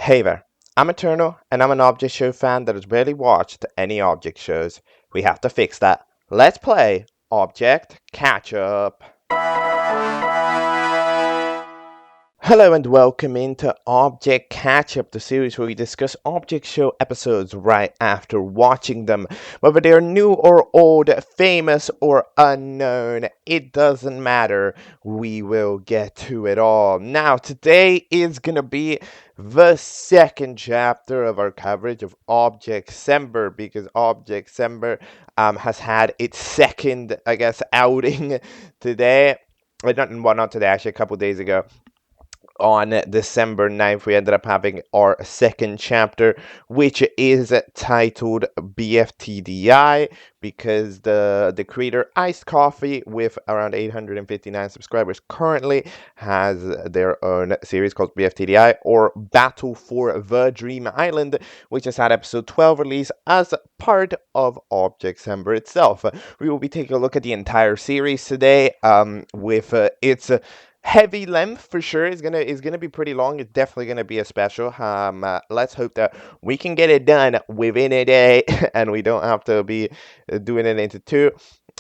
Hey there, I'm Eternal, and I'm an object show fan that has rarely watched any object shows. We have to fix that. Let's play Object Catchup. Hello and welcome into Object Catch-Up, the series where we discuss object show episodes right after watching them. Whether they are new or old, famous or unknown, it doesn't matter. We will get to it all. Now, today is going to be the second chapter of our coverage of Objectcember, because Objectcember has had its second, outing today. Not today, actually, a couple days ago on December 9th, we ended up having our second chapter, which is titled BFTDI, because the creator Iced Coffee, with around 859 subscribers currently, has their own series called BFTDI, or Battle for the Dream Island, which has had episode 12 released as part of Objectcember itself. We will be taking a look at the entire series today, with its heavy length for sure. Is gonna be pretty long. It's definitely gonna be a special. Let's hope that we can get it done within a day and we don't have to be doing it into two.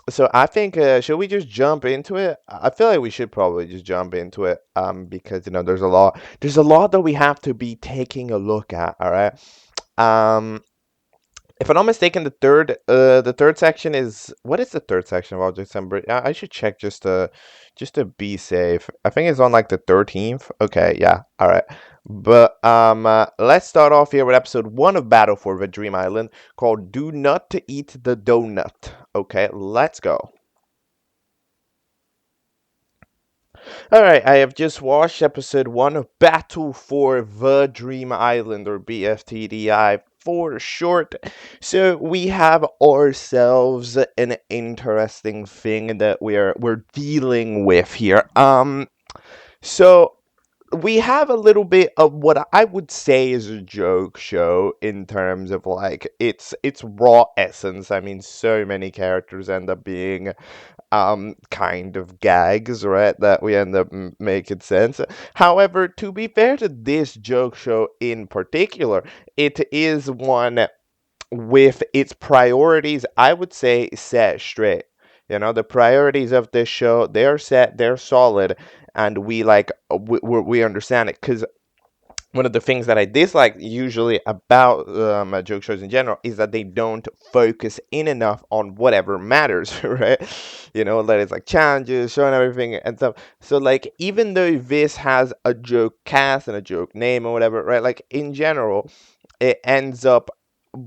So I think should we just jump into it? I feel like we should probably just jump into it, because there's a lot that we have to be taking a look at. All right. um if I'm not mistaken, the third section is, what is the third section of Objectcember? I should check just to be safe. I think it's on like the 13th. Okay, yeah, all right. But let's start off here with episode 1 of Battle for the Dream Island, called "Do Not Eat the Donut." Okay, let's go. Alright, I have just watched episode 1 of Battle for the Dream Island, or BFTDI for short. So we have ourselves an interesting thing that we're dealing with here. So we have a little bit of what I would say is a joke show in terms of like its raw essence. I mean, so many characters end up being kind of gags, right? That we end up making sense. However, to be fair to this joke show in particular, it is one with its priorities, I would say, set straight. The priorities of this show, they're set, they're solid, and we understand it. Because one of the things that I dislike usually about joke shows in general is that they don't focus in enough on whatever matters, right? That it's like challenges, showing everything and stuff. So, like, even though this has a joke cast and a joke name or whatever, right? Like, in general, it ends up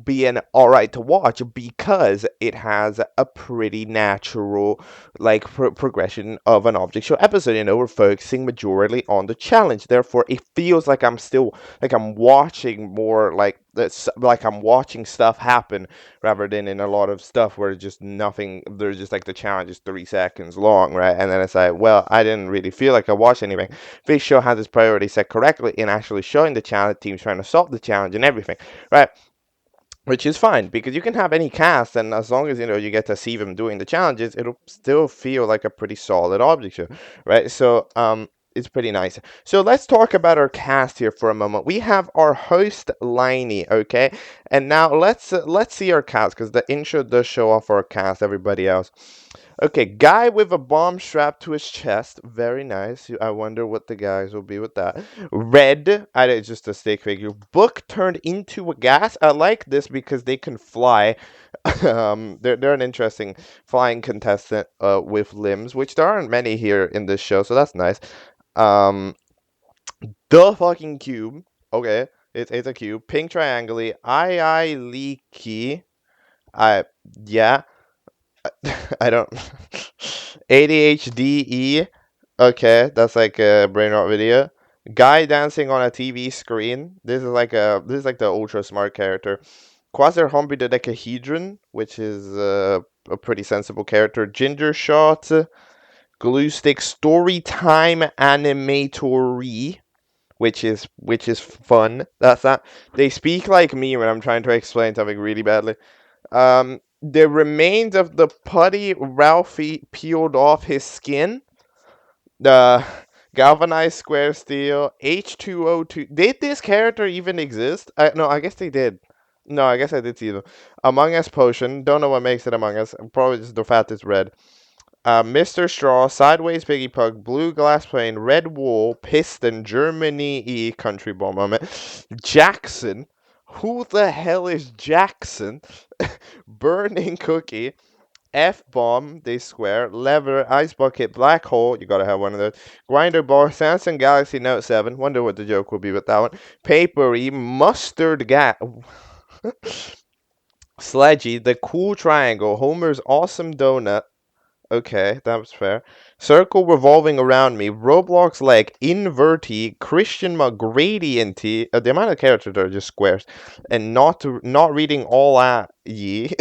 being all right to watch because it has a pretty natural like progression of an object show episode. We're focusing majorly on the challenge, therefore it feels like I'm watching more like this, like I'm watching stuff happen, rather than in a lot of stuff where just nothing, there's just like the challenge is 3 seconds long, right? And then it's like, well, I didn't really feel like I watched anything. This show has its priority set correctly in actually showing the challenge, teams trying to solve the challenge and everything, right? Which is fine, because you can have any cast, and as long as you get to see them doing the challenges, it'll still feel like a pretty solid object show, right? So it's pretty nice. So let's talk about our cast here for a moment. We have our host Liney, okay, and now let's see our cast, because the intro does show off our cast. Everybody else. Okay, guy with a bomb strapped to his chest. Very nice. I wonder what the guys will be with that. Red. It's just a stick figure. Book turned into a gas. I like this because they can fly. They're an interesting flying contestant with limbs, which there aren't many here in this show, so that's nice. Um, the fucking cube. Okay, it's a cube. Pink triangle. I leaky. I yeah. I don't. ADHDE. Okay, that's like a brain rot video. Guy dancing on a TV screen. This is like the ultra smart character. Quasar Humpy the Decahedron, which is a pretty sensible character. Ginger Shot. Glue Stick Story Time Animatory, which is fun. That's that. They speak like me when I'm trying to explain something really badly. The remains of the putty Ralphie peeled off his skin. The Galvanized Square Steel, H2O2. Did this character even exist? No, I guess they did. No, I guess I did see them. Among Us Potion. Don't know what makes it Among Us. Probably just the fact it's red. Mr. Straw, Sideways Piggy Pug, Blue Glass Plane, Red Wool, Piston, Germany E, Country Bomb Moment, Jackson. Who the hell is Jackson? Burning Cookie, F Bomb, they square, Lever, Ice Bucket, Black Hole, you gotta have one of those, Grinder Bar, Samsung Galaxy Note 7, wonder what the joke will be with that one, Papery, Mustard Gas, Sledgy, The Cool Triangle, Homer's Awesome Donut, okay, that was fair, Circle Revolving Around Me, Roblox Leg, Inverty, Christian McGradienty, the amount of characters are just squares, and not reading all at ye.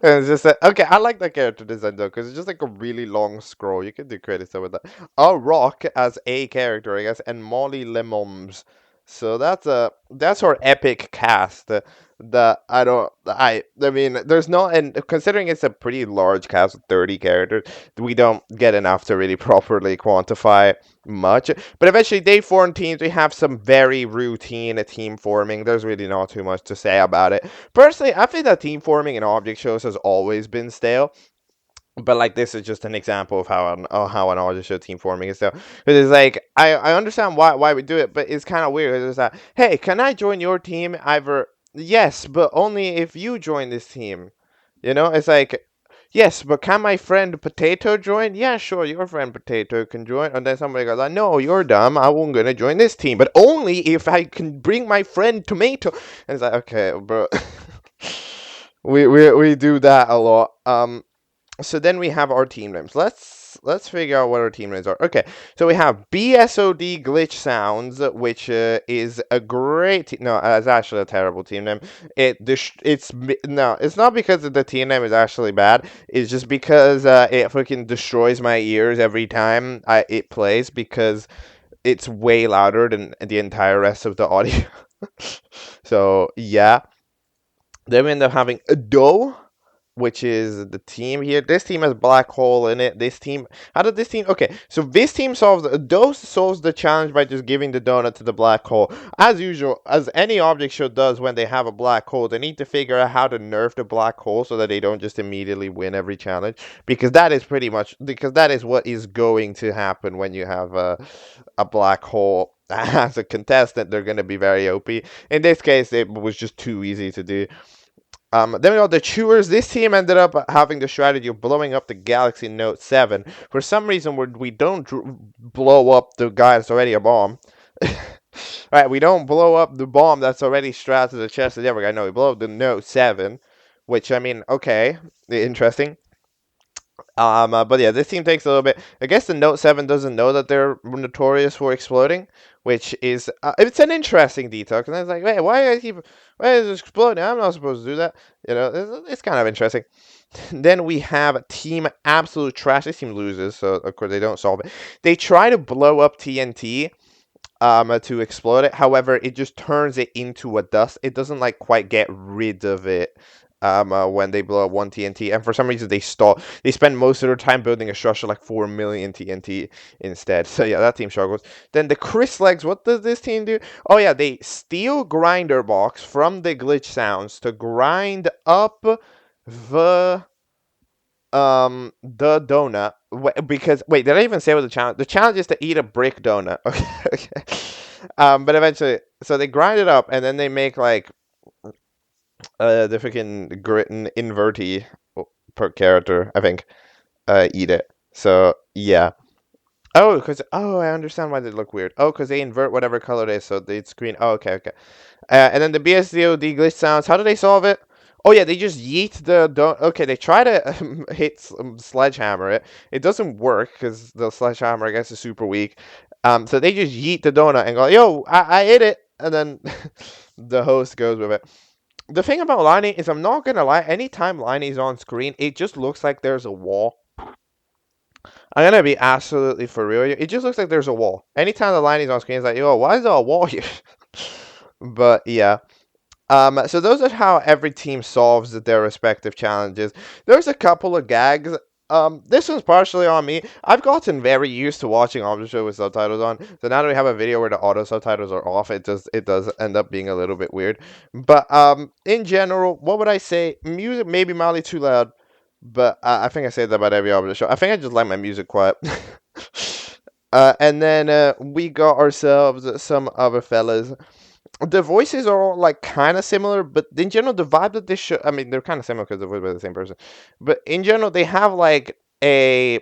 And it's just that, okay, I like that character design though, because it's just like a really long scroll. You can do credit stuff with that. A Rock as a character, I guess, and Molly Lemons. So that's our epic cast. That I mean, there's no, and considering it's a pretty large cast of 30 characters, we don't get enough to really properly quantify much. But eventually, they form teams. We have some very routine team forming. There's really not too much to say about it. Personally, I think that team forming in object shows has always been stale. But like this is just an example of how an object show team forming is stale. Because it's like I understand why we do it, but it's kind of weird. It's that, hey, can I join your team? Either yes, but only if you join this team. You know, it's like, yes, but can my friend Potato join? Yeah, sure, your friend Potato can join. And then somebody goes like, no, you're dumb. I'm gonna join this team, but only if I can bring my friend Tomato. And it's like, okay, bro. we do that a lot. So then we have our team names. Let's figure out what our team names are. Okay, so we have BSOD Glitch Sounds, which is a great no, it's actually a terrible team name. It's not because the team name is actually bad. It's just because it freaking destroys my ears every time it plays because it's way louder than the entire rest of the audio. So yeah, then we end up having a dough, which is the team here. This team has Black Hole in it. This team, how did this team? Okay, so this team solves the challenge by just giving the donut to the Black Hole. As usual, as any object show does when they have a Black Hole, they need to figure out how to nerf the Black Hole so that they don't just immediately win every challenge. Because that is what is going to happen when you have a Black Hole. As a contestant, they're going to be very OP. In this case, it was just too easy to do. Then we got the Chewers. This team ended up having the strategy of blowing up the Galaxy Note 7. For some reason, we don't blow up the guy that's already a bomb. Alright, we don't blow up the bomb that's already strapped to the chest of the other guy. No, we blow up the Note 7. Which, I mean, okay. Interesting. But yeah, this team takes a little bit. I guess the Note 7 doesn't know that they're notorious for exploding, which is it's an interesting detail. Because it's like, hey, why is it exploding? I'm not supposed to do that. You know, it's kind of interesting. Then we have Team Absolute Trash. This team loses, so of course they don't solve it. They try to blow up TNT to explode it. However, it just turns it into a dust. It doesn't like quite get rid of it. When they blow up one TNT, and for some reason they stall. They spend most of their time building a structure like 4 million TNT instead. So yeah, that team struggles. Then the Chris Legs, what does this team do? Oh yeah, they steal Grinder Box from the Glitch Sounds to grind up the donut. Because wait, did I even say what the challenge? The challenge is to eat a brick donut. Okay. But eventually, so they grind it up, and then they make like the freaking grit and inverty per character, I think, eat it. So yeah. Oh, I understand why they look weird. Oh, because they invert whatever color it is, so they screen. Oh, okay. And then the BSDOD Glitch Sounds. How do they solve it? Oh yeah, they just yeet the okay, they try to hit sledgehammer it. It doesn't work because the sledgehammer, I guess, is super weak. So they just yeet the donut and go, yo, I ate it, and then the host goes with it. The thing about Liney is, I'm not gonna lie, anytime Liney's on screen, it just looks like there's a wall. I'm gonna be absolutely for real. It just looks like there's a wall. Anytime the Liney's on screen, it's like, yo, why is there a wall here? But yeah. So those are how every team solves their respective challenges. There's a couple of gags This one's partially on me. I've gotten very used to watching Object Show with subtitles on, so now that we have a video where the auto subtitles are off, it does end up being a little bit weird. But in general, what would I say? Music maybe mildly too loud, but I think I say that about every Object Show. I think I just like my music quiet. And then we got ourselves some other fellas. The voices are all like kind of similar, but in general, the vibe that this show, I mean, they're kind of similar because they're voiced by the same person, but in general, they have like a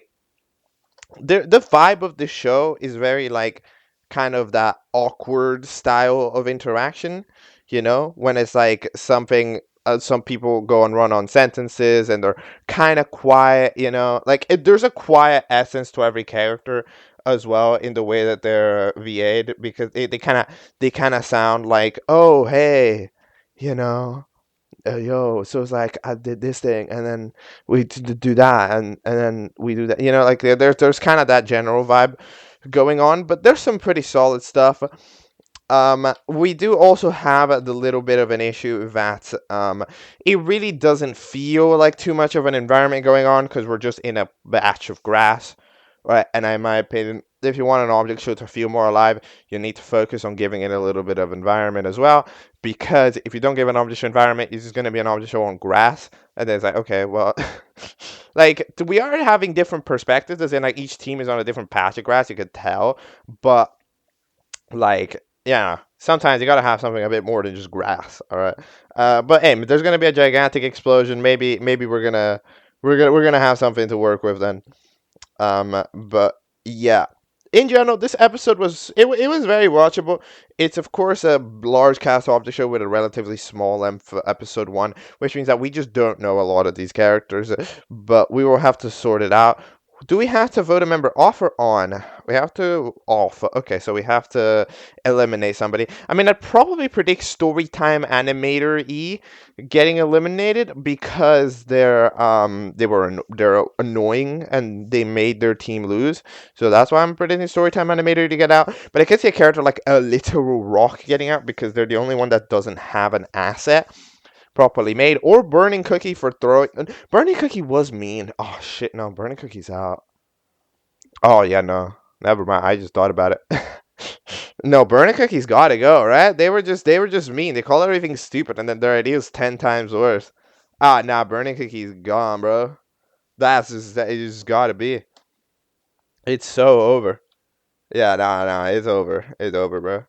the vibe of the show is very like kind of that awkward style of interaction, when it's like something some people go and run on sentences and they're kind of quiet, like there's a quiet essence to every character as well in the way that they're VA'd because they kind of sound like, oh hey, you know yo, so it's like I did this thing, and then we do that, and then we do that. Like there's kind of that general vibe going on, but there's some pretty solid stuff. We do also have the little bit of an issue that it really doesn't feel like too much of an environment going on because we're just in a batch of grass, right? And in my opinion, if you want an object show to feel more alive, you need to focus on giving it a little bit of environment as well. Because if you don't give an object show environment, it's just going to be an object show on grass, and then it's like, okay, well, like we are having different perspectives, as in like each team is on a different patch of grass. You could tell, but like, yeah, sometimes you gotta have something a bit more than just grass. All right, but hey, there's gonna be a gigantic explosion. Maybe we're gonna have something to work with then. But yeah, in general, this episode it was very watchable. It's of course a large cast off the show with a relatively small length for episode one, which means that we just don't know a lot of these characters, but we will have to sort it out. Do we have to vote a member off or on? We have to off. Okay, so we have to eliminate somebody. I mean, I'd probably predict Storytime Animator E getting eliminated because they're annoying and they made their team lose. So that's why I'm predicting Storytime Animator to get out. But I could see a character like a literal rock getting out because they're the only one that doesn't have an asset properly made, or Burning Cookie for throwing. Burning Cookie was mean. Oh shit, no, Burning Cookie's out. Oh yeah, no, never mind. I just thought about it. No, Burning Cookie's gotta go, right? They were just mean. They call everything stupid, and then their idea is 10 times worse. Ah, nah, Burning Cookie's gone, bro. It just gotta be. It's so over. Yeah, nah, it's over. It's over, bro.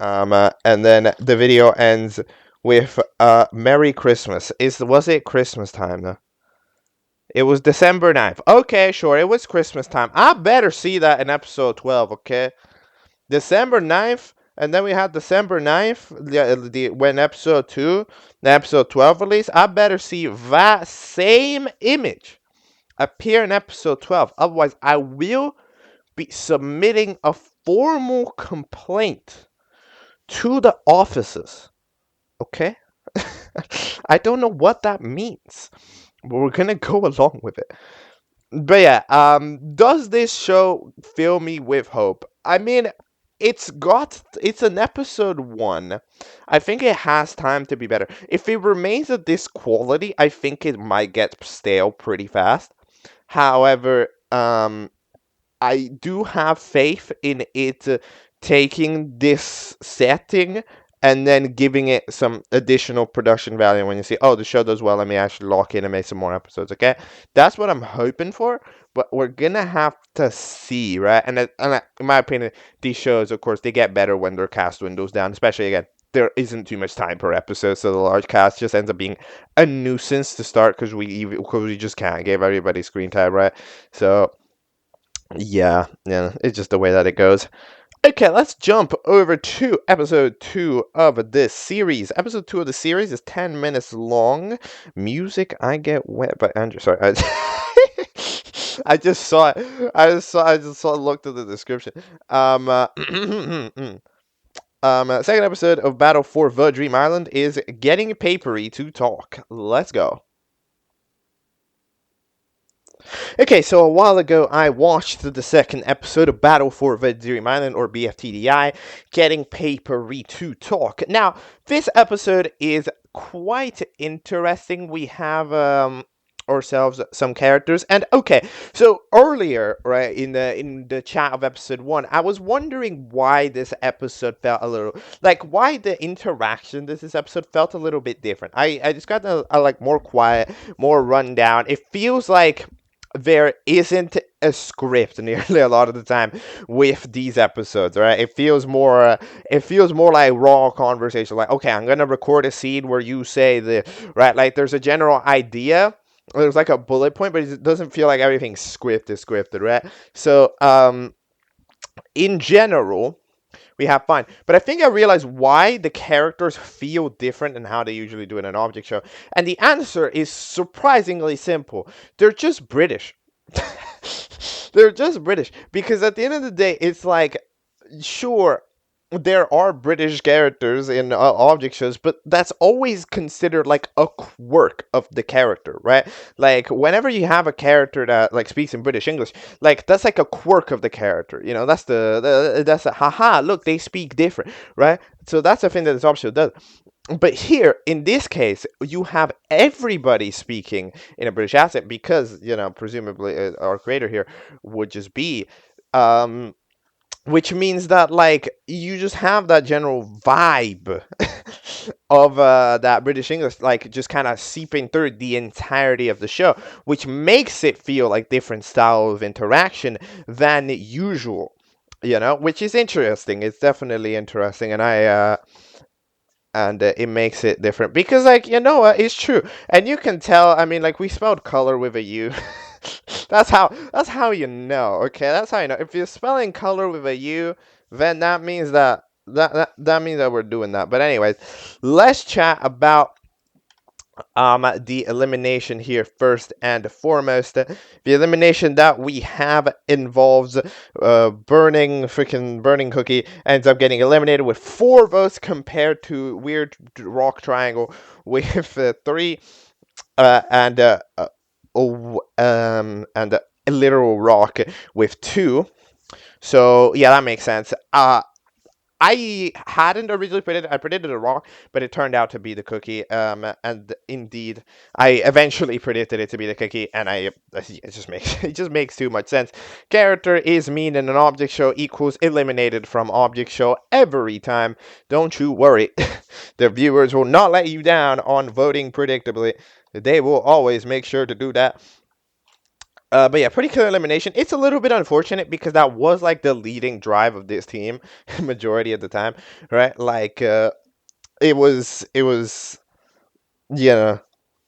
And then the video ends with Merry Christmas. Was it Christmas time though? It was December 9th. Okay, sure, it was Christmas time. I better see that in episode 12, okay? December 9th, and then we had December 9th, when the episode 12 release. I better see that same image appear in episode 12. Otherwise, I will be submitting a formal complaint to the offices. Okay? I don't know what that means, but we're gonna go along with it. But yeah, does this show fill me with hope? I mean, it's an episode one. I think it has time to be better. If it remains at this quality, I think it might get stale pretty fast. However, I do have faith in it taking this setting and then giving it some additional production value when you see, oh, the show does well, let me actually lock in and make some more episodes, okay? That's what I'm hoping for, but we're gonna have to see, right? In my opinion, these shows, of course, they get better when their cast windows down, especially, again, there isn't too much time per episode, so the large cast just ends up being a nuisance to start because we just can't give everybody screen time, right? So yeah, it's just the way that it goes. Okay, let's jump over to episode 2 of this series. Episode 2 of the series is 10 minutes long. Music I Get Wet by Andrew. Sorry, I just saw it. I just looked at the description. Second episode of Battle for the Dream Island is Getting Papery to Talk. Let's go. Okay, so a while ago I watched the second episode of Battle for the Dream Island, or BFTDI, Getting Papery to Talk. Now, this episode is quite interesting. We have ourselves some characters. And okay, so earlier, right, in the chat of episode 1, I was wondering why this episode felt a little like why the interaction this episode felt a little bit different. I just got a like more quiet, more rundown. It feels like there isn't a script nearly a lot of the time with these episodes, right? It feels more like raw conversation. Like, okay, I'm gonna record a scene where you say the right. Like, there's a general idea. There's like a bullet point, but it doesn't feel like everything's scripted, right? So, in general, we have fun. But I think I realized why the characters feel different than how they usually do in an object show. And the answer is surprisingly simple. They're just British. They're just British. Because at the end of the day, it's like, sure, there are British characters in object shows, but that's always considered like a quirk of the character, right? Like whenever you have a character that like speaks in British English, like that's like a quirk of the character, you know. That's that's a haha. Look, they speak different, right? So that's the thing that this object show does. But here, in this case, you have everybody speaking in a British accent because, you know, presumably our creator here would just be. Um, which means that like you just have that general vibe of that British English like just kind of seeping through the entirety of the show, which makes it feel like different style of interaction than usual, you know, which is interesting. It's definitely interesting, and it makes it different because like, you know, it's true, and you can tell. I mean, like, we spelled color with a U. That's how you know. Okay, that's how you know. If you're spelling color with a U, then that means that means that we're doing that. But anyways, let's chat about the elimination here first and foremost. The elimination that we have involves burning cookie ends up getting eliminated with 4 votes compared to weird rock triangle with 3 and and a literal rock with 2. So yeah, that makes sense. I hadn't originally predicted. I predicted a rock, but it turned out to be the cookie. And indeed, I eventually predicted it to be the cookie, and it just makes it just makes too much sense. Character is mean in an object show equals eliminated from object show every time. Don't you worry, the viewers will not let you down on voting predictably. They will always make sure to do that. But yeah, pretty clear elimination. It's a little bit unfortunate because that was like the leading drive of this team majority of the time, right? Like it was yeah.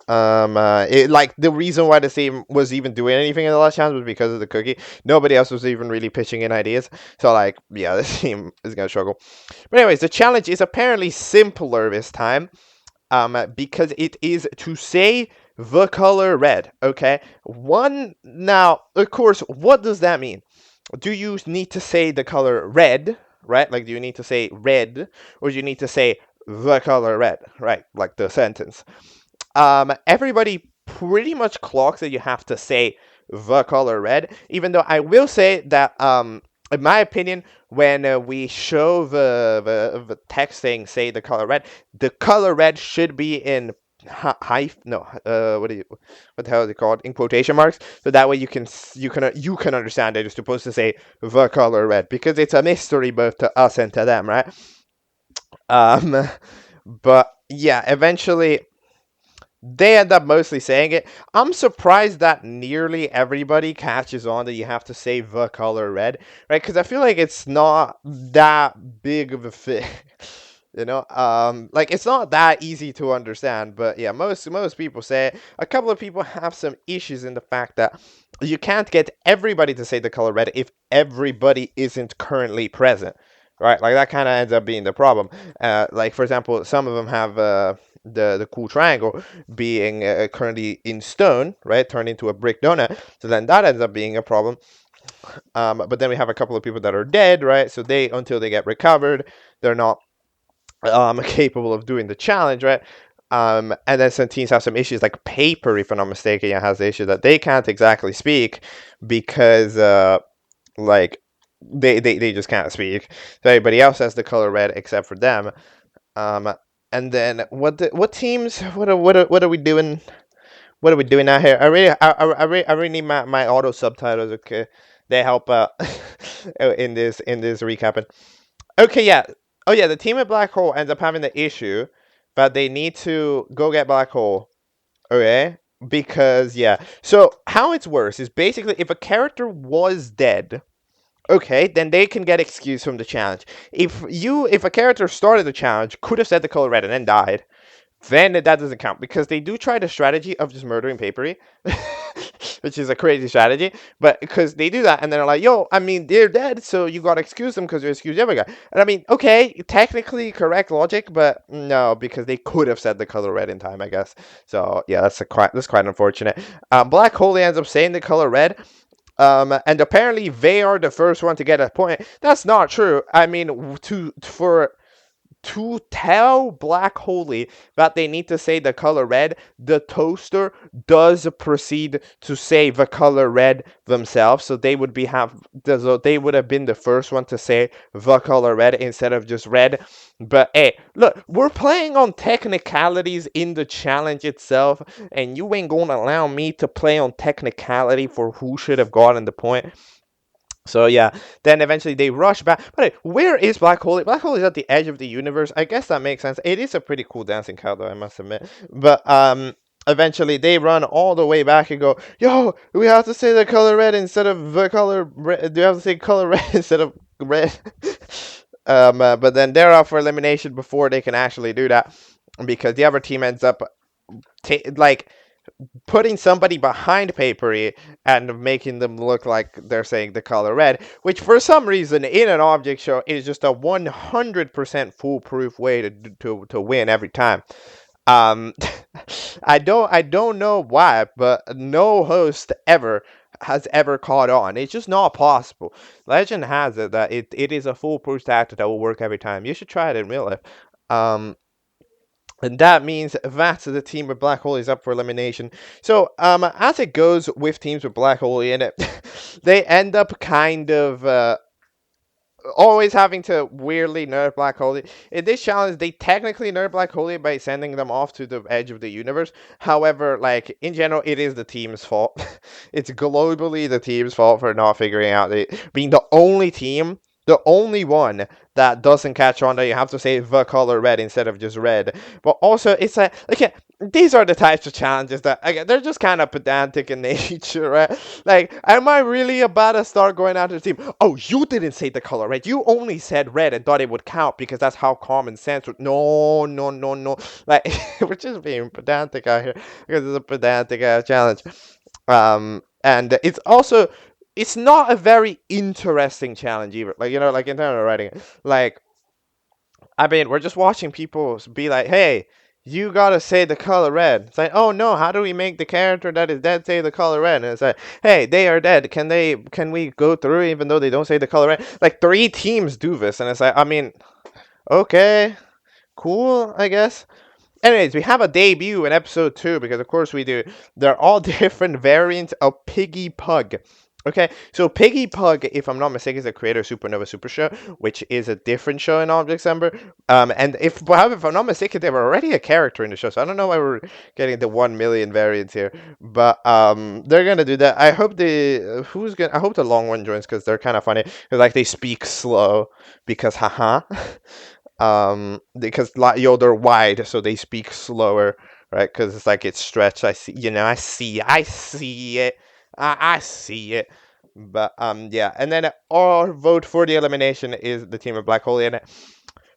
It like the reason why the team was even doing anything in the last chance was because of the cookie. Nobody else was even really pitching in ideas. So like, yeah, this team is gonna struggle. But anyways, the challenge is apparently simpler this time. Because it is to say the color red, okay? Now, of course, what does that mean? Do you need to say the color red, right? Like, do you need to say red, or do you need to say the color red, right? Like the sentence. Everybody pretty much clocks that you have to say the color red, even though I will say that, in my opinion, when we show the text saying say the color red should be in high no what the hell is it called, in quotation marks, so that way you can understand that you're supposed to say the color red, because it's a mystery both to us and to them, right? But yeah, eventually they end up mostly saying it. I'm surprised that nearly everybody catches on that you have to say the color red, right? Because I feel like it's not that big of a fit. You know, like it's not that easy to understand, but yeah, most people say it. A couple of people have some issues in the fact that you can't get everybody to say the color red if everybody isn't currently present, right? Like that kind of ends up being the problem. Like for example, some of them have the cool triangle being currently in stone, right, turned into a brick donut. So then that ends up being a problem. But then we have a couple of people that are dead, right? So they, until they get recovered, they're not capable of doing the challenge, right? And then some teams have some issues, like Papery, if I'm not mistaken, has the issue that they can't exactly speak because, like, they just can't speak. So everybody else has the color red except for them. And then what teams? What are we doing? What are we doing out here? I really need my auto subtitles. Okay, they help out in this recapping. Okay, yeah. Oh yeah, the team at Black Hole ends up having the issue, but they need to go get Black Hole. Okay, because yeah. So how it works is basically if a character was dead, okay, then they can get excused from the challenge. If a character started the challenge, could have said the color red and then died, then that doesn't count because they do try the strategy of just murdering Papery, which is a crazy strategy. But because they do that and they're like, yo, I mean, they're dead, so you gotta excuse them because you excuse the other guy. And I mean, okay, technically correct logic, but no, because they could have said the color red in time, I guess. So yeah, that's quite unfortunate. Black Holy ends up saying the color red. And apparently they are the first one to get a point. That's not true. I mean, to tell Black Holy that they need to say the color red, the toaster does proceed to say the color red themselves. So they would they would have been the first one to say the color red instead of just red. But hey, look, we're playing on technicalities in the challenge itself, and you ain't gonna allow me to play on technicality for who should have gotten the point. So yeah, then eventually they rush back. But hey, where is Black Hole? Black Hole is at the edge of the universe. I guess that makes sense. It is a pretty cool dancing cow, though, I must admit. But eventually they run all the way back and go, yo, we have to say the color red instead of the color red. Do you have to say color red instead of red? But then they're out for elimination before they can actually do that because the other team ends up like putting somebody behind Papery and making them look like they're saying the color red, which for some reason in an object show is just a 100% foolproof way to win every time. Um, I don't know why, but no host ever has ever caught on. It's just not possible. Legend has it that it is a foolproof tactic that will work every time. You should try it in real life. Um, and that means that the team with Black Hole is up for elimination. So, as it goes with teams with Black Hole in it, they end up kind of always having to weirdly nerf Black Hole. In this challenge, they technically nerf Black Hole by sending them off to the edge of the universe. However, like in general, it is the team's fault. It's globally the team's fault for not figuring out being the only team. The only one that doesn't catch on that you have to say the color red instead of just red. But also, it's like okay, these are the types of challenges that again, they're just kind of pedantic in nature, right? Like, am I really about to start going out to the team? Oh, you didn't say the color red. You only said red and thought it would count because that's how common sense would. No, no, no, no. Like, we're just being pedantic out here because it's a pedantic challenge. And it's also it's not a very interesting challenge either. Like, you know, like in terms of writing it. Like, I mean, we're just watching people be like, hey, you gotta say the color red. It's like, oh no, how do we make the character that is dead say the color red? And it's like, hey, they are dead. Can we go through even though they don't say the color red? Like 3 teams do this, and it's like, I mean, okay, cool, I guess. Anyways, we have a debut in episode 2 because of course we do. They're all different variants of Piggy Pug. Okay, so Piggy Pug, if I'm not mistaken, is a creator of Supernova Super Show, which is a different show in Objectcember. And however, if I'm not mistaken, they were already a character in the show, so I don't know why we're getting the 1 million variants here. But they're gonna do that. I hope I hope the long one joins because they're kind of funny. Like they speak slow because haha. Because yo, they're wide, so they speak slower, right? Because it's like it's stretched. I see, I see it. I see it. But yeah, and then our vote for the elimination is the team of Black Hole in it.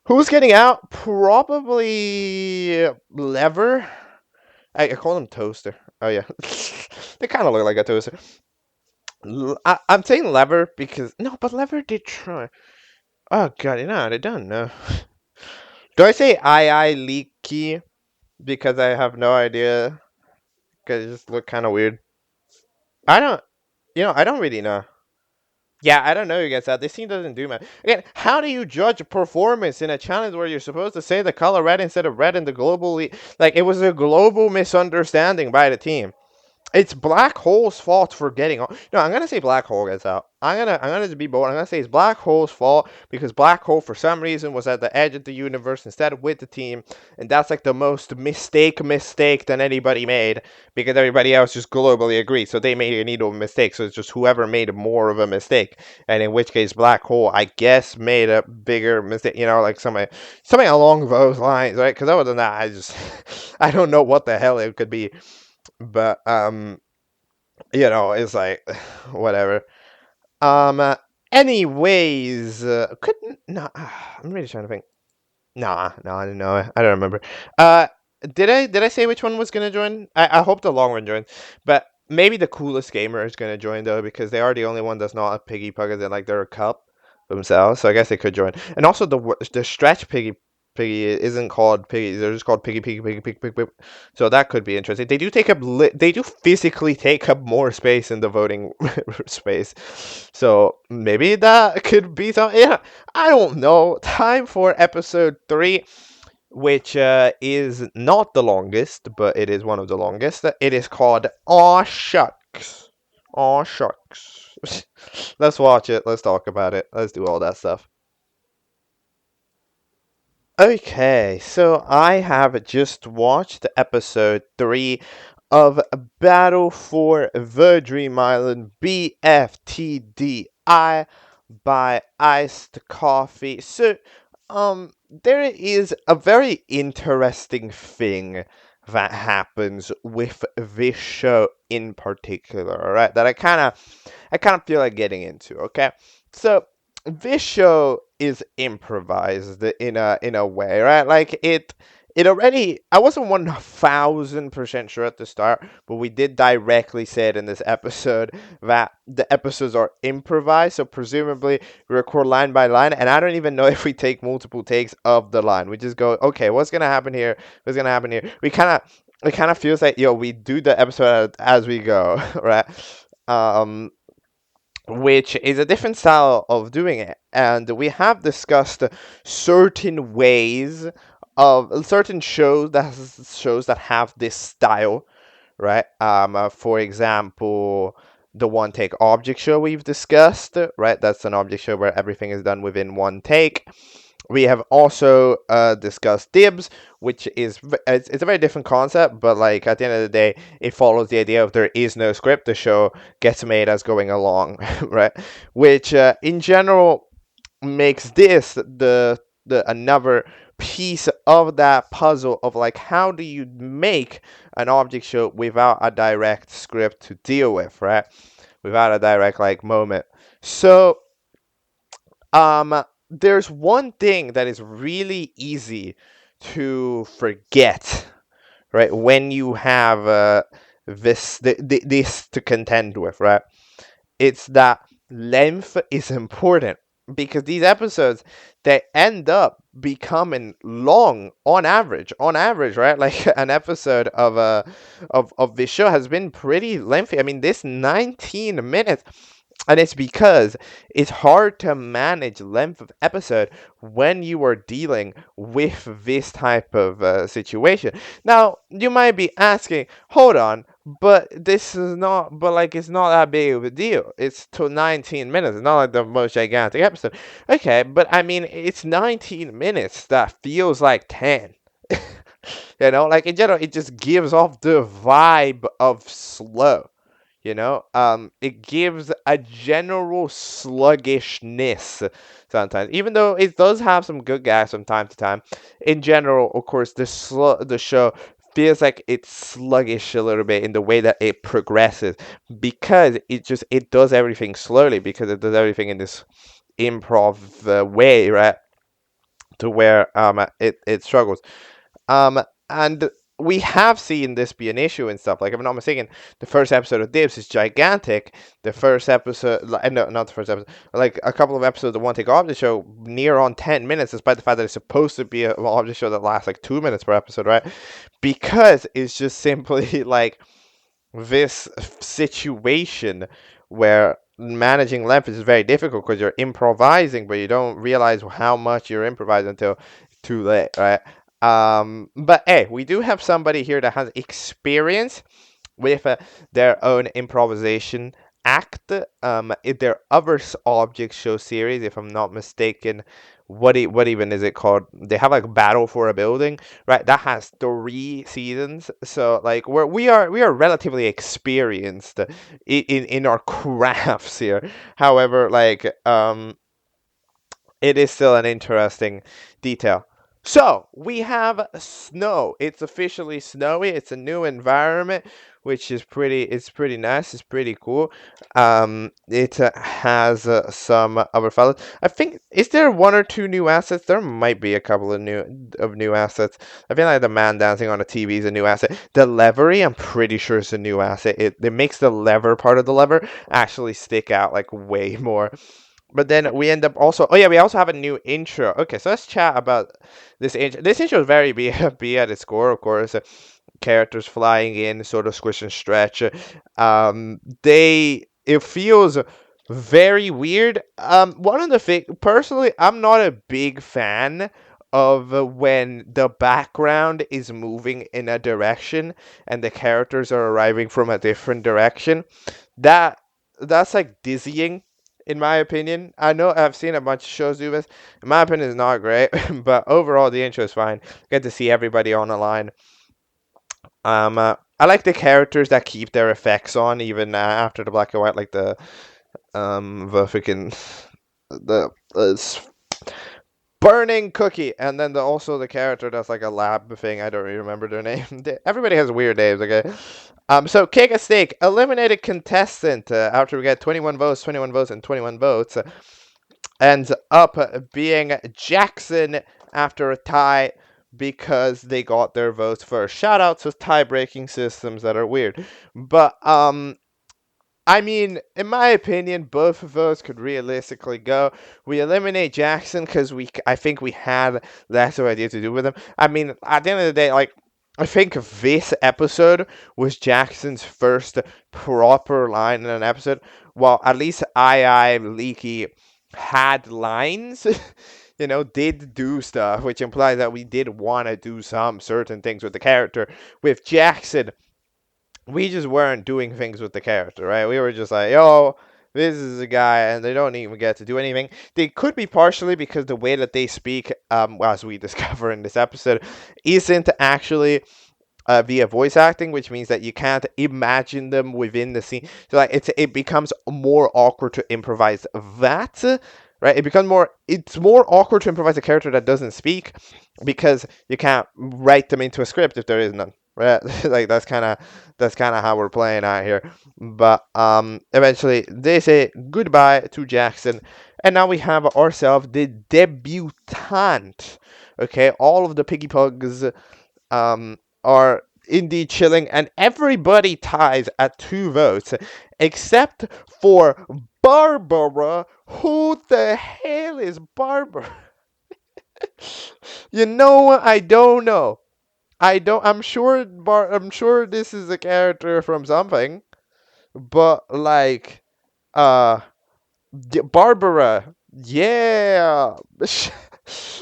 Who's getting out? Probably Lever. I call him Toaster. Oh yeah, they kind of look like a toaster. I'm saying Lever because no, but Lever did try. Oh god, I don't know. Do I say I leaky because I have no idea? Because it just look kind of weird. I don't, I don't really know. Yeah, I don't know, you guys. This team doesn't do much. Again, how do you judge performance in a challenge where you're supposed to say the color red instead of red in the global? Like, it was a global misunderstanding by the team. It's Black Hole's fault for getting on. No, I'm gonna say Black Hole gets out. I'm gonna be bold. I'm gonna say it's Black Hole's fault because Black Hole for some reason was at the edge of the universe instead of with the team, and that's like the most mistake that anybody made because everybody else just globally agreed. So they made a needle mistake. So it's just whoever made more of a mistake, and in which case Black Hole, I guess, made a bigger mistake. Like something along those lines, right? Because other than that, I don't know what the hell it could be. But it's like whatever. Um, anyways, couldn't not. I'm really trying to think. Nah, no, I don't know. I don't remember. Uh, did I say which one was gonna join? I hope the long one joins, but maybe the coolest gamer is gonna join though because they are the only one that's not a piggy pug and like they're a cup themselves. So I guess they could join. And also the stretch piggy isn't called piggy. They're just called piggy. So that could be interesting. They do take up they do physically take up more space in the voting space. So maybe that could be something. Yeah, I don't know. Time for episode 3, which is not the longest, but it is one of the longest. It is called Aw Shucks. Aw Shucks. Let's watch it. Let's talk about it. Let's do all that stuff. Okay, so I have just watched episode 3 of Battle for the Dream Island BFTDI by Iced Coffee. So, there is a very interesting thing that happens with this show in particular, alright? That I kind of feel like getting into, okay? So, this show is improvised in a way, right? Like it already. I wasn't 1,000% sure at the start, but we did directly say it in this episode that the episodes are improvised. So presumably we record line by line, and I don't even know if we take multiple takes of the line. We just go, okay, what's gonna happen here? What's gonna happen here? It kind of feels like we do the episode as we go, right? Um, which is a different style of doing it. And we have discussed certain ways of certain shows that have this style, right? For example, the one take object show we've discussed, right? That's an object show where everything is done within one take. We have also discussed dibs, which it's a very different concept, but like at the end of the day, it follows the idea of there is no script. The show gets made as going along, right? Which in general makes this the another piece of that puzzle of like how do you make an object show without a direct script to deal with, right? Without a direct like moment. So there's one thing that is really easy to forget, right? When you have this to contend with, right? It's that length is important because these episodes they end up becoming long on average, right? Like an episode of this show has been pretty lengthy. I mean, this 19 minutes, and it's because it's hard to manage length of episode when you are dealing with this type of situation. Now, you might be asking, hold on, but this is not, but like, it's not that big of a deal. It's to 19 minutes. It's not like the most gigantic episode. Okay, but I mean, it's 19 minutes that feels like 10. Like in general, it just gives off the vibe of slow. It gives a general sluggishness sometimes, even though it does have some good gags from time to time. In general, of course, the show feels like it's sluggish a little bit in the way that it progresses because it does everything slowly because it does everything in this improv way, right? To where it struggles. And we have seen this be an issue and stuff. Like, if I'm not mistaken, the first episode of Dibs is gigantic. The first episode, no, not the first episode, like a couple of episodes of One Take Object Show, near on 10 minutes, despite the fact that it's supposed to be an object show that lasts like 2 minutes per episode, right? Because it's just simply like this situation where managing length is very difficult because you're improvising, but you don't realize how much you're improvising until too late, right? But hey, we do have somebody here that has experience with their own improvisation act. Their other object show series, if I'm not mistaken, what even is it called? They have like Battle for a Building, right? That has 3 seasons. So like we are relatively experienced in our crafts here. However, like it is still an interesting detail. So we have snow. It's officially snowy. It's a new environment, which is pretty nice. It's pretty cool. It has some other fellas. I think is there 1 or 2 new assets? There might be a couple of new assets. I feel like the man dancing on the TV is a new asset. The levery, I'm pretty sure is a new asset. It makes the lever part of the lever actually stick out like way more. But then we end up also. Oh yeah, we also have a new intro. Okay, so let's chat about this intro. This intro is very B at its core, of course. Characters flying in, sort of squish and stretch. It feels very weird. One of the things personally, I'm not a big fan of when the background is moving in a direction and the characters are arriving from a different direction. That that's like dizzying in my opinion. I know I've seen a bunch of shows do this. In my opinion, it's not great, but overall the intro is fine. Get to see everybody on the line. I like the characters that keep their effects on even after the black and white, like the freaking the burning cookie, and then also the character that's like a lab thing. I don't really remember their name. Everybody has weird names. Okay. So Cake a Steak, eliminated contestant after we get 21 votes, 21 votes, and 21 votes. Ends up being Jackson after a tie because they got their votes first. Shout out to tie-breaking systems that are weird. But I mean, in my opinion, both of those could realistically go. We eliminate Jackson because I think we had less of an idea to do with him. I mean, at the end of the day, like, I think this episode was Jackson's first proper line in an episode. Well, at least Leaky had lines, did do stuff, which implies that we did want to do some certain things with the character. With Jackson, we just weren't doing things with the character, right? We were just like, yo, this is a guy, and they don't even get to do anything. They could be partially because the way that they speak, as we discover in this episode, isn't actually via voice acting, which means that you can't imagine them within the scene. So like it becomes more awkward to improvise that, right? It's more awkward to improvise a character that doesn't speak because you can't write them into a script if there is none, right? Like that's kind of how we're playing out here. But eventually they say goodbye to Jackson, and now we have ourselves the debutante. Okay, all of the piggy pugs are indeed chilling, and everybody ties at 2 votes, except for Barbara. Who the hell is Barbara? I don't know. I'm sure this is a character from something, but like, Barbara, yeah.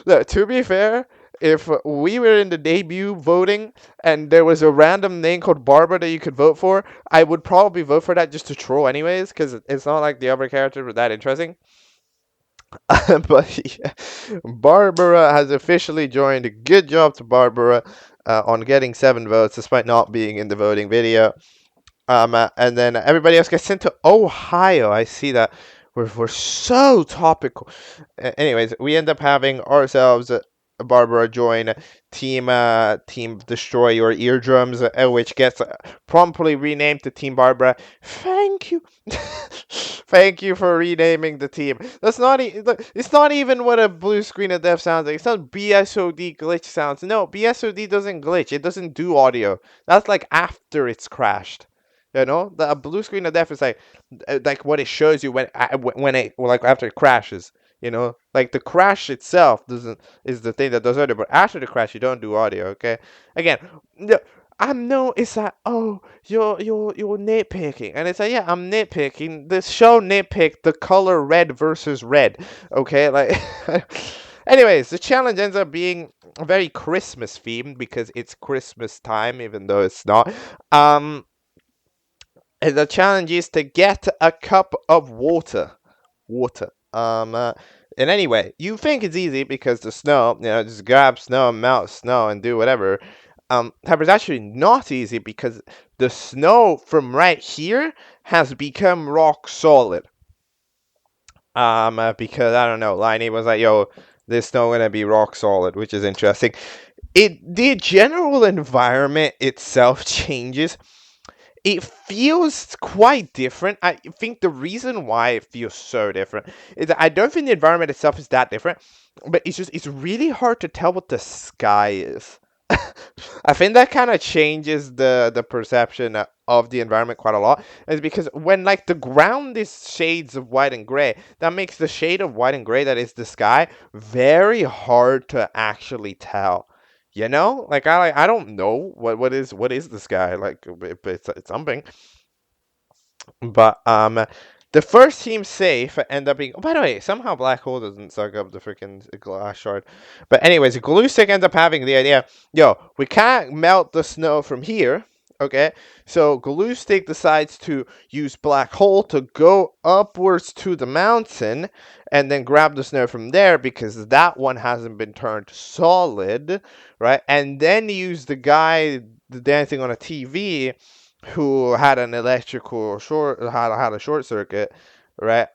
Look, to be fair, if we were in the debut voting and there was a random name called Barbara that you could vote for, I would probably vote for that just to troll anyways, because it's not like the other characters were that interesting. But yeah, Barbara has officially joined. Good job to Barbara on getting 7 votes despite not being in the voting video. And then everybody else gets sent to Ohio. I see that. We're so topical. Anyways, we end up having ourselves Barbara join Team Destroy Your Eardrums, which gets promptly renamed to Team Barbara. Thank you. Thank you for renaming the team. It's not even what a blue screen of death sounds like. It's not BSOD glitch sounds. No, BSOD doesn't glitch. It doesn't do audio. That's like after it's crashed. The blue screen of death is like what it shows you when it like after it crashes. Like the crash itself is the thing that does audio, but after the crash you don't do audio. Okay, again, it's like, oh, you're nitpicking, and it's like, yeah, I'm nitpicking. The show nitpicked the color red versus red. Okay, like. Anyways, the challenge ends up being very Christmas themed because it's Christmas time, even though it's not. And the challenge is to get a cup of water. Water. And anyway, you think it's easy because the snow, just grab snow, melt snow, and do whatever. However, it's actually not easy because the snow from right here has become rock solid. Because I don't know, Liney was like, "Yo, this snow gonna be rock solid," which is interesting. The general environment itself changes. It feels quite different. I think the reason why it feels so different is that I don't think the environment itself is that different, but it's really hard to tell what the sky is. I think that kind of changes the perception of the environment quite a lot. Is because when like the ground is shades of white and gray, that makes the shade of white and gray that is the sky very hard to actually tell. Like I don't know what is the sky like. It's something. But the first team safe end up being. Oh, by the way, somehow black hole doesn't suck up the freaking glass shard. But anyways, glue stick ends up having the idea. Yo, we can't melt the snow from here. Okay, so glue stick decides to use black hole to go upwards to the mountain and then grab the snow from there because that one hasn't been turned solid, right? And then use the guy dancing on a TV who had an electrical had a short circuit, right?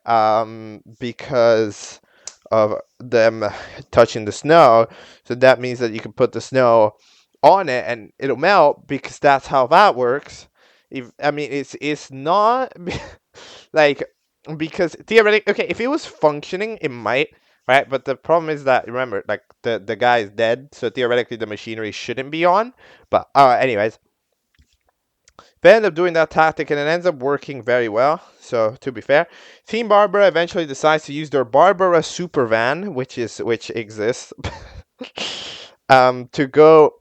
Because of them touching the snow. So that means that you can put the snow on it and it'll melt because that's how that works. If I mean it's not like because theoretically, okay, if it was functioning, it might, right? But the problem is that remember, like the guy is dead, so theoretically the machinery shouldn't be on. But anyways, they end up doing that tactic and it ends up working very well. So to be fair, Team Barbara eventually decides to use their Barbara super van, which exists, to go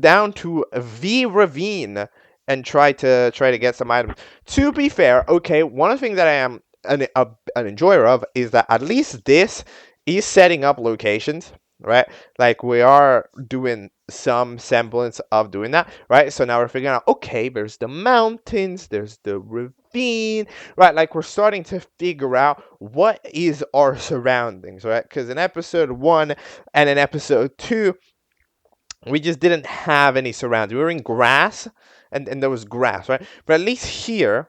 down to the ravine and try to get some items. To be fair, okay, one of the things that I am an enjoyer of is that at least this is setting up locations, right? Like we are doing some semblance of doing that, right? So now we're figuring out, okay, there's the mountains, there's the ravine, right? Like we're starting to figure out what is our surroundings, right? Because in episode 1 and in episode 2, we just didn't have any surroundings. We were in grass, and there was grass, right? But at least here,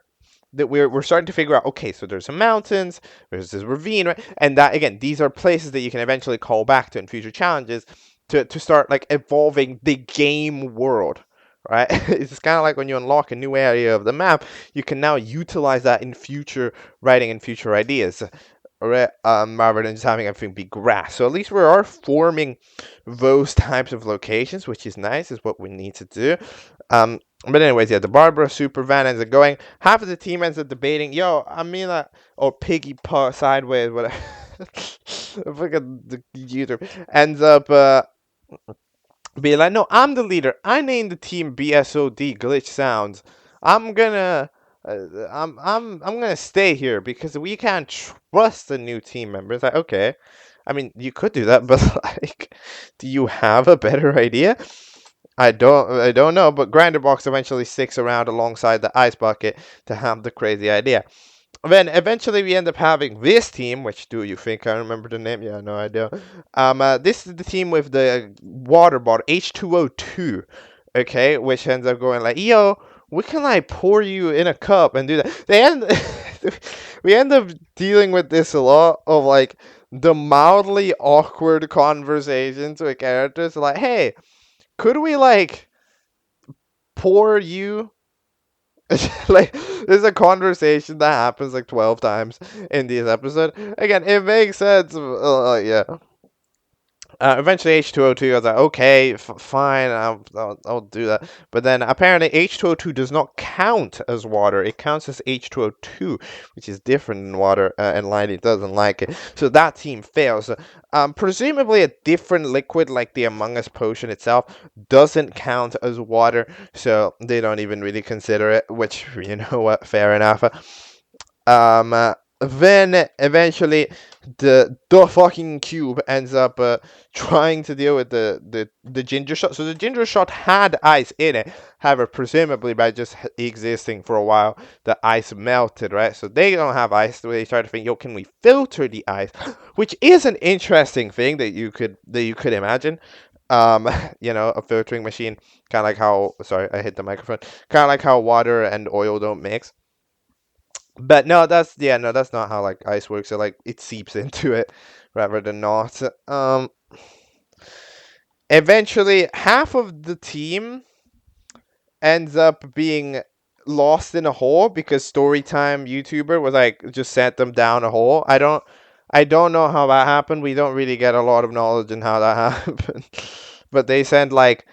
that we're starting to figure out, okay, so there's some mountains, there's this ravine, right? And that again, these are places that you can eventually call back to in future challenges to start like evolving the game world, right? It's kind of like when you unlock a new area of the map, you can now utilize that in future writing and future ideas, right? Rather than just having everything be grass. So at least we are forming those types of locations, which is nice, is what we need to do. But anyways, yeah, the Barbara super van ends up going. Half of the team ends up debating, yo, I mean, or piggy paw sideways, whatever. Fucking the user ends up being like, no, I'm the leader. I named the team BSOD Glitch Sounds. I'm gonna. I'm gonna stay here because we can't trust the new team members. Like, okay, I mean, you could do that, but like, do you have a better idea? I don't know, but Grinderbox eventually sticks around alongside the ice bucket to have the crazy idea. Then eventually we end up having this team, which do you think I remember the name? Yeah, no idea. This is the team with the water bottle H2O2, okay, which ends up going like, yo, we can like pour you in a cup and do that. We end up dealing with this a lot of like the mildly awkward conversations with characters, like, hey, could we like pour you like there's a conversation that happens like 12 times in this episode. Again, it makes sense. Yeah. Eventually H2O2 I was like, okay, fine, I'll do that. But then apparently H2O2 does not count as water. It counts as H2O2, which is different than water, and Liney doesn't like it. So that team fails. Presumably a different liquid like the Among Us potion itself doesn't count as water, so they don't even really consider it, which, you know what, fair enough. then eventually the fucking cube ends up trying to deal with the ginger shot. So the ginger shot had ice in it. However, presumably by just existing for a while, the ice melted, right? So they don't have ice. So they start to think, yo, can we filter the ice? Which is an interesting thing that you could imagine. Um, a filtering machine, kind of like how. Sorry, I hit the microphone. Kind of like how water and oil don't mix. But no, that's not how like ice works. So like it seeps into it rather than not. Eventually half of the team ends up being lost in a hole because Storytime YouTuber was like just sent them down a hole. I don't know how that happened. We don't really get a lot of knowledge in how that happened. But they sent like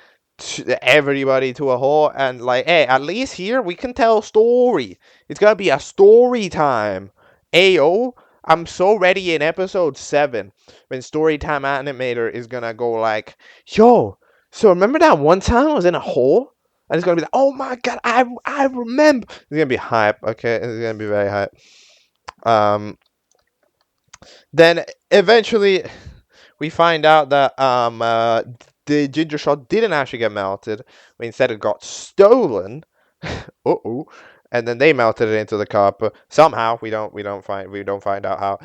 everybody to a hole and like, hey, at least here we can tell a story. It's gonna be a story time. Ayo. I'm so ready in episode 7 when Storytime Animator is gonna go like, yo, so remember that one time I was in a hole? And it's gonna be like, oh my god, I remember. It's gonna be hype, okay? It's gonna be very hype. Um, then eventually we find out that the ginger shot didn't actually get melted, but instead it got stolen. Uh-oh. And then they melted it into the cup somehow. We don't find out how.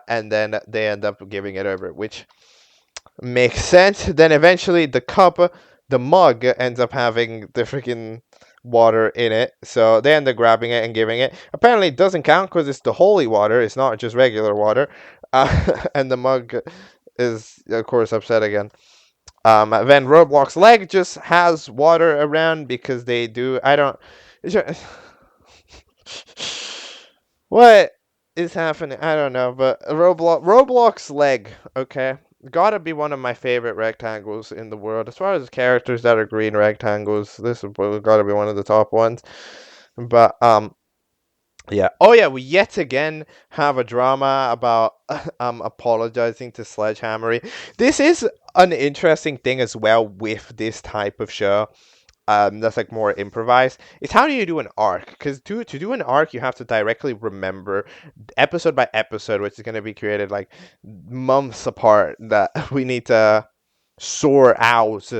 And then they end up giving it over, which makes sense. Then eventually the mug ends up having the freaking water in it. So they end up grabbing it and giving it. Apparently it doesn't count because it's the holy water. It's not just regular water. And the mug is, of course, upset again. Then Roblox leg just has water around because they do. I don't. What is happening? I don't know, but Roblox leg, okay, gotta be one of my favorite rectangles in the world. As far as characters that are green rectangles, this is gotta be one of the top ones. But yeah. Oh yeah, we yet again have a drama about apologizing to Sledgehammery. This is an interesting thing as well with this type of show. That's like more improvised. It's how do you do an arc? Because to do an arc, you have to directly remember episode by episode, which is going to be created like months apart. That we need to sort out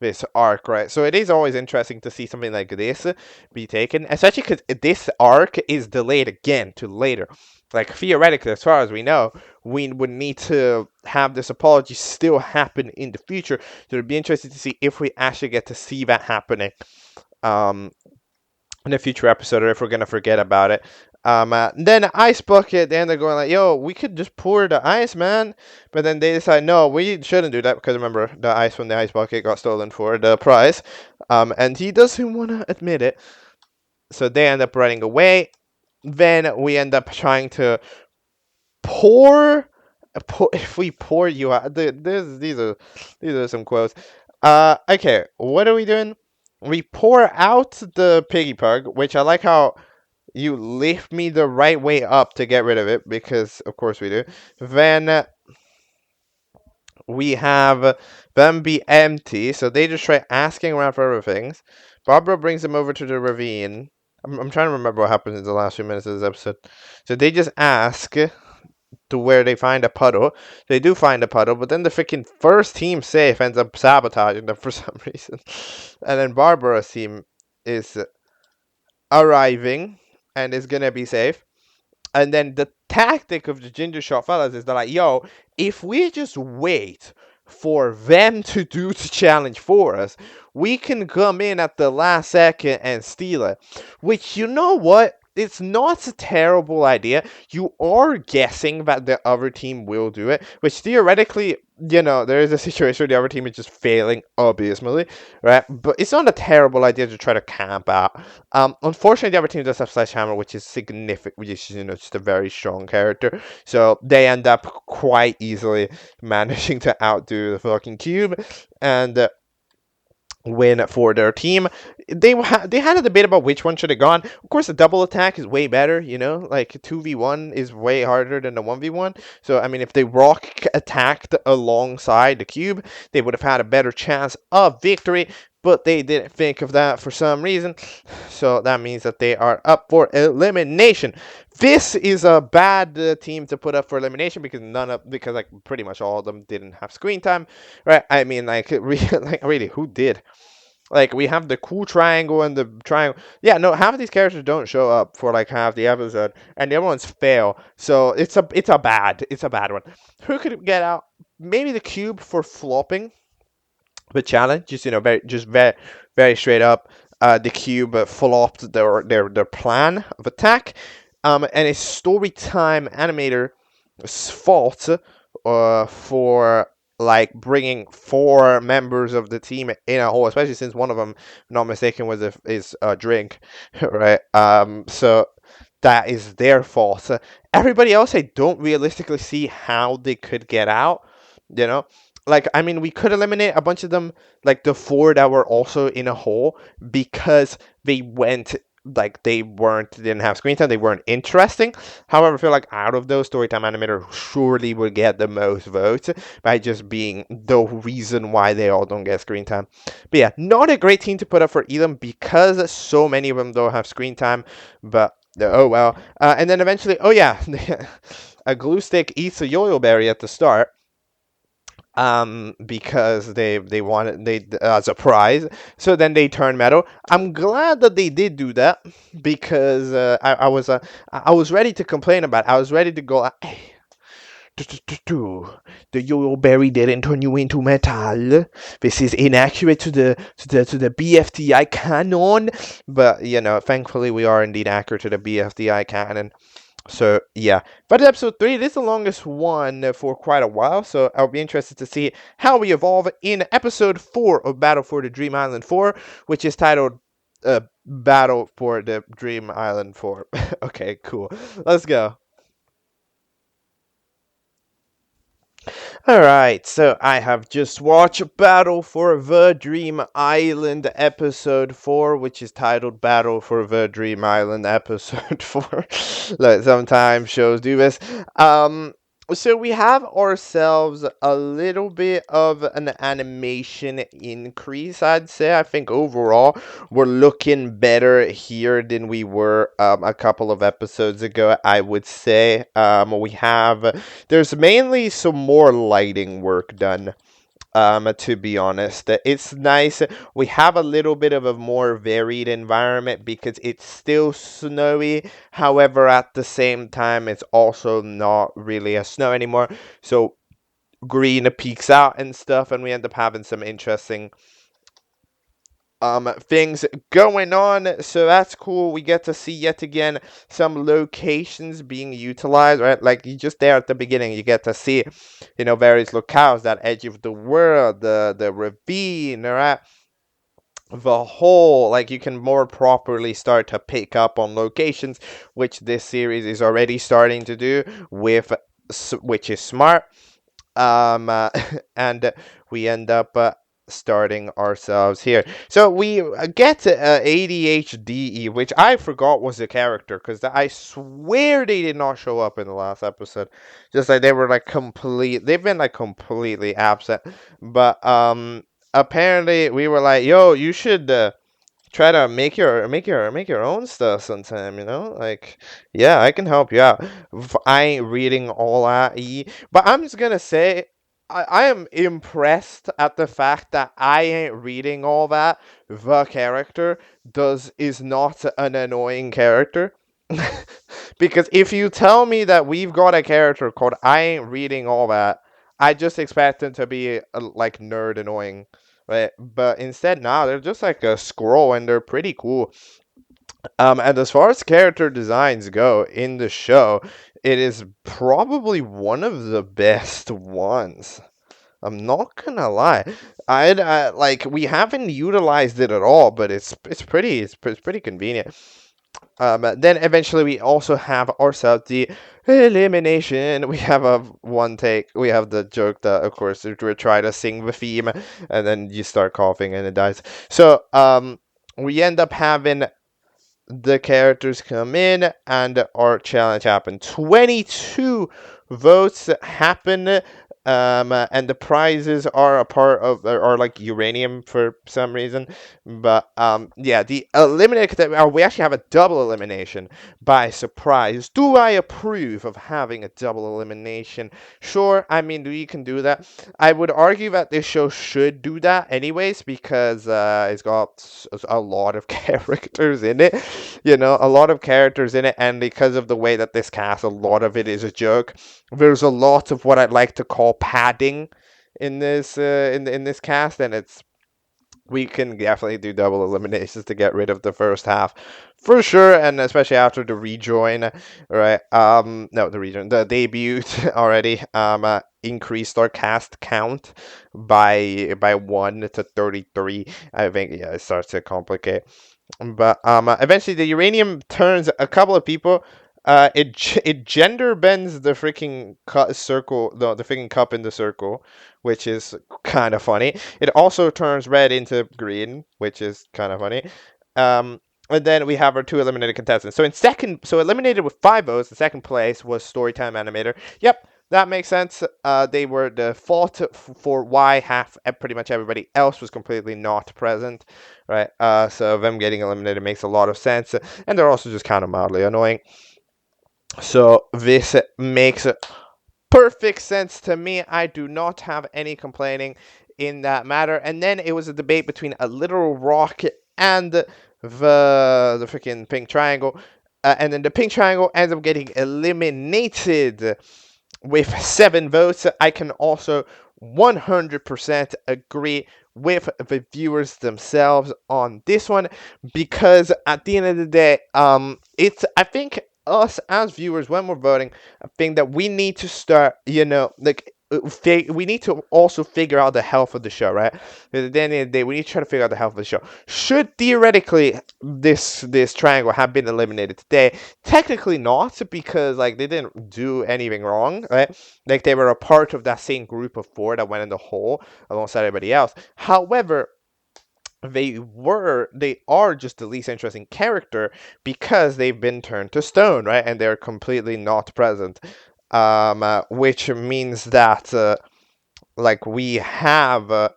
this arc, right? So it is always interesting to see something like this be taken, especially because this arc is delayed again to later. Like theoretically, as far as we know, we would need to have this apology still happen in the future. So it'd be interesting to see if we actually get to see that happening um, in a future episode, or if we're gonna forget about it. Then Ice Bucket, then they're going like, yo, we could just pour the ice, man. But then they decide, no, we shouldn't do that because remember, the ice from the Ice Bucket got stolen for the prize. And he doesn't want to admit it. So they end up running away. Then we end up trying to pour. If we pour you out, these are some quotes. Okay, what are we doing? We pour out the piggy pug, which I like how you lift me the right way up to get rid of it, because of course we do. Then we have them be empty, so they just try asking around for other things. Barbara brings them over to the ravine. I'm trying to remember what happens in the last few minutes of this episode. So they just ask to where they find a puddle. They do find a puddle, but then the freaking first team safe ends up sabotaging them for some reason. And then Barbara's team is arriving and is gonna be safe. And then the tactic of the ginger shot fellas is they're like, yo, if we just wait for them to do the challenge for us, we can come in at the last second and steal it. Which, you know what? It's not a terrible idea. You are guessing that the other team will do it, which theoretically, there is a situation where the other team is just failing abysmally, right? But it's not a terrible idea to try to camp out. Unfortunately, the other team does have Sledgehammer, which is significant, which is, just a very strong character. So they end up quite easily managing to outdo the fucking cube and win for their team. They had a debate about which one should have gone. Of course, the double attack is way better, like 2v1 is way harder than the 1v1. So, I mean, if they rock attacked alongside the cube, they would have had a better chance of victory. but they didn't think of that for some reason. So that means that they are up for elimination. This is a bad team to put up for elimination because like pretty much all of them didn't have screen time, right? I mean, like really, who did? Like we have the cool triangle and the triangle. Yeah, no, half of these characters don't show up for like half the episode, and the other ones fail. So it's a bad one. Who could get out? Maybe the cube for flopping the challenge. Just very straight up. The cube flopped their plan of attack. And it's story time animator's fault for like bringing four members of the team in a hole, especially since one of them, if not mistaken, was a drink, right? So that is their fault. Everybody else, I don't realistically see how they could get out. You know, like I mean, we could eliminate a bunch of them, like the four that were also in a hole because they went like didn't have screen time, they weren't interesting. However, I feel like out of those, Storytime Animator surely would get the most votes by just being the reason why they all don't get screen time. But yeah, not a great team to put up for Elam because so many of them don't have screen time. But oh well. And then eventually, oh yeah, a glue stick eats a yo-yo berry at the start. Because they wanted they as a prize. So then they turn metal. I'm glad that they did do that because I was ready to complain about it. I was ready to go. Hey, the yo-yo berry didn't turn you into metal. This is inaccurate to the BFTDI canon. But thankfully we are indeed accurate to the BFTDI canon. So yeah, but episode 3, this is the longest one for quite a while, so I'll be interested to see how we evolve in episode 4 of Battle for the Dream Island 4, which is titled Battle for the Dream Island 4. Okay, cool. Let's go. Alright, so I have just watched Battle for the Dream Island episode 4, which is titled Battle for the Dream Island episode 4. Like, sometimes shows do this. So we have ourselves a little bit of an animation increase, I'd say. I think overall we're looking better here than we were a couple of episodes ago, I would say. There's mainly some more lighting work done. To be honest, it's nice. We have a little bit of a more varied environment because it's still snowy. However, at the same time, it's also not really a snow anymore. So green peeks out and stuff, and we end up having some interesting things going on, so that's cool. We get to see yet again some locations being utilized, right? Like you just there at the beginning, you get to see various locales, that edge of the world, the ravine, right? The whole, like you can more properly start to pick up on locations, which this series is already starting to do with which is smart. And we end up starting ourselves here. So we get ADHD, which I forgot was a character because I swear they did not show up in the last episode. Just like they were like they've been like completely absent. But apparently we were like, yo, you should try to make your own stuff sometime, like, yeah, I can help you out. I ain't reading all that, but I'm just gonna say I am impressed at the fact that I ain't reading all that. The character is not an annoying character. Because if you tell me that we've got a character called I ain't reading all that, I just expect him to be like nerd annoying. Right? But instead, nah, they're just like a squirrel and they're pretty cool. And as far as character designs go in the show, it is probably one of the best ones. I'm not gonna lie. I like we haven't utilized it at all, but it's pretty convenient. Then eventually we also have ourselves the elimination. We have a one take. We have the joke that, of course, we try to sing the theme, and then you start coughing and it dies. So we end up having the characters come in and our challenge happen. 22 votes happen. And the prizes are a part of are like uranium for some reason. But yeah, the eliminated, we actually have a double elimination by surprise. Do I approve of having a double elimination? Sure, I mean, you can do that. I would argue that this show should do that anyways, because it's got a lot of characters in it, a lot of characters in it, and because of the way that this cast, a lot of it is a joke. There's a lot of what I'd like to call padding in this in this cast, and we can definitely do double eliminations to get rid of the first half for sure, and especially after the rejoin, right? No, the debut already increased our cast count by 1 to 33. I think, yeah, it starts to complicate. But eventually the uranium turns a couple of people. It gender bends the freaking circle, the freaking cup in the circle, which is kind of funny. It also turns red into green, which is kind of funny. And then we have our 2 eliminated contestants. So eliminated with 5 votes. The second place was Storytime Animator. Yep, that makes sense. They were the fault for why pretty much everybody else was completely not present, right? So them getting eliminated makes a lot of sense, and they're also just kind of mildly annoying. So this makes perfect sense to me. I do not have any complaining in that matter. And then it was a debate between a literal rock and the freaking pink triangle. And then the pink triangle ends up getting eliminated with 7 votes. I can also 100% agree with the viewers themselves on this one, because at the end of the day, I think us as viewers, when we're voting, I think that we need to start, we need to also figure out the health of the show, right? Because at the end of the day, we need to try to figure out the health of the show. Should theoretically this triangle have been eliminated today? Technically not, because they didn't do anything wrong, right? They were a part of that same group of 4 that went in the hole alongside everybody else. However, they are just the least interesting character because they've been turned to stone, right? And they're completely not present. Which means that we have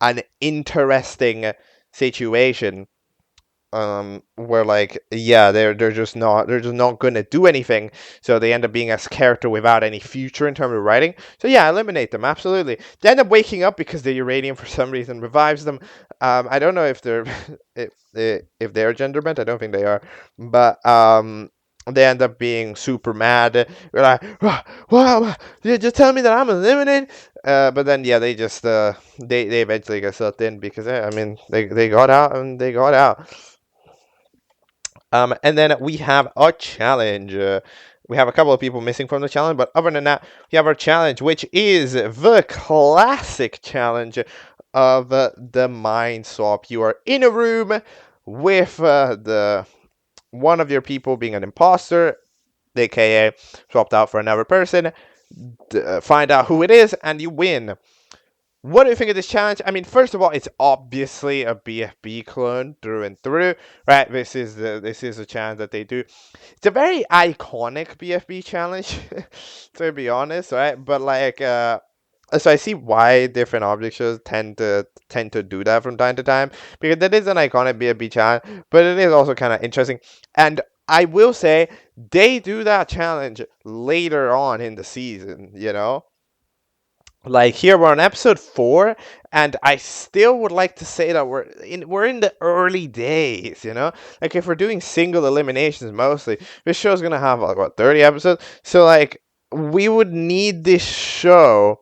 an interesting situation where they're just not gonna do anything, so they end up being a character without any future in terms of writing. So yeah, eliminate them, absolutely. They end up waking up because the uranium for some reason revives them. I don't know if they're if they're gender bent. I don't think they are, but they end up being super mad. They're like, wow, you just tell me that I'm eliminated. But then yeah, they just they eventually get sucked in because I mean they got out and they got out. And then we have a challenge. We have a couple of people missing from the challenge, but other than that, we have our challenge, which is the classic challenge of the mind swap. You are in a room with the one of your people being an imposter, aka swapped out for another person. Find out who it is, and you win. What do you think of this challenge? I mean, first of all, it's obviously a BFB clone through and through, right? This is a challenge that they do. It's a very iconic BFB challenge, to be honest, right? But so I see why different object shows tend to do that from time to time, because that is an iconic BFB challenge, but it is also kind of interesting. And I will say they do that challenge later on in the season, here we're on episode 4, and I still would like to say that we're in the early days, if we're doing single eliminations mostly, this show's gonna have 30 episodes, so we would need this show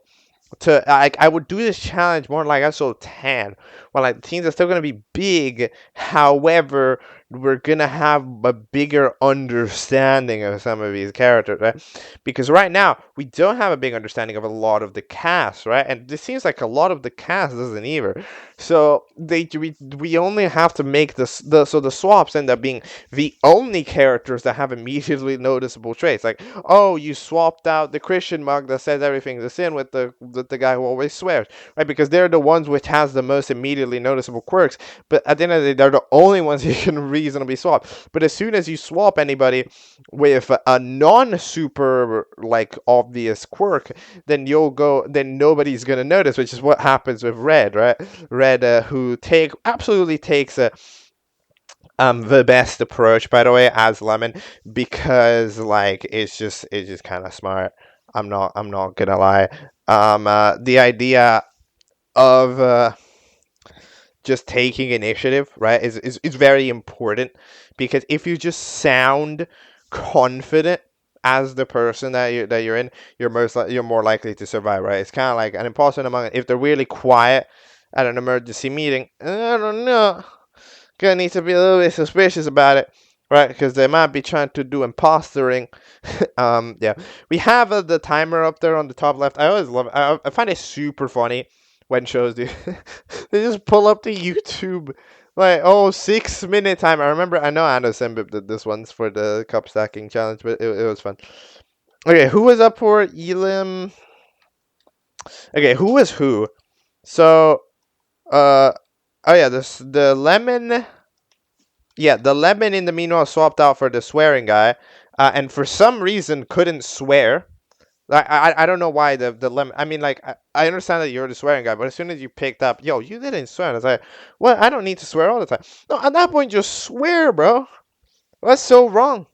to I would do this challenge more like episode 10, when teams are still gonna be big. However, we're gonna have a bigger understanding of some of these characters, right? Because right now we don't have a big understanding of a lot of the cast, right? And it seems like a lot of the cast doesn't either. So we only have to make the swaps end up being the only characters that have immediately noticeable traits. Oh, you swapped out the Christian mug that says everything's a sin with the guy who always swears, right? Because they're the ones which has the most immediately noticeable quirks. But at the end of the day, they're the only ones you can reasonably swap. But as soon as you swap anybody with a non-super like obvious quirk, then nobody's gonna notice, which is what happens with Red, right? Red, who absolutely takes the best approach, by the way, as Lemon, because like it's just kind of smart. I'm not gonna lie. The idea of just taking initiative, right, is very important, because if you just sound confident as the person that you're in, you're more likely to survive, right? It's kind of like an imposter among, if they're really quiet at an emergency meeting, I don't know, gonna need to be a little bit suspicious about it, right? Because they might be trying to do impostering. Yeah, we have the timer up there on the top left. I always love it. I find it super funny when shows do they just pull up the YouTube like 6-minute time. I know AvaCoffeeCool did this once for the cup stacking challenge, but it was fun. Okay, who was up for Elim? Okay, who was who? So oh yeah, the lemon. Yeah, the lemon in the meanwhile swapped out for the swearing guy, and for some reason couldn't swear. I don't know why the lemon. I mean, like, I understand that you're the swearing guy, but as soon as you picked up, yo, you didn't swear. And I was like, well, I don't need to swear all the time. No, at that point, just swear, bro. That's so wrong.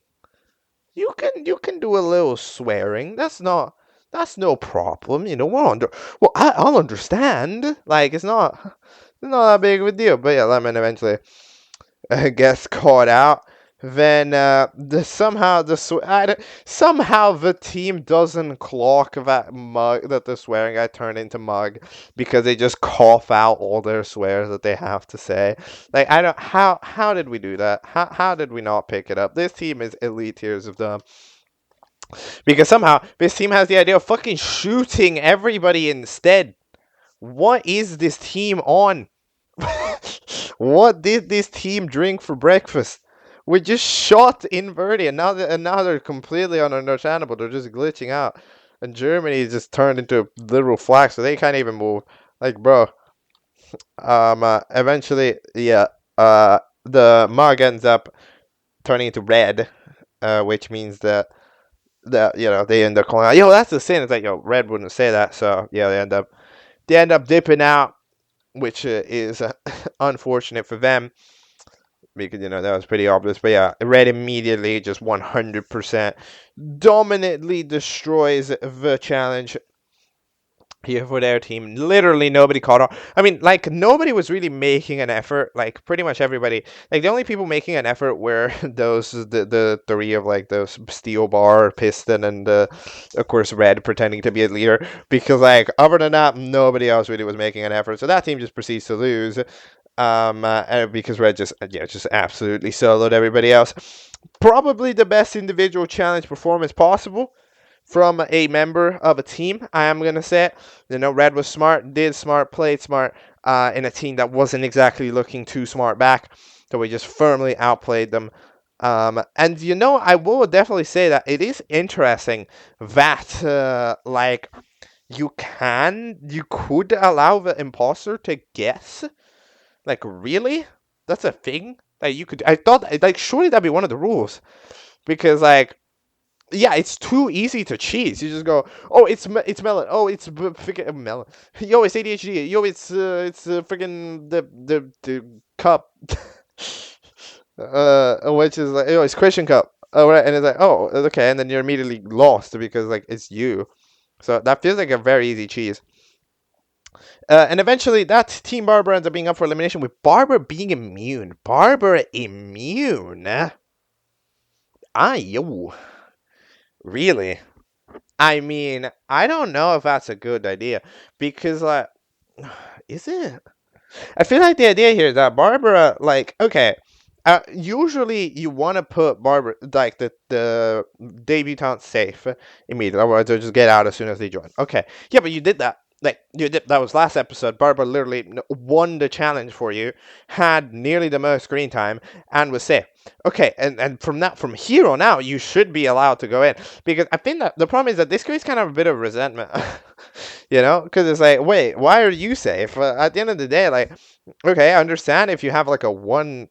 You can do a little swearing. That's no problem. I'll understand. Like, it's not that big of a deal. But yeah, lemon eventually gets caught out. Then somehow the team doesn't clock that the swearing guy turned into Mug, because they just cough out all their swears that they have to say. Like, I don't how did we do that? How did we not pick it up? This team is elite tiers of dumb, because somehow this team has the idea of fucking shooting everybody instead. What is this team on? What did this team drink for breakfast? We just shot Inverti, and now they're completely ununderstandable. They're just glitching out, and Germany just turned into a literal flag, so they can't even move. Like, bro. Eventually, yeah. The mug ends up turning into red, which means that they end up calling out, yo, that's the sin. It's like, yo, red wouldn't say that, so yeah, they end up dipping out, which is unfortunate for them, because that was pretty obvious. But yeah, red immediately just 100% dominantly destroys the challenge here for their team. Literally nobody caught on. I mean, like, nobody was really making an effort. Like, pretty much everybody, like, the only people making an effort were the three of, like, the steel bar, piston, and of course red pretending to be a leader, because, like, other than that, nobody else really was making an effort. So that team just proceeds to lose, because red just absolutely soloed everybody else. Probably the best individual challenge performance possible from a member of a team, I am going to say it. Red was smart, did smart, played smart, in a team that wasn't exactly looking too smart back. So we just firmly outplayed them. And, I will definitely say that it is interesting that, like, you could allow the imposter to guess. Like, really? That's a thing? Like, I thought, like, surely that'd be one of the rules. Because, like, yeah, it's too easy to cheat. You just go, oh, it's melon. Oh, it's freaking melon. Yo, it's ADHD. Yo, it's freaking the cup. Which is like, it's Christian cup. Oh, right, and it's like, oh, okay, and then you're immediately lost, because, like, it's you. So that feels like a very easy cheese. And eventually, that Team Barber ends up being up for elimination, with Barber being immune. Barber immune. Yo. Really? I mean, I don't know if that's a good idea, because, like, is it? I feel like the idea here is that Barbara, like, okay, usually you want to put Barbara, like, the debutante safe immediately, otherwise they'll just get out as soon as they join. Okay, yeah, but you did that. Like, that was last episode. Barbara literally won the challenge for you, had nearly the most screen time, and was safe. okay, and from here on out, you should be allowed to go in, because I think that the problem is that this creates kind of a bit of resentment, because it's like, wait, why are you safe? At the end of the day, like, okay, I understand if you have like a one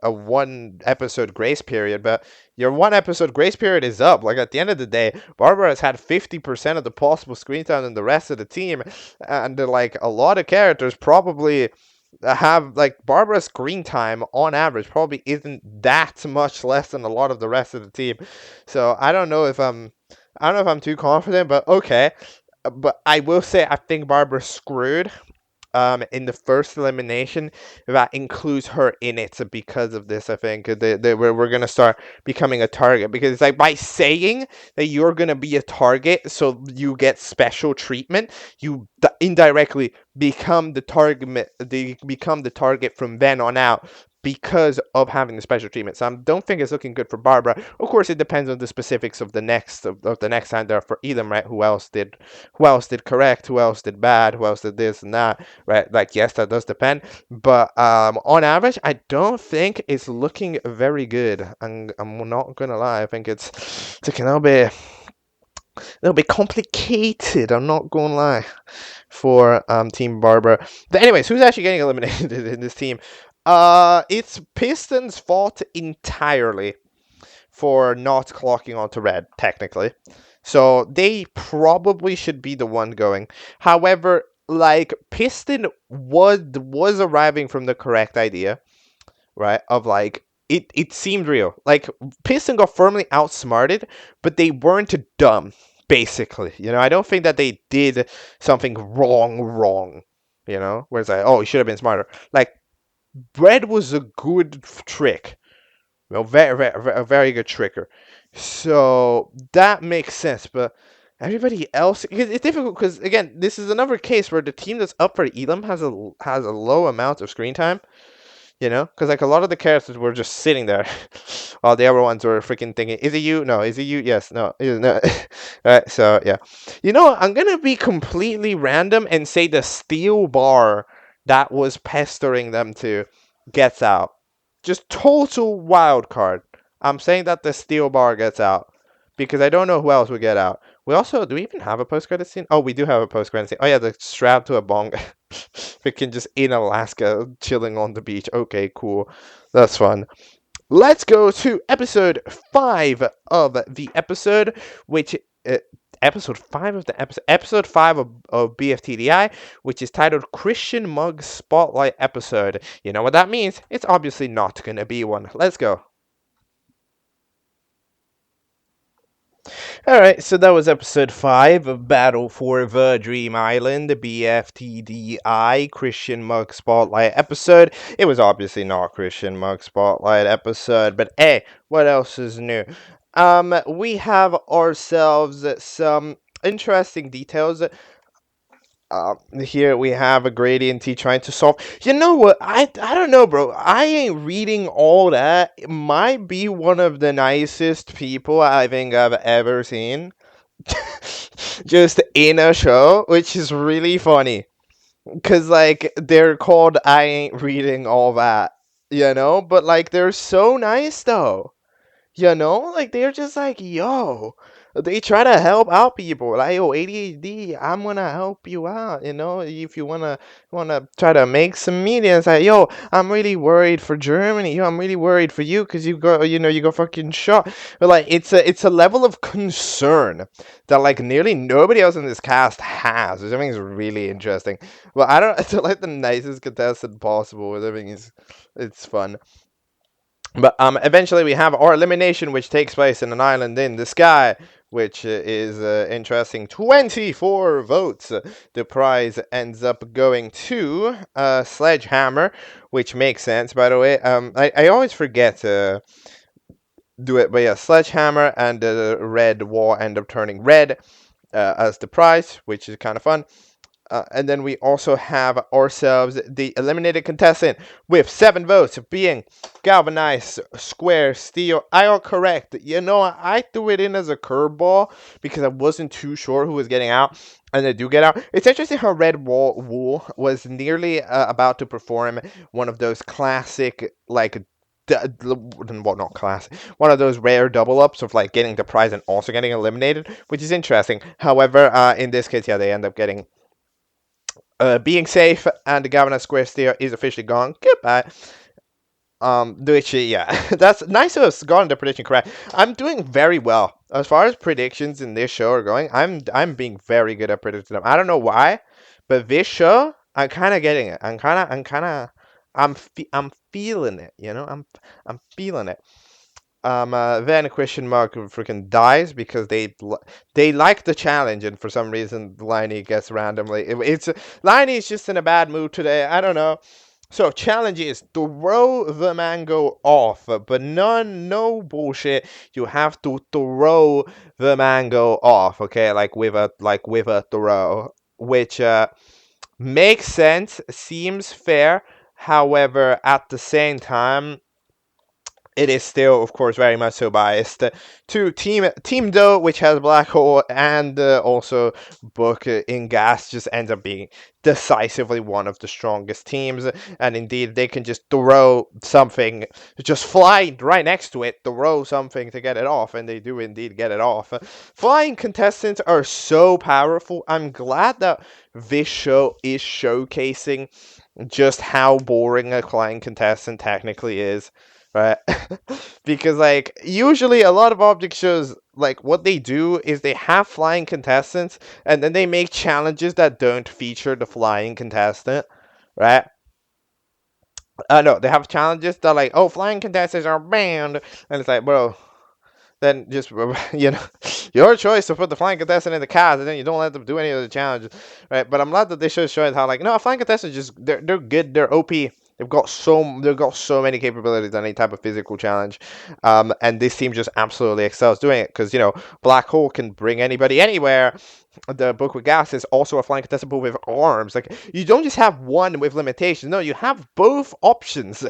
episode grace period, but your one episode grace period is up. Like, at the end of the day, Barbara has had 50% of the possible screen time than the rest of the team, and like a lot of characters probably have, like, Barbara's screen time on average probably isn't that much less than a lot of the rest of the team. So I don't know if I'm too confident, but okay. But I will say I think Barbara's screwed in the first elimination that includes her in it. So because of this, I think we're going to start becoming a target, because it's like, by saying that you're going to be a target so you get special treatment, you indirectly become the target. They become the target from then on out, because of having the special treatment. So I don't think it's looking good for Barbara. Of course, it depends on the specifics of the next time there for Elam, right? Who else did correct? Who else did bad? Who else did this and that? Right? Like, yes, that does depend. But on average, I don't think it's looking very good. And I'm not gonna lie. I think it's looking a little bit complicated. I'm not gonna lie, for Team Barbara. But anyways, who's actually getting eliminated in this team? It's Pistons' fault entirely for not clocking onto red, technically. So they probably should be the one going. However, like, Piston was arriving from the correct idea, right? Of like, it seemed real. Like, Piston got firmly outsmarted, but they weren't dumb, basically. I don't think that they did something wrong. Where it's like, oh, you should have been smarter. Like, Bread was a good trick. Well, very, very, a very good tricker. So that makes sense, but everybody else, because it's difficult. Because again, this is another case where the team that's up for Elam has a low amount of screen time. Because like a lot of the characters were just sitting there, while the other ones were freaking thinking, "Is it you? No. Is it you? Yes. No. No." Alright, so yeah. I'm gonna be completely random and say the steel bar that was pestering them to gets out. Just total wild card. I'm saying that the steel bar gets out, because I don't know who else would get out. Do we even have a post-credit scene? Oh, we do have a post-credit scene. Oh yeah, the strapped to a bong. Freaking just in Alaska, chilling on the beach. Okay, cool. That's fun. Let's go to episode 5 of the episode, which episode 5 of the episode 5 of BFTDI, which is titled Christian Mug Spotlight Episode. You know what that means? It's obviously not gonna be one. Let's go. Alright, so that was episode 5 of Battle for the Dream Island, the BFTDI Christian Mug Spotlight episode. It was obviously not Christian Mug Spotlight episode, but hey, what else is new? We have ourselves some interesting details. Here we have a gradient T trying to solve. You know what? I don't know, bro. I ain't reading all that. It might be one of the nicest people I think I've ever seen. Just in a show, which is really funny. Because, like, they're called I ain't reading all that. But, like, they're so nice, though. Like, they're just like, yo, they try to help out people. Like, yo, ADHD, I'm gonna help you out. If you wanna try to make some media, it's like, yo, I'm really worried for Germany. Yo, I'm really worried for you because you got fucking shot. But like, it's a level of concern that like nearly nobody else in this cast has, which I think is really interesting. Well, I don't like the nicest contestant possible. I think it's fun. But eventually we have our elimination, which takes place in an island in the sky, which is interesting. 24 votes. The prize ends up going to Sledgehammer, which makes sense, by the way. I always forget to do it, but yeah, Sledgehammer and the red wall end up turning red as the prize, which is kind of fun. And then we also have ourselves the eliminated contestant with 7 votes, being Galvanized, Square, Steel. I got correct. I threw it in as a curveball because I wasn't too sure who was getting out, and they do get out. It's interesting how Red Wool was nearly about to perform one of those classic, like, well, not classic, one of those rare double ups of like getting the prize and also getting eliminated, which is interesting. However, in this case, yeah, they end up getting being safe, and the Governor Square Steer is officially gone. Goodbye. Which yeah, that's nice to have gotten the prediction correct. I'm doing very well as far as predictions in this show are going. I'm being very good at predicting them. I don't know why, but this show I'm kind of getting it. I'm feeling it. You know, I'm feeling it. Then question mark freaking dies because they like the challenge, and for some reason Liney gets randomly. It's Liney is just in a bad mood today. I don't know. So challenge is throw the mango off, but no bullshit. You have to throw the mango off, okay? Like with a throw, which makes sense, seems fair. However, at the same time, it is still, of course, very much so biased to Team Doe, which has Black Hole, and also Book in Gas just ends up being decisively one of the strongest teams. And indeed, they can just throw something, just fly right next to it, throw something to get it off, and they do indeed get it off. Flying contestants are so powerful. I'm glad that this show is showcasing just how boring a flying contestant technically is. Right? Because, like, usually a lot of object shows, like, what they do is they have flying contestants, and then they make challenges that don't feature the flying contestant, right? No, they have challenges that, like, oh, flying contestants are banned, and it's like, bro, then just, you know, your choice to put the flying contestant in the cast, and then you don't let them do any of the challenges, right? But I'm glad that they show how, like, no, flying contestants just they're good, they're OP. They've got so many capabilities on any type of physical challenge, and this team just absolutely excels doing it because, you know, Black Hole can bring anybody anywhere. The Book with Gas is also a flying contestant, but with arms. Like, you don't just have one with limitations. No, you have both options.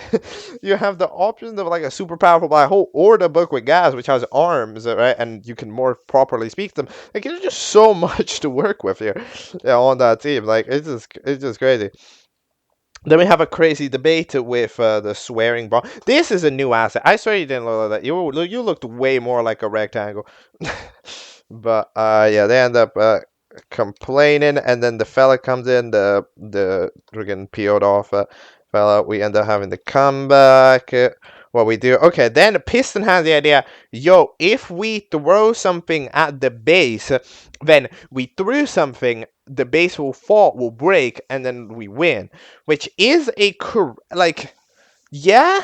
You have the option of like a super powerful Black Hole or the Book with Gas, which has arms, right? And you can more properly speak them. Like, there's just so much to work with here, yeah, on that team. Like, it's just crazy. Then we have a crazy debate with the swearing bomb. This is a new asset. I swear you didn't look like that. You looked way more like a rectangle. But yeah, they end up complaining, and then the fella comes in, the friggin' PO'd off fella. We end up having the comeback. What we do? Okay, then Piston has the idea. Yo, if we throw something at the base, then we threw something. The base will fall, will break, and then we win. Which is like, yeah,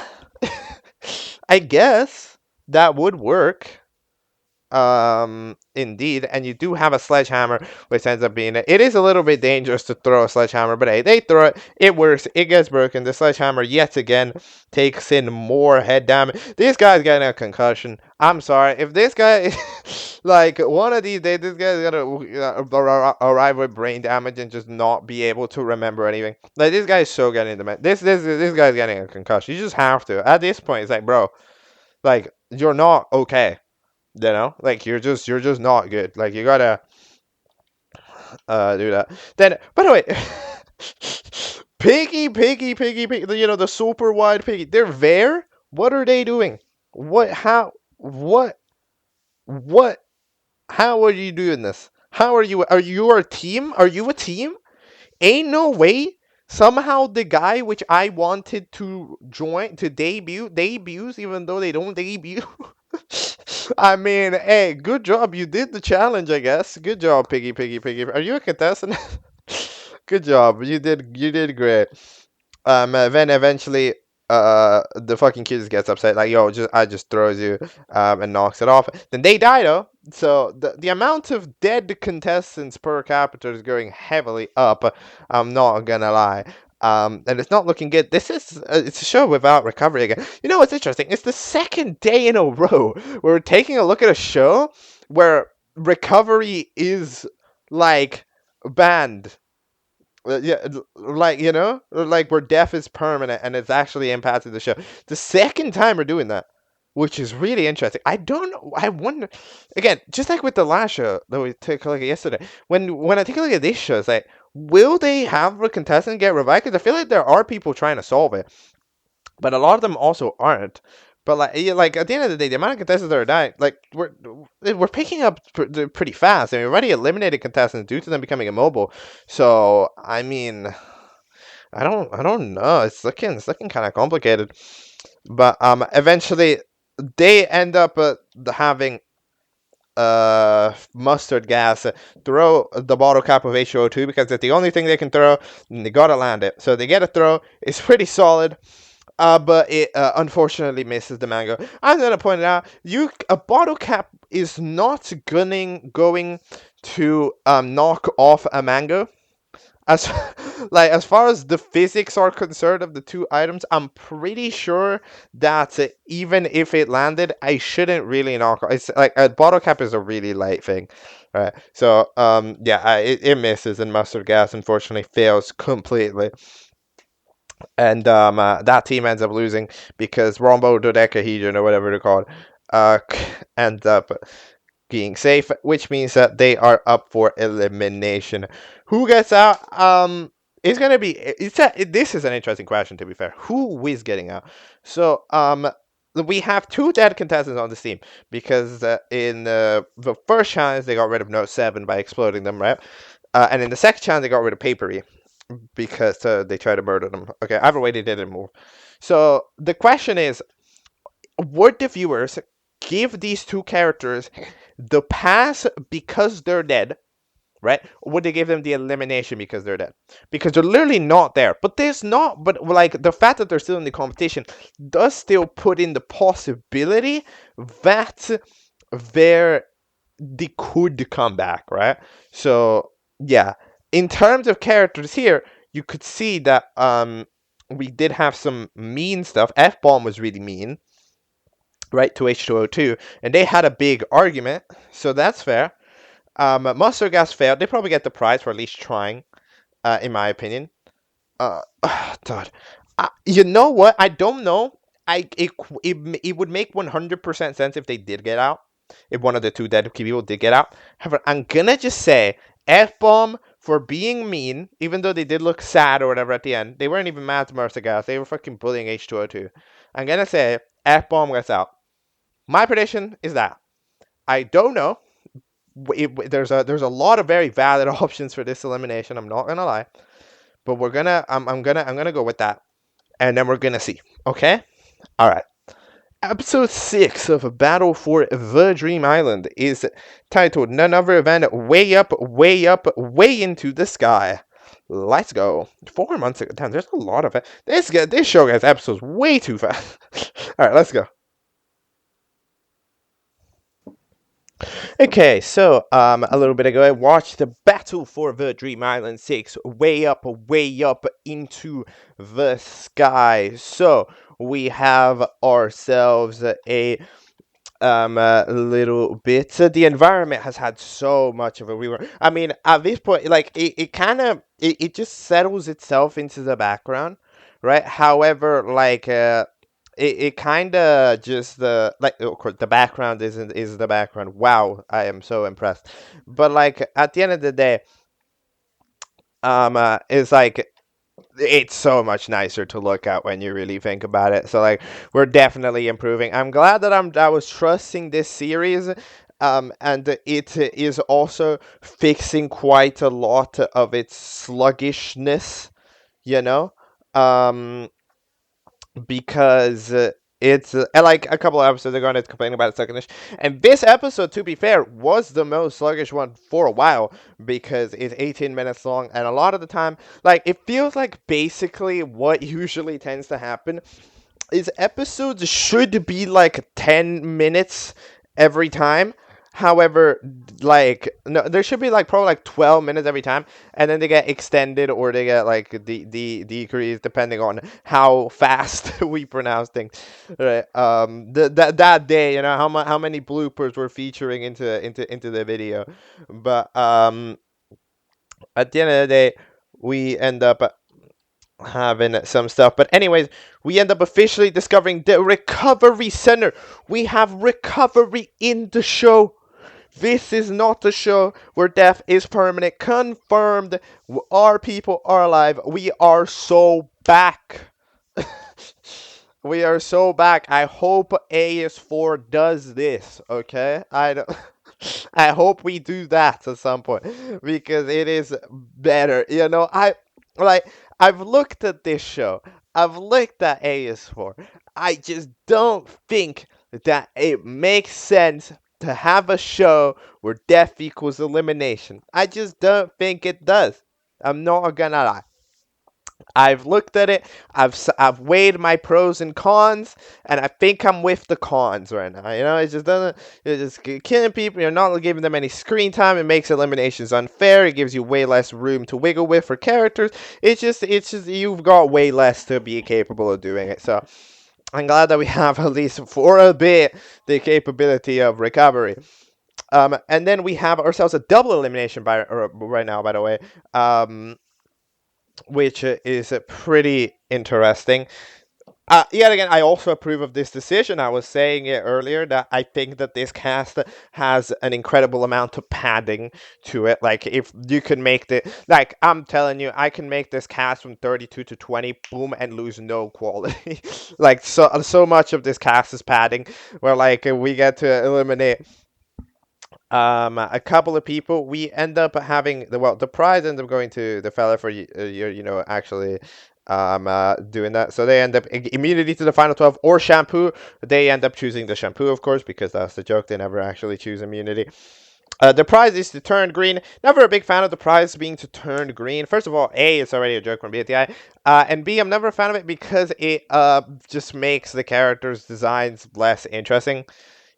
I guess that would work. Indeed, and you do have a sledgehammer, which ends up being it is a little bit dangerous to throw a sledgehammer, but hey, they throw it works, it gets broken. The sledgehammer yet again takes in more head damage. This guy's getting a concussion. I'm sorry if this guy like one of these days this guy's gonna arrive with brain damage and just not be able to remember anything. Like, this guy is so getting the this guy's getting a concussion. You just have to at this point. It's like, bro, like, you're not okay. You know, like, you're just not good. Like, you gotta do that. Then, by the way, piggy, you know, the super wide piggy, they're there. What are they doing? How are you doing this? Are you a team? Are you a team? Ain't no way. Somehow the guy which I wanted to join to debuts, even though they don't debut. I mean, hey, good job. You did the challenge, I guess. Good job, Piggy. Are you a contestant? Good job. You did great. Then eventually, the fucking kid just gets upset, like, yo, I just throws you, and knocks it off. Then they die though, so the amount of dead contestants per capita is going heavily up. I'm not gonna lie. And it's not looking good. This is it's a show without recovery again. You know what's interesting? It's the second day in a row we're taking a look at a show where recovery is like banned. Yeah, like, you know, like where death is permanent and it's actually impacted the show. The second time we're doing that, which is really interesting. I don't know. I wonder. Again, just like with the last show that we took a look at yesterday, when I take a look at this show, it's like, will they have a contestant get revived? Because I feel like there are people trying to solve it. but a lot of them also aren't. But like at the end of the day, the amount of contestants that are dying, like we're picking up pretty fast, and we already eliminated contestants due to them becoming immobile. So I mean, I don't know. It's looking kind of complicated. But eventually they end up having mustard gas throw the bottle cap of H2O2 because it's the only thing they can throw, and they gotta land it. So they get a throw. It's pretty solid. But it unfortunately misses the mango. I'm gonna point it out. A bottle cap is not going to knock off a mango. As as far as the physics are concerned of the two items, I'm pretty sure that even if it landed, I shouldn't really knock. It's like a bottle cap is a really light thing, right? So yeah, it misses, and mustard gas unfortunately fails completely. And that team ends up losing because Rombo Dodecahedron or whatever they're called ends up being safe, which means that they are up for elimination. Who gets out? It's gonna be. This is an interesting question. To be fair, who is getting out? So we have two dead contestants on this team because in the first challenge they got rid of Note 7 by exploding them, right? And in the second challenge they got rid of Papery because they tried to murder them. Okay, either way they didn't move. So the question is, would the viewers give these two characters the pass because they're dead, right? Or would they give them the elimination because they're dead? Because they're literally not there. But there's not, but like the fact that they're still in the competition does still put in the possibility that they could come back, right? So yeah, in terms of characters here, you could see that we did have some mean stuff. F-bomb was really mean, right, to H2O2, and they had a big argument, so that's fair. Mustard gas failed. They probably get the prize for at least trying, in my opinion. God, you know what? I don't know. It would make 100% sense if they did get out. If one of the two dead people did get out. However, I'm gonna just say F-bomb for being mean, even though they did look sad or whatever at the end. They weren't even mad to Mustard gas. They were fucking bullying H2O2. I'm gonna say F-bomb gets out. My prediction is that I don't know. There's a lot of very valid options for this elimination. I'm not gonna lie, but I'm gonna go with that, and then we're gonna see. Okay, all right. Episode 6 of Battle for the Dream Island is titled none other than Way Up, Way Up, Way Into the Sky. Let's go. 4 months ago. Damn, there's a lot of it. This show gets episodes way too fast. All right, let's go. Okay, so a little bit ago, I watched the Battle for the Dream Island 6, way up into the sky. So we have ourselves a little bit. The environment has had so much of a rework. I mean, at this point, like it kind of it just settles itself into the background, right? However, like it kind of just of course the background is the background. Wow, I am so impressed. But like at the end of the day, it's like it's so much nicer to look at when you really think about it. So like we're definitely improving. I'm glad that I was trusting this series. And it is also fixing quite a lot of its sluggishness, you know. Because it's like a couple of episodes ago, and it's complaining about its sluggish. And this episode, to be fair, was the most sluggish one for a while because it's 18 minutes long, and a lot of the time, like it feels like basically what usually tends to happen is episodes should be like 10 minutes every time. However, like no, there should be like probably like 12 minutes every time, and then they get extended or they get like the decrease depending on how fast we pronounce things. Right. That day, you know how many bloopers we're featuring into the video, but at the end of the day, we end up having some stuff. But anyways, we end up officially discovering the recovery center. We have recovery in the show. This is not a show where death is permanent. Confirmed. Our people are alive. We are so back. We are so back. I hope AS4 does this, okay? I don't, I hope we do that at some point because it is better. You know, like I've looked at this show. I've looked at AS4. I just don't think that it makes sense to have a show where death equals elimination. I just don't think it does. I'm not gonna lie. I've looked at it. I've weighed my pros and cons, and I think I'm with the cons right now. You know, it just doesn't. You're just killing people. You're not giving them any screen time. It makes eliminations unfair. It gives you way less room to wiggle with for characters. It's just you've got way less to be capable of doing it. So I'm glad that we have at least for a bit the capability of recovery. And then we have ourselves a double elimination right now. By the way. Which is pretty interesting. Yet again, I also approve of this decision. I was saying it earlier that I think that this cast has an incredible amount of padding to it. Like, if you could make the, like, I'm telling you, I can make this cast from 32 to 20, boom, and lose no quality. Like, so much of this cast is padding, where, like, we get to eliminate a couple of people. We end up having the prize ends up going to the fella for actually doing that. So they end up immunity to the final 12 or shampoo. They end up choosing the shampoo, of course, because that's the joke. They never actually choose immunity. The prize is to turn green. Never a big fan of the prize being to turn green. First of all, A, it's already a joke from BFTDI. And B, I'm never a fan of it because it just makes the characters' designs less interesting.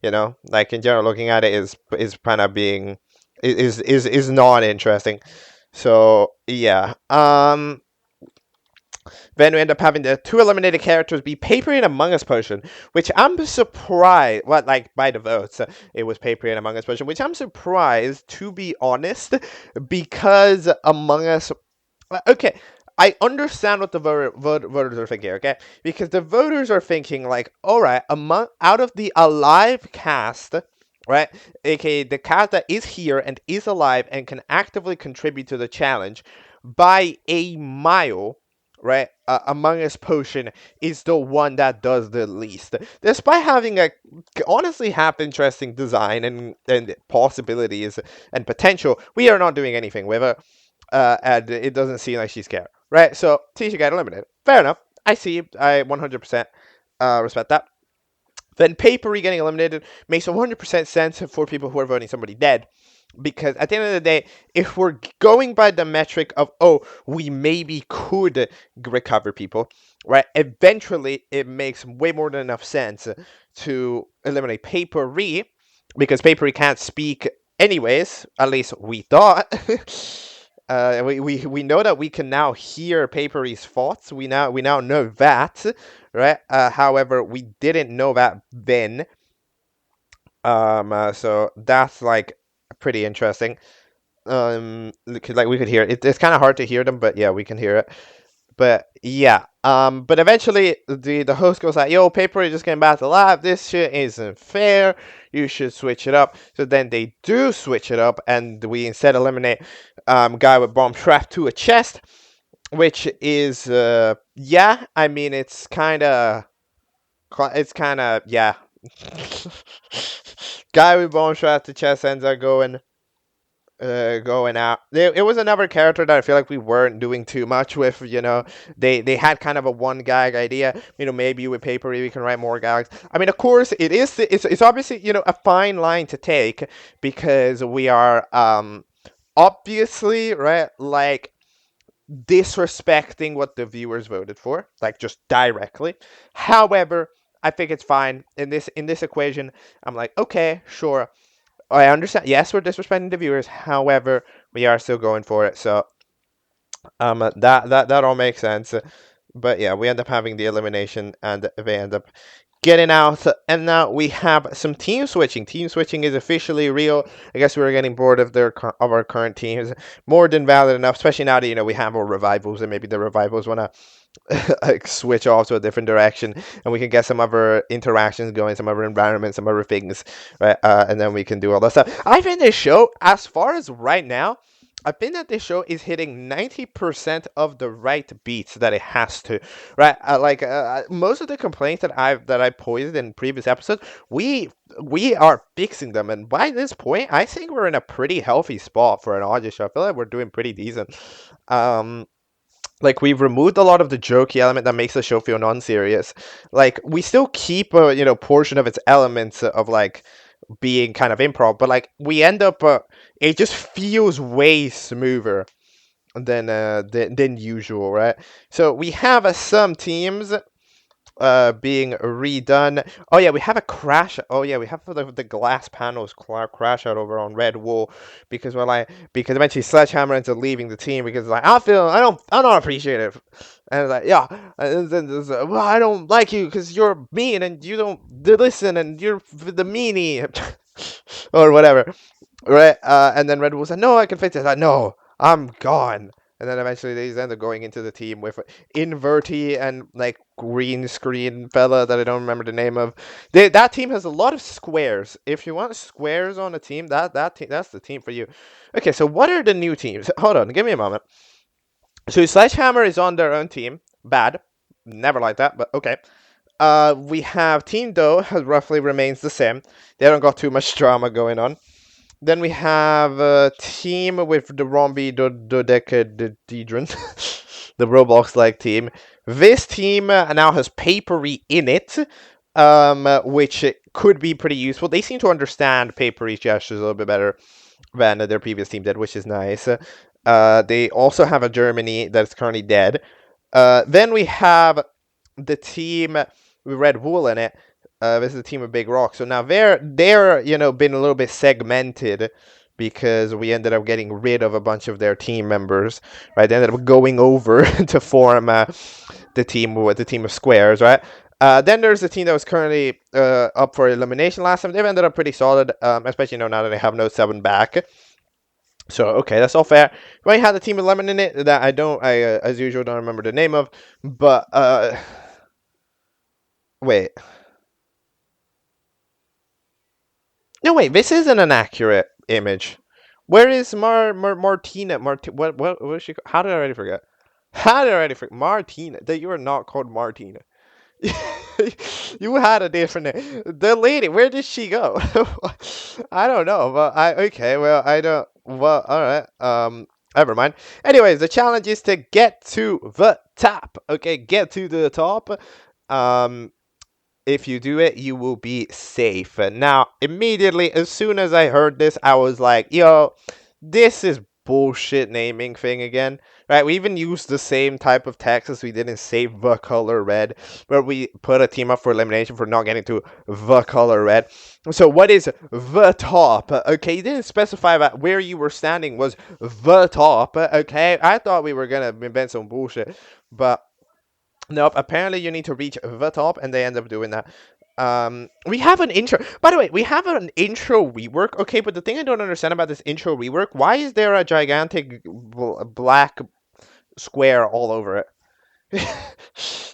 You know, like in general, looking at it is kind of being is not interesting. So yeah. Then we end up having the two eliminated characters be Papery and Among Us potion, which I'm surprised. What, like, by the votes, it was Papery and Among Us potion, which I'm surprised, to be honest, because Among Us. Okay, I understand what the voters are thinking, okay? Because the voters are thinking, like, all right, out of the alive cast, right, aka the cast that is here and is alive and can actively contribute to the challenge by a mile, right, Among Us potion is the one that does the least, despite having a honestly half interesting design and possibilities and potential. We are not doing anything with it, and it doesn't seem like she's scared, right? So Tisha got eliminated. Fair enough. I see. I 100% respect that. Then Papery getting eliminated makes 100% sense for people who are voting somebody dead. Because at the end of the day, if we're going by the metric of, oh, we maybe could recover people, right? Eventually, it makes way more than enough sense to eliminate Papery, because Papery can't speak anyways, at least we thought. We know that we can now hear Papery's thoughts. We now know that, right? However, we didn't know that then. So that's like pretty interesting. Like we could hear it. It's kind of hard to hear them, but yeah, we can hear it. But yeah, but eventually the host goes like, "Yo, Papery just came back to live. This shit isn't fair. You should switch it up." So then they do switch it up, and we instead eliminate guy with bomb strapped to a chest, which is yeah. I mean, it's kind of yeah. Guy with bomb strapped to chest ends up going out. It was another character that I feel like we weren't doing too much with. You know, they had kind of a one gag idea. You know, maybe with Papery we can write more gags. I mean, of course, it's obviously, you know, a fine line to take, because we are obviously, right, like, disrespecting what the viewers voted for, like, just directly. However, I think it's fine in this equation. I'm like, okay, sure. I understand. Yes, we're disrespecting the viewers. However, we are still going for it. So, that all makes sense. But yeah, we end up having the elimination, and they end up getting out. And now we have some team switching. Team switching is officially real. I guess we were getting bored of our current teams. More than valid enough, especially now that, you know, we have our revivals, and maybe the revivals want to like switch off to a different direction, and we can get some other interactions going, some other environments, some other things, right? And then we can do all that stuff. I think this show, as far as right now, I think that this show is hitting 90% of the right beats that it has to, right? Most of the complaints that I posed in previous episodes, we are fixing them, and by this point, I think we're in a pretty healthy spot for an audio show. I feel like we're doing pretty decent. Um, like we've removed a lot of the jokey element that makes the show feel non-serious. Like we still keep a portion of its elements of like being kind of improv, but like we end up it just feels way smoother than usual, right? So we have some teams being redone. Oh yeah, we have a crash. Oh yeah, we have the glass panels crash out over on Red Wool because because eventually Sledgehammer ends up leaving the team because like I don't appreciate it, and it's like yeah, and then well, I don't like you because you're mean and you don't listen and you're the meanie or whatever, right? And then Red Wool said no, I can fix it. Like no, I'm gone. And then eventually they end up going into the team with Inverti and like green screen fella that I don't remember the name of. That team has a lot of squares. If you want squares on a team, that's the team for you. Okay, so what are the new teams? Hold on, give me a moment. So Sledgehammer is on their own team. Bad. Never like that, but okay. We have Team Doe has roughly remains the same. They don't got too much drama going on. Then we have a team with the Rombi Dodecahedron, the Roblox-like team. This team now has Papery in it, which could be pretty useful. They seem to understand Papery's gestures a little bit better than their previous team did, which is nice. They also have a Germany that's currently dead. Then we have the team with Red Wool in it. This is a team of Big Rock. So now they're been a little bit segmented because we ended up getting rid of a bunch of their team members, right? They ended up going over to form the team with the team of squares, right? Then there's the team that was currently up for elimination last time. They've ended up pretty solid, especially now that they have no 7 back. So okay, that's all fair. We had the team of Lemon in it that I as usual don't remember the name of, but wait. No, wait, this isn't an accurate image. Where is Martina? What was she? How did I already forget? How did I already forget? Martina. That you are not called Martina. You had a different name. The lady, where did she go? I don't know, but okay, well, I don't, well, alright, never mind. Anyways, the challenge is to get to the top, okay, get to the top. Um, if you do it, you will be safe. Now, immediately, as soon as I heard this, I was like, yo, this is bullshit naming thing again. Right? We even used the same type of text as we did in Save the Color Red, where we put a team up for elimination for not getting to the color red. So what is the top? Okay, you didn't specify that where you were standing was the top. Okay, I thought we were gonna invent some bullshit, but nope, apparently you need to reach the top, and they end up doing that. We have an intro. By the way, we have an intro rework. Okay, but the thing I don't understand about this intro rework, why is there a gigantic black square all over it?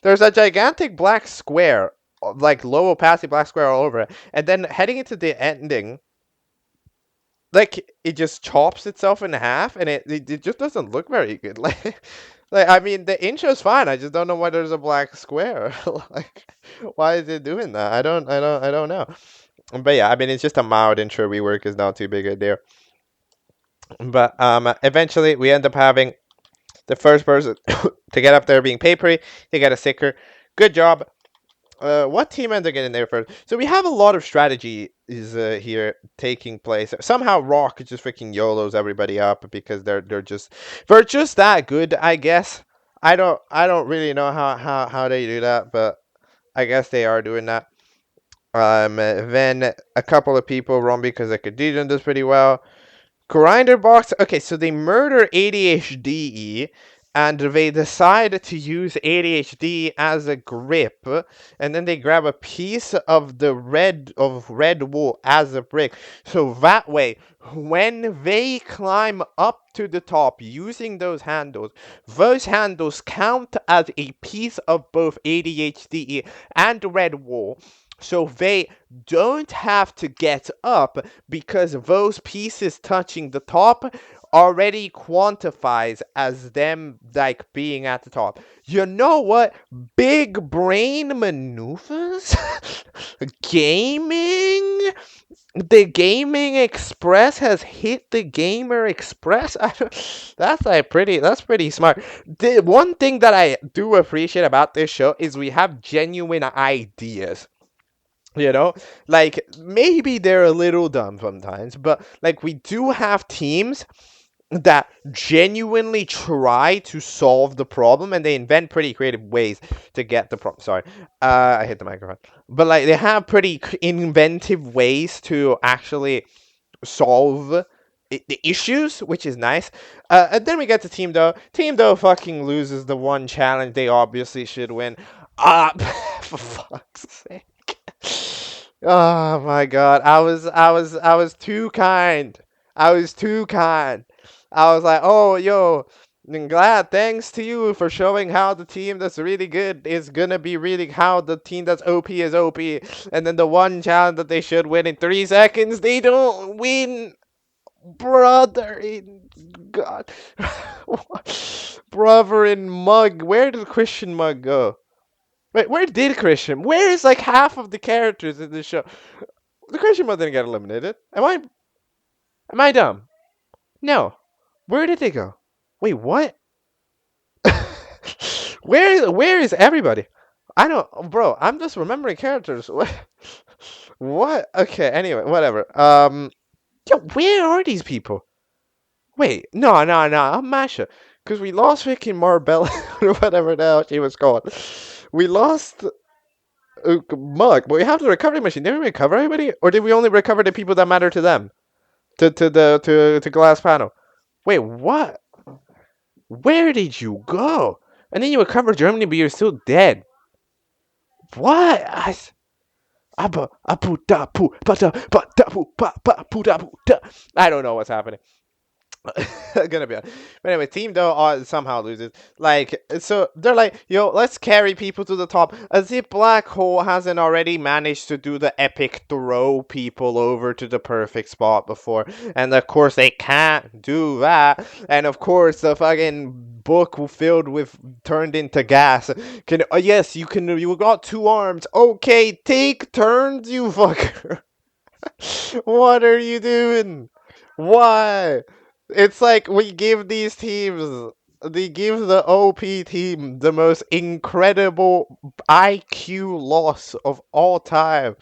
There's a gigantic black square, like low opacity black square all over it. And then heading into the ending, like it just chops itself in half, and it just doesn't look very good. Like I mean, the intro's fine. I just don't know why there's a black square. Like, why is it doing that? I don't know. But yeah, I mean, it's just a mild intro rework. Is not too big a deal. But eventually we end up having the first person to get up there being Papery. They get a sticker. Good job. What team ended up getting there first? So we have a lot of strategy is here taking place. Somehow Rock just freaking YOLOs everybody up because they're just that good, I guess. I don't really know how they do that, but I guess they are doing that. Then a couple of people run because Academia does pretty well. Grinder box. Okay, so they murder ADHD and they decide to use ADHD as a grip, and then they grab a piece of the red wool as a brick. So that way, when they climb up to the top using those handles count as a piece of both ADHD and red wool. So they don't have to get up because those pieces touching the top already quantifies as them like being at the top. You know what? Big brain maneuvers? Gaming? The Gaming Express has hit the Gamer Express. That's pretty smart. The one thing that I do appreciate about this show is we have genuine ideas. You know, like maybe they're a little dumb sometimes, but like we do have teams that genuinely try to solve the problem, and they invent pretty creative ways to get the problem. Sorry, I hit the microphone. But like they have pretty inventive ways to actually solve the issues, which is nice. And then we get to Team Doe. Team Doe fucking loses the one challenge they obviously should win. For fuck's sake. Oh my god, I was too kind. I was too kind. I was like, oh yo, I'm glad thanks to you for showing how the team that's really good is gonna be really how the team that's OP is OP. And then the one challenge that they should win in 3 seconds, they don't win. Brother in God. Brother in Mug. Where did Christian Mug go? Wait, where did Christian? Where is like half of the characters in this show? The Christian Mug didn't get eliminated. Am I dumb? No. Where did they go? Wait, what? Where is everybody? I don't, bro. I'm just remembering characters. What? Okay. Anyway, whatever. Yo, where are these people? Wait, no, I'm Masha. Because we lost freaking Marbella, or whatever the hell she was called. We lost Mug, but we have the recovery machine. Did we recover everybody? Or did we only recover the people that matter to them? To Glass Panel. Wait, what? Where did you go? And then you recovered Germany, but you're still dead. What? I don't know what's happening. Gonna be honest. But anyway, Team Doe somehow loses. Like, so they're like, yo, let's carry people to the top. As if Black Hole hasn't already managed to do the epic throw people over to the perfect spot before. And of course, they can't do that. And of course, the fucking book filled with turned into gas can. Yes, you can. You got 2 arms. Okay, take turns, you fucker. What are you doing? Why? It's like we give these teams, they give the OP team the most incredible IQ loss of all time.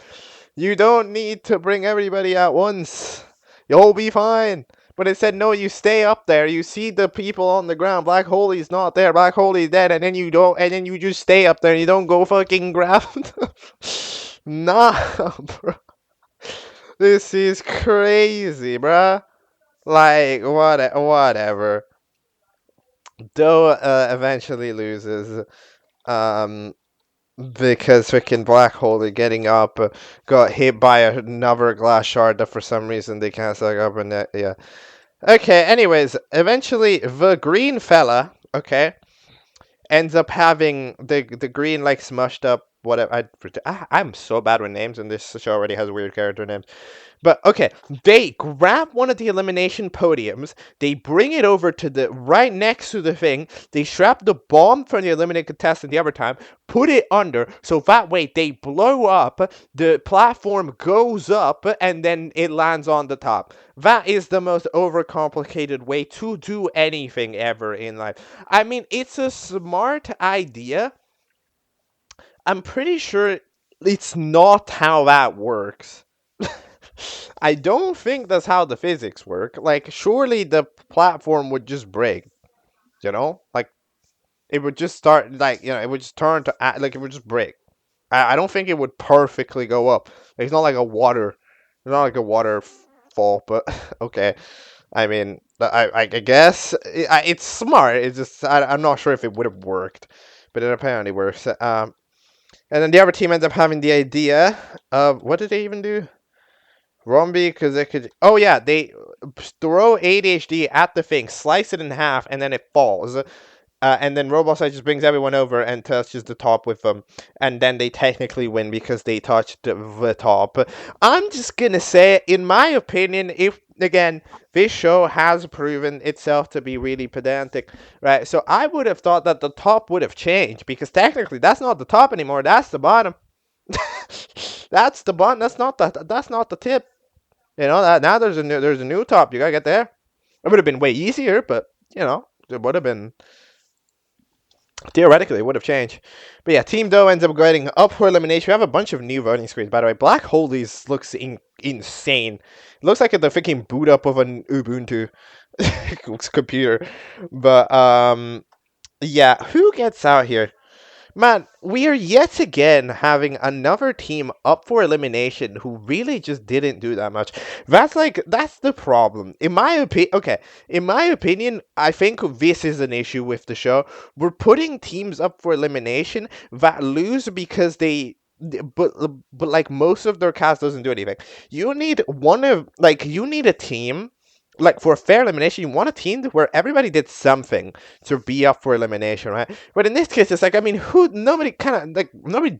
You don't need to bring everybody at once. You'll be fine. But it said, no, you stay up there. You see the people on the ground. Black Holy's not there. Black Holy's dead. And then you don't, and then you just stay up there and you don't go fucking grab them. Nah, bro. This is crazy, bruh. Like, whatever. Doe eventually loses. Because freaking Black Hole getting up got hit by another glass shard that for some reason they can't suck up and yeah. Okay, anyways, eventually the green fella, okay, ends up having the green like smushed up whatever. I'm so bad with names, and this show already has weird character names. But okay, they grab one of the elimination podiums, they bring it over to the right next to the thing, they strap the bomb from the eliminated contestant the other time, put it under, so that way they blow up, the platform goes up, and then it lands on the top. That is the most overcomplicated way to do anything ever in life. I mean, it's a smart idea. I'm pretty sure it's not how that works. I don't think that's how the physics work. Like, surely the platform would just break, you know? Like, it would just start, like, it would just turn to, like, it would just break. I don't think it would perfectly go up. It's not like a waterfall, but okay. I mean, I guess it's smart. It's just, I'm not sure if it would have worked, but it apparently works. And then the other team ends up having the idea of, what did they even do? Rombi, because they could. Oh yeah, they throw ADHD at the thing, slice it in half, and then it falls. And then Robosite just brings everyone over and touches the top with them, and then they technically win because they touched the top. I'm just gonna say, in my opinion, if again, this show has proven itself to be really pedantic, right? So I would have thought that the top would have changed because technically that's not the top anymore. That's the bottom. That's the bottom. That's not the. That's not the tip. You know that now there's a new top. You gotta get there. It would have been way easier, but it would have been theoretically it would have changed. But yeah, Team Doe ends up getting up for elimination. We have a bunch of new voting screens, by the way. Black Holies looks insane. It looks like the freaking boot up of an Ubuntu computer. But yeah, who gets out here? Man, we are yet again having another team up for elimination who really just didn't do that much. That's the problem. In my opinion, I think this is an issue with the show. We're putting teams up for elimination that lose because but like most of their cast doesn't do anything. You need a team like for fair elimination, you want a team where everybody did something to be up for elimination, right? But in this case, it's like, I mean, nobody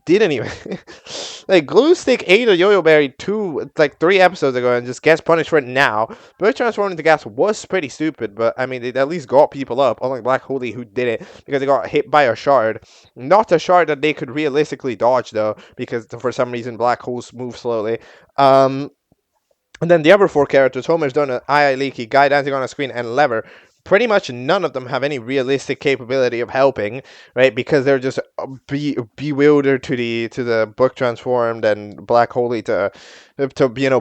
did anything. Like, Glue Stick ate a Yo-Yo Berry 3 episodes ago and just gets punished for it now. But transforming into gas was pretty stupid, but I mean, it at least got people up, unlike Black Holy, who did it because they got hit by a shard. Not a shard that they could realistically dodge, though, because for some reason Black Holes move slowly. And then the other four characters, Homer's Donut, Eye Leaky, Guy Dancing on a Screen, and Lever, pretty much none of them have any realistic capability of helping, right? Because they're just bewildered to the book transformed and Black Holy to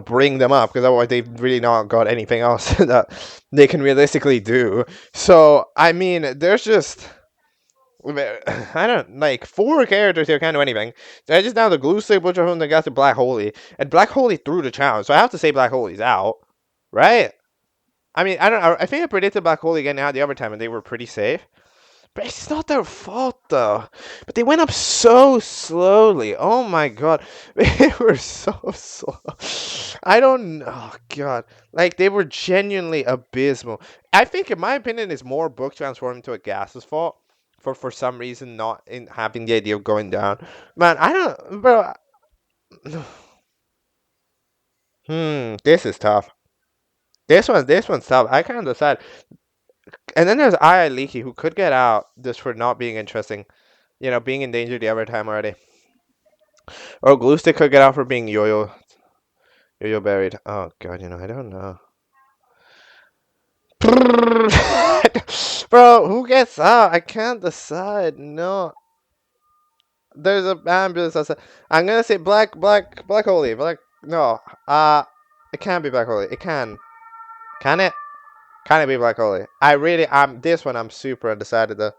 bring them up, because otherwise they've really not got anything else that they can realistically do. So I mean, there's just I don't like 4 characters here can't do anything. So I just down the Glue Stick, Butcher Home, then got to Black Holy, and Black Holy threw the challenge. So I have to say Black Holy's out, right? I mean, I don't know. I think I predicted Black Holy getting out the other time, and they were pretty safe. But it's not their fault though. But they went up so slowly. Oh my god, they were so slow. I don't. Oh god, like they were genuinely abysmal. I think, in my opinion, it's more book transformed into a gas's fault for some reason not in having the idea of going down. Man, I don't, bro. This is tough. This one's tough. I can't decide. And then there's Eye Leaky, who could get out just for not being interesting. Being in danger the other time already. Or Glue Stick could get out for being yo-yo buried. Oh god, I don't know. Bro, who gets out? I can't decide. No. There's an ambulance outside. I'm gonna say Black Holy. No. It can't be Black Holy. It can. Can it? Can it be Black Holy? This one I'm super undecided though.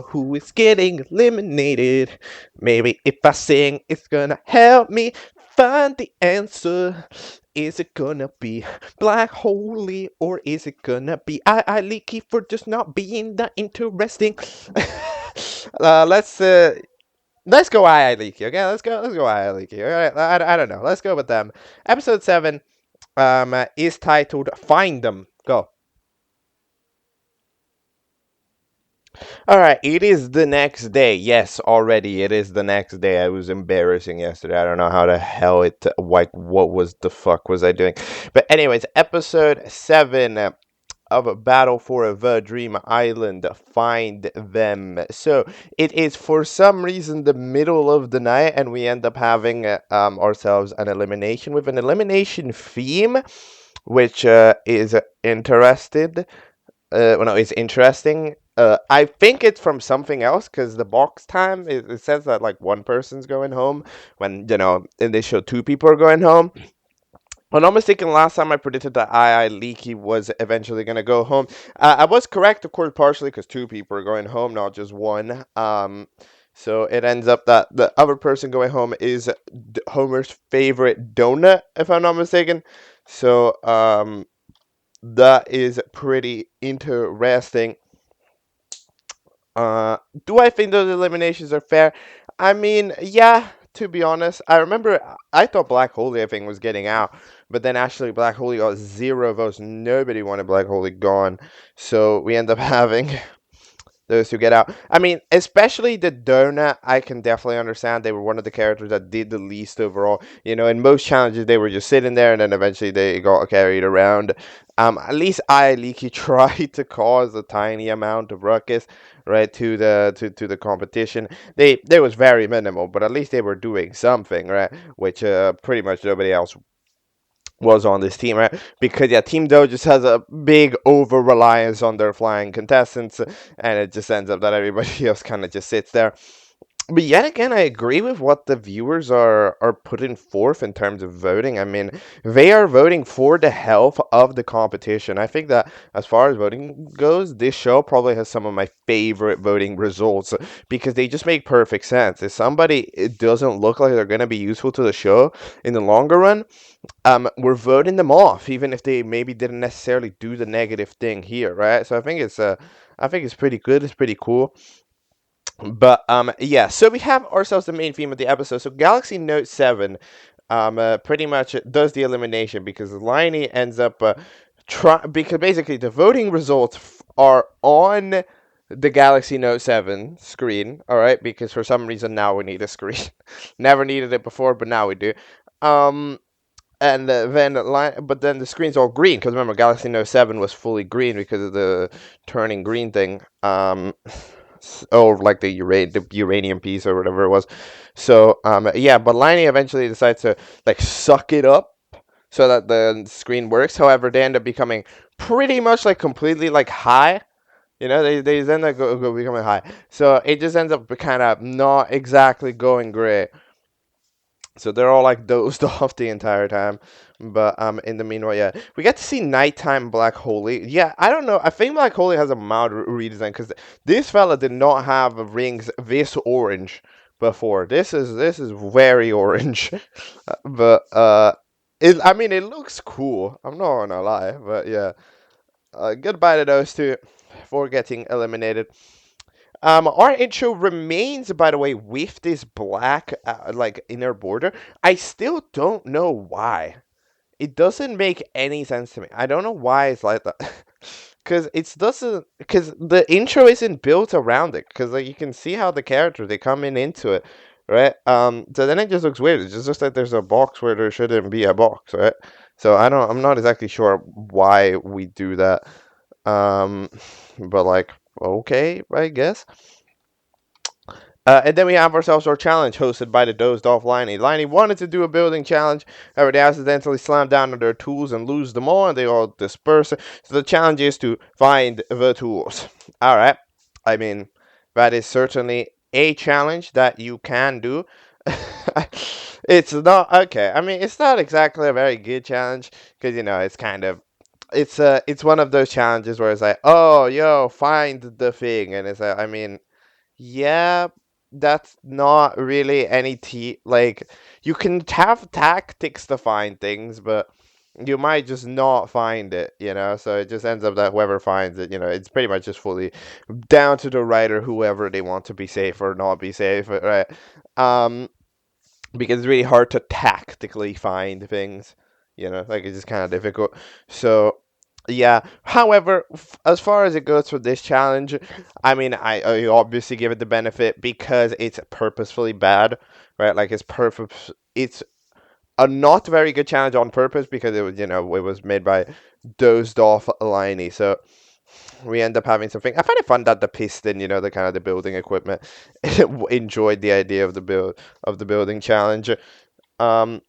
Who is getting eliminated? Maybe if I sing, it's gonna help me find the answer. Is it gonna be Black Holy, or is it gonna be I Leaky for just not being that interesting? Let's go I Leaky. Okay, let's go I Leaky. All right, I don't know. Let's go with them. Episode 7 is titled Find Them. Go. Alright, it is the next day. Yes, already it is the next day. I was embarrassing yesterday. I don't know how the hell what was the fuck was I doing? But anyways, episode 7 of a Battle for the Dream Island. Find them. So it is for some reason the middle of the night, and we end up having ourselves an elimination with an elimination theme, which is interested. No, it's interesting. I think it's from something else because the box time it says that like one person's going home when and they show 2 people are going home. If I'm not mistaken, last time I predicted that I Leaky was eventually going to go home. I was correct, of course, partially because 2 people are going home, not just one. So it ends up that the other person going home is Homer's favorite donut, if I'm not mistaken. So that is pretty interesting. Do I think those eliminations are fair? I mean, yeah, to be honest. I remember I thought Black Holy, I think, was getting out. But then actually Black Holy got 0 votes. Nobody wanted Black Holy gone. So we end up having those two get out. I mean, especially the donut, I can definitely understand. They were one of the characters that did the least overall. In most challenges, they were just sitting there, and then eventually they got carried around. At least Leaky tried to cause a tiny amount of ruckus, right, to the competition. They was very minimal, but at least they were doing something, right, which pretty much nobody else was on this team, right? Because yeah, Team Doe just has a big over reliance on their flying contestants, and it just ends up that everybody else kind of just sits there. But yet again, I agree with what the viewers are putting forth in terms of voting. I mean, they are voting for the health of the competition. I think that as far as voting goes, this show probably has some of my favorite voting results because they just make perfect sense. If somebody it doesn't look like they're going to be useful to the show in the longer run, we're voting them off, even if they maybe didn't necessarily do the negative thing here, right? So I think it's pretty good. It's pretty cool. But yeah, so we have ourselves the main theme of the episode. So Galaxy Note 7 pretty much does the elimination because Liney ends up because basically the voting results are on the Galaxy Note 7 screen, all right? Because for some reason now we need a screen. Never needed it before, but now we do. And but then the screen's all green because remember Galaxy Note 7 was fully green because of the turning green thing. Or like the uranium piece or whatever it was. So yeah, but Liney eventually decides to like suck it up so that the screen works. However, they end up becoming pretty much like completely like high. They then like go becoming high. So it just ends up kind of not exactly going great. So they're all like dozed off the entire time. But in the meanwhile, yeah, we get to see nighttime Black Holy. Yeah, I don't know. I think Black Holy has a mild redesign because this fella did not have rings this orange before. This is very orange, but I mean it looks cool. I'm not gonna lie, but yeah, goodbye to those two for getting eliminated. Our intro remains, by the way, with this black like inner border. I still don't know why. It doesn't make any sense to me. I don't know why it's like that. Because the intro isn't built around it. Because like you can see how the characters they come into it, right? So then it just looks weird. It's just like there's a box where there shouldn't be a box, right? So I'm not exactly sure why we do that. Um, but like, okay, I guess. And then we have ourselves our challenge hosted by the dozed off Liney. Liney wanted to do a building challenge, however, they accidentally slam down on their tools and lose them all, and they all disperse. So the challenge is to find the tools. Alright, I mean, that is certainly a challenge that you can do. It's not, okay, I mean, it's not exactly a very good challenge, because, it's kind of, it's one of those challenges where it's like, oh, yo, find the thing, and it's like, I mean, yeah, that's not really like you can have tactics to find things, but you might just not find it. So it just ends up that whoever finds it, it's pretty much just fully down to the writer, whoever they want to be safe or not be safe, right? Because it's really hard to tactically find things, like it's just kind of difficult. So yeah. However, as far as it goes for this challenge, I mean, I obviously give it the benefit because it's purposefully bad, right? Like it's a not very good challenge on purpose because it was made by dozed off Liney. So we end up having something. I find it fun that the piston, the kind of the building equipment, enjoyed the idea of the building challenge. Um,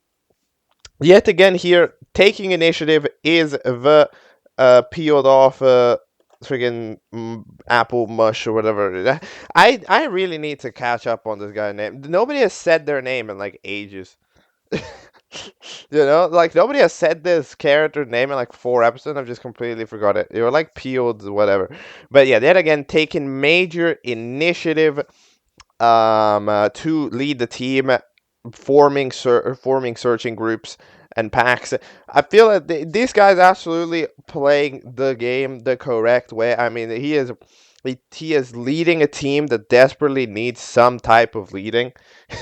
Yet again, here taking initiative is the peeled off friggin' apple mush or whatever. I really need to catch up on this guy's name. Nobody has said their name in like ages. Like nobody has said this character name in like 4 episodes. I've just completely forgot it. They were like peeled, whatever. But yeah, yet again, taking major initiative to lead the team, forming searching groups and packs. I feel that this guy's absolutely playing the game the correct way. I mean, he is leading a team that desperately needs some type of leading,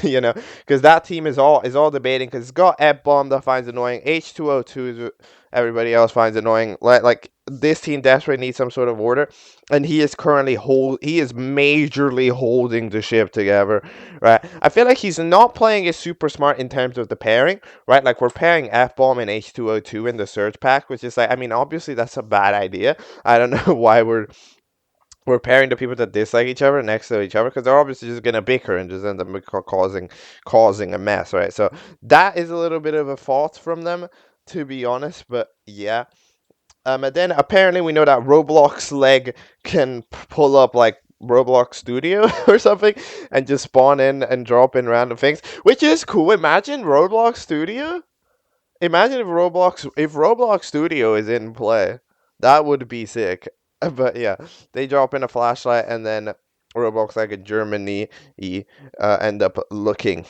because that team is all debating because it's got Ep bomb that finds annoying, H2O2 everybody else finds annoying, like this team desperately needs some sort of order, and he is majorly holding the ship together, right? I feel like he's not playing it super smart in terms of the pairing, right? Like we're pairing F-bomb and H2O2 in the Surge pack, which is like, I mean, obviously that's a bad idea. I don't know why we're pairing the people that dislike each other next to each other, because they're obviously just gonna bicker and just end up causing a mess, right? So that is a little bit of a fault from them, to be honest. But yeah. And then apparently we know that Roblox leg can pull up like Roblox Studio or something and just spawn in and drop in random things, which is cool. Imagine Roblox Studio. Imagine if Roblox Studio is in play. That would be sick. But yeah, they drop in a flashlight and then Roblox like a Germany end up looking.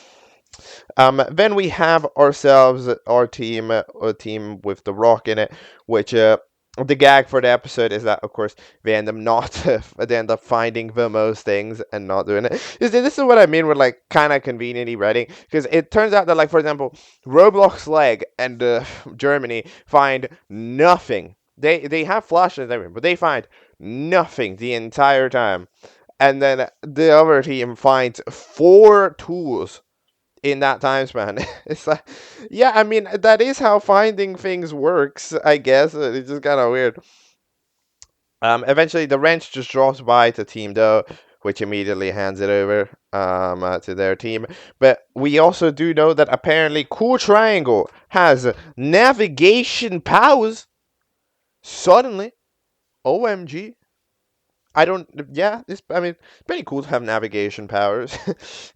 Then we have ourselves our team, a team with the Rock in it, which the gag for the episode is that, of course, they end up not, they end up finding the most things and not doing it. This is what I mean with like kind of conveniently writing, because it turns out that, like, for example, Roblox Leg and Germany find nothing. They have flashlights everywhere, but they find nothing the entire time, and then the other team finds 4 tools in that time span. It's like, yeah, I mean, that is how finding things works, I guess. It's just kind of weird. Eventually, the wrench just drops by to Team Doe, which immediately hands it over to their team. But we also do know that apparently Cool Triangle has navigation powers. Suddenly, OMG. I don't. Yeah, I mean, pretty cool to have navigation powers,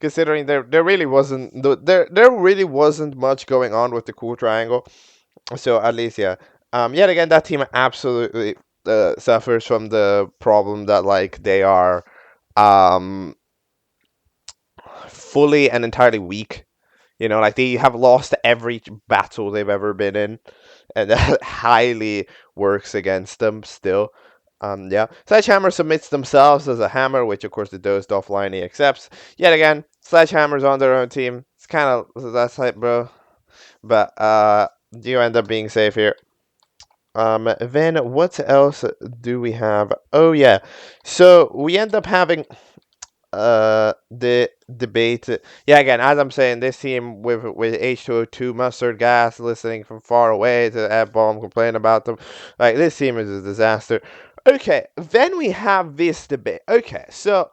considering there really wasn't there really wasn't much going on with the Cool Triangle. So at least, yeah. Yet again, that team absolutely suffers from the problem that, like, they are um fully and entirely weak. You know, like they have lost every battle they've ever been in, and that highly works against them still. Yeah. Sledgehammer submits themselves as a hammer, which of course the dozed off Liney accepts. Yet again, Sledgehammer's on their own team. It's kind of that's like, bro. But you end up being safe here. Then what else do we have? Oh yeah. So we end up having the debate. Yeah, again, as I'm saying, this team with H2O2 mustard gas listening from far away to F-bomb complaining about them, like, this team is a disaster. Okay, then we have this debate. Okay, so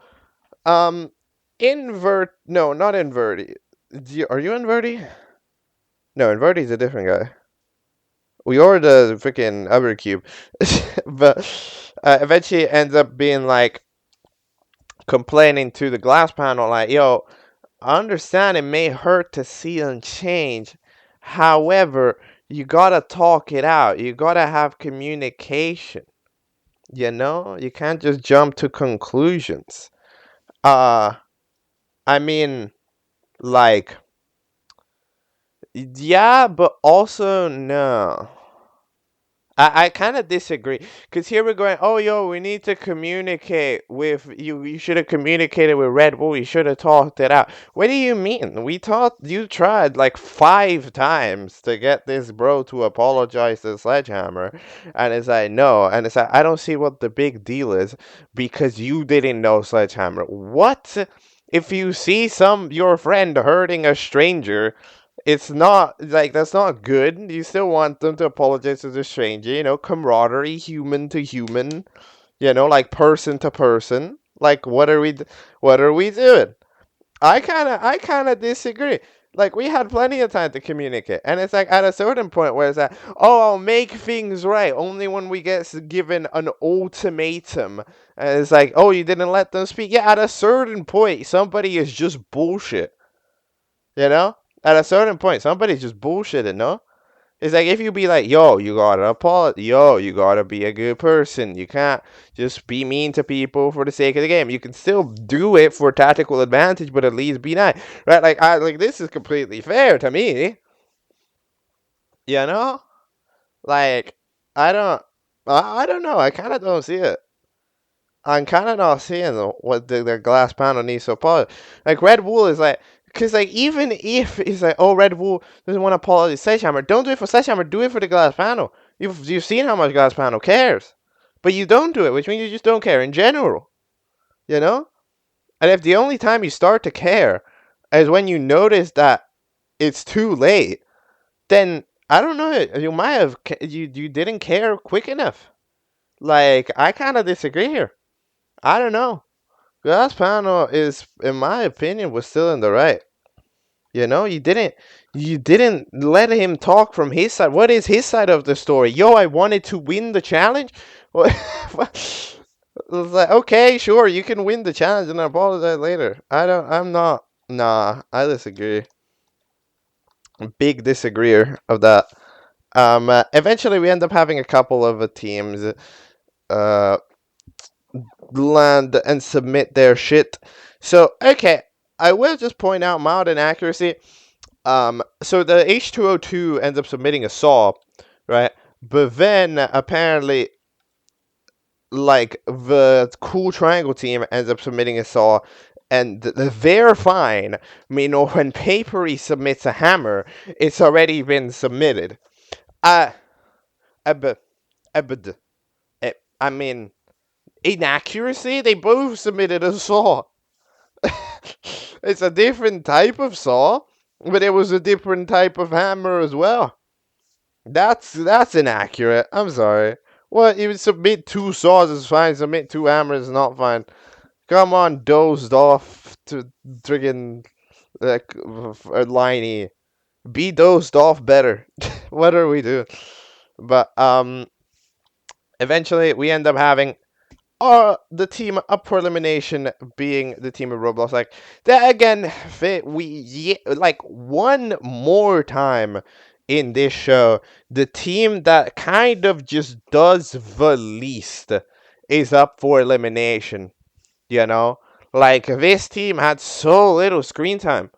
no, not Inverti. Are you Inverti? No, Inverti's a different guy. We are the freaking other cube. But eventually it ends up being like complaining to the glass panel, like, yo, I understand it may hurt to see them change. However, you gotta talk it out. You gotta have communication. You know? You can't just jump to conclusions. I mean, like, yeah, but also no. I kind of disagree, because here we're going, oh, yo, we need to communicate with you. You should have communicated with Red Bull. You should have talked it out. What do you mean? You tried like 5 times to get this bro to apologize to Sledgehammer. And it's like, no. And it's like, I don't see what the big deal is, because you didn't know Sledgehammer. What? If you see your friend hurting a stranger, it's not like, that's not good. You still want them to apologize to the stranger, camaraderie, human to human, like person to person. Like, what are we doing? I kind of disagree. Like, we had plenty of time to communicate, and it's like at a certain point where it's like, oh, I'll make things right only when we get given an ultimatum, and it's like, oh, you didn't let them speak. Yeah, at a certain point, somebody is just bullshit. You know? At a certain point, somebody's just bullshitting, no? It's like, if you be like, yo, you gotta apologize, yo, you gotta be a good person. You can't just be mean to people for the sake of the game. You can still do it for tactical advantage, but at least be nice, right? Like this is completely fair to me. You know, like, I don't, I don't know. I kind of don't see it. I'm kind of not seeing what the glass panel needs to apologize. Like, Red Bull is like, because, like, even if it's like, oh, Red Bull doesn't want to apologize to Sledgehammer, don't do it for Sledgehammer, do it for the glass panel. You've seen how much glass panel cares, but you don't do it, which means you just don't care in general. You know. And if the only time you start to care is when you notice that it's too late, then I don't know. You might have you didn't care quick enough. Like I kind of disagree here. I don't know. Glass panel is, in my opinion, was still in the right. You know, you didn't let him talk from his side. What is his side of the story? Yo, I wanted to win the challenge. What? It was like, okay, sure, you can win the challenge and apologize later. I'm not. Nah, I disagree. Big disagreeer of that. Eventually we end up having a couple of teams uh land and submit their shit. So okay, I will just point out mild inaccuracy. So the H202 ends up submitting a saw, right? But then apparently, like the Cool Triangle team ends up submitting a saw, and they're fine. I mean, when Papery submits a hammer, it's already been submitted. Uh, uh, I mean, inaccuracy. They both submitted a saw. It's a different type of saw, but it was a different type of hammer as well. That's inaccurate. I'm sorry. What, you submit two saws is fine, submit two hammers is not fine. Come on, dozed off to friggin' Liney. Be dozed off better. What are we doing? But eventually we end up having the team up for elimination being the team of Roblox. Like that again, like one more time in this show, the team that kind of just does the least is up for elimination. You know, like this team had so little screen time.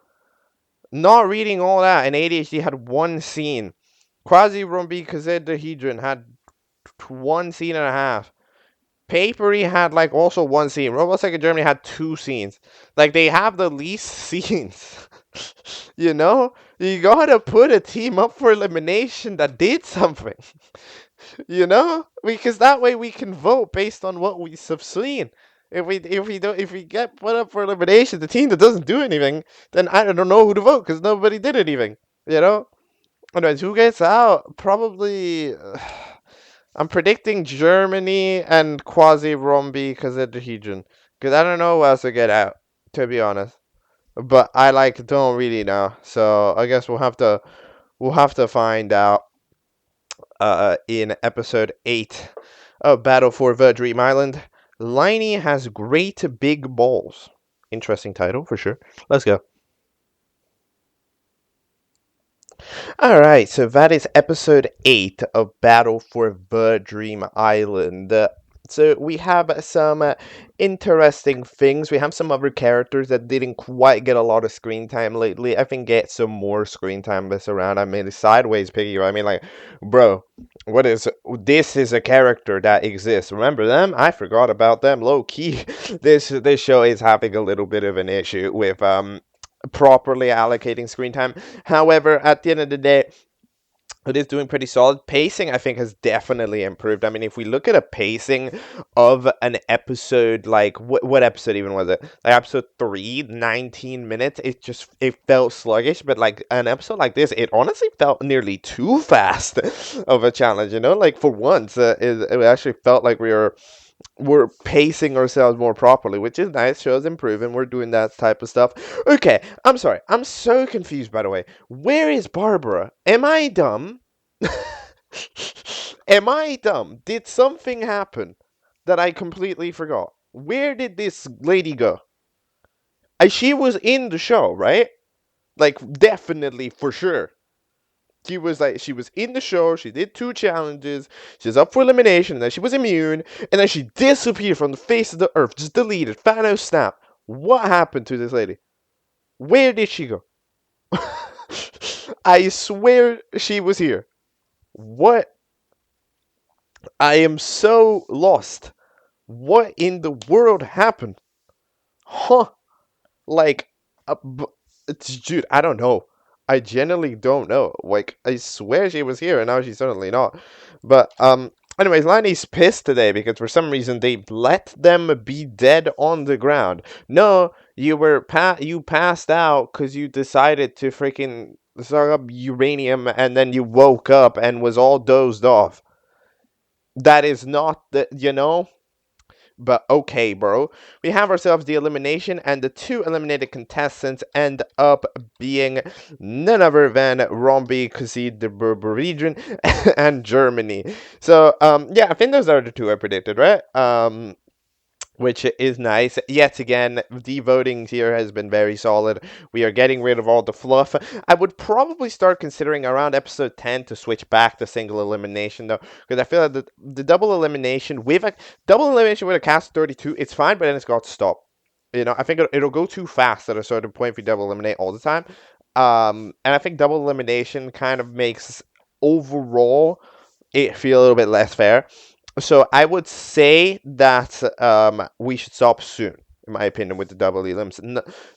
Not reading all that, and ADHD had one scene. Quasi Rumbi Kazedahedron had one scene and a half. Papery had like also one scene. Roblox Like in Germany had two scenes. Like they have the least scenes. You know? You gotta put a team up for elimination that did something. You know? Because that way we can vote based on what we have seen. If we get put up for elimination, the team that doesn't do anything, then I don't know who to vote because nobody did anything. You know? Anyways, who gets out? Probably. I'm predicting Germany and Quasi Rombi because of the Hedron. Because I don't know who else to get out, to be honest. But I don't really know. So I guess we'll have to find out in episode 8 of Battle for the Dream Island. Liney has great big balls. Interesting title for sure. Let's go. Alright, so that is episode 8 of Battle for the Dream Island. So we have some interesting things. We have some other characters that didn't quite get a lot of screen time lately. I think get some more screen time this around. I mean, Sideways Piggy, I mean, like, bro, this is a character that exists. Remember them? I forgot about them. Low key, this show is having a little bit of an issue with properly allocating screen time. However, at the end of the day, it is doing pretty solid. Pacing, I think, has definitely improved. I mean, if we look at a pacing of an episode, like, what episode even was it? Like, episode 3, 19 minutes, it felt sluggish, but, like, an episode like this, it honestly felt nearly too fast of a challenge, you know? Like, for once, it actually felt like we're pacing ourselves more properly, which is nice. Shows improving. We're doing that type of stuff. Okay, I'm sorry. I'm so confused, by the way. Where is Barbara? Am I dumb? Am I dumb? Did something happen that I completely forgot? Where did this lady go? She was in the show, right? Like, definitely, for sure. She was in the show, she did 2 challenges, she's up for elimination, and then she was immune, and then she disappeared from the face of the earth, just deleted, Thanos snap. What happened to this lady? Where did she go? I swear she was here. What? I am so lost. What in the world happened? Huh? Like, dude, I don't know. I genuinely don't know. Like, I swear she was here, and now she's certainly not. But anyways, Liney's pissed today because for some reason they let them be dead on the ground. No, you passed out because you decided to freaking suck up uranium, and then you woke up and was all dozed off. That is not the. But okay, bro. We have ourselves the elimination, and the two eliminated contestants end up being none other than Romby, Kazid, the Berber region, and Germany. So, yeah, I think those are the two I predicted, right? Which is nice. Yet again, the voting here has been very solid. We are getting rid of all the fluff. I would probably start considering around episode 10 to switch back to single elimination, though, because I feel like the double elimination with a cast of 32, it's fine, but then it's got to stop. I think it'll go too fast at a certain point if we double eliminate all the time. And I think double elimination kind of makes overall it feel a little bit less fair. So I would say that we should stop soon, in my opinion, with the double elims.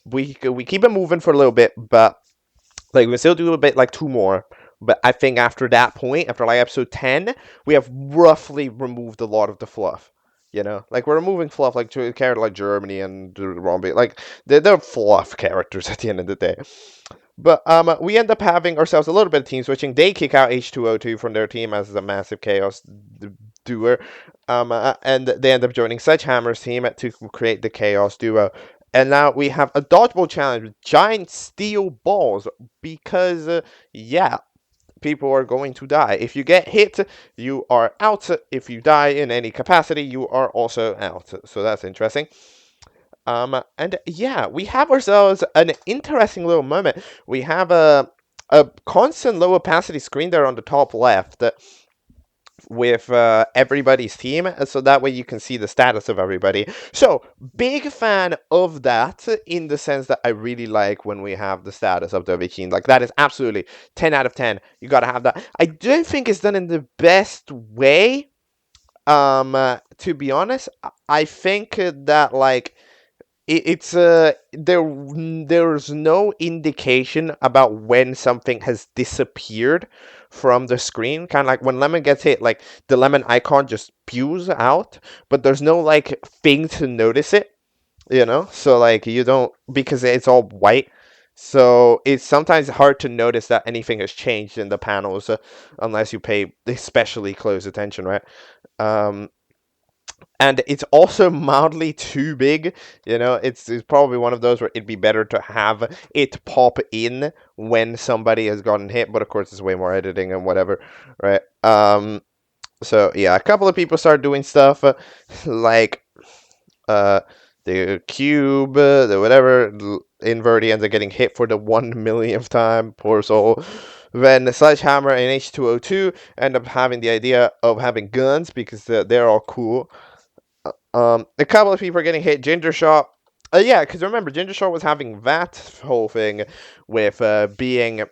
We keep it moving for a little bit, but like we still do a bit like two more. But I think after that point, after like episode 10, we have roughly removed a lot of the fluff. Like we're removing fluff like to a character like Germany and Romby. Like they're fluff characters at the end of the day. But we end up having ourselves a little bit of team switching. They kick out H2O2 from their team as a massive chaos doer. And they end up joining Sledgehammer's team to create the chaos duo. And now we have a dodgeball challenge with giant steel balls because, yeah, people are going to die. If you get hit, you are out. If you die in any capacity, you are also out. So that's interesting. And yeah, we have ourselves an interesting little moment. We have a constant low opacity screen there on the top left with everybody's team, so that way you can see the status of everybody. So, big fan of that in the sense that I really like when we have the status of the team. Like, that is absolutely 10 out of 10. You gotta have that. I don't think it's done in the best way. To be honest, I think that, like, it's there's no indication about when something has disappeared from the screen. Kind of like when lemon gets hit, like the lemon icon just spews out, but there's no like thing to notice it. So like you don't, because it's all white. So it's sometimes hard to notice that anything has changed in the panels, unless you pay especially close attention, right? And it's also mildly too big. It's probably one of those where it'd be better to have it pop in when somebody has gotten hit, but of course it's way more editing and whatever, right? So yeah, a couple of people start doing stuff like the cube, the whatever, invert ends up getting hit for the 1 millionth time, poor soul. Then the Sledgehammer and H2O2 end up having the idea of having guns because they're all cool. A couple of people are getting hit. Ginger Shot. Yeah, because remember, Ginger Shot was having that whole thing with being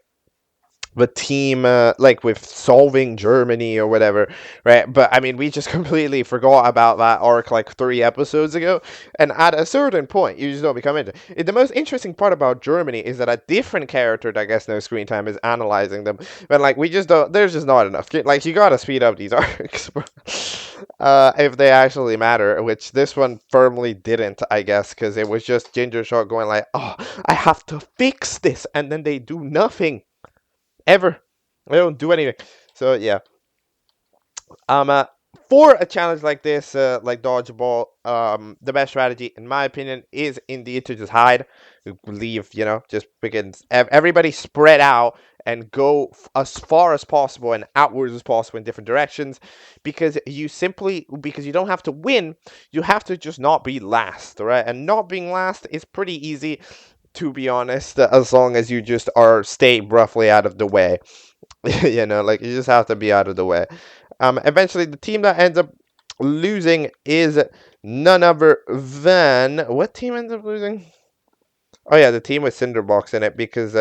the team, like with solving Germany or whatever, right? But I mean, we just completely forgot about that arc like 3 episodes ago. And at a certain point, you just don't become into it. The most interesting part about Germany is that a different character that gets no screen time is analyzing them. But like, we just don't, there's just not enough. Like, you gotta speed up these arcs, if they actually matter, which this one firmly didn't, I guess, because it was just Ginger Shot going like, oh, I have to fix this, and then they do nothing. Ever. They don't do anything. So yeah. For a challenge like this, like dodgeball, the best strategy, in my opinion, is indeed to just hide, leave. Just begins. Everybody spread out and go as far as possible and outwards as possible in different directions, because you don't have to win, you have to just not be last, right? And not being last is pretty easy, to be honest, as long as you just stay roughly out of the way. Like you just have to be out of the way. Eventually the team that ends up losing is none other than, what team ends up losing? Oh yeah, the team with Cinderbox in it, because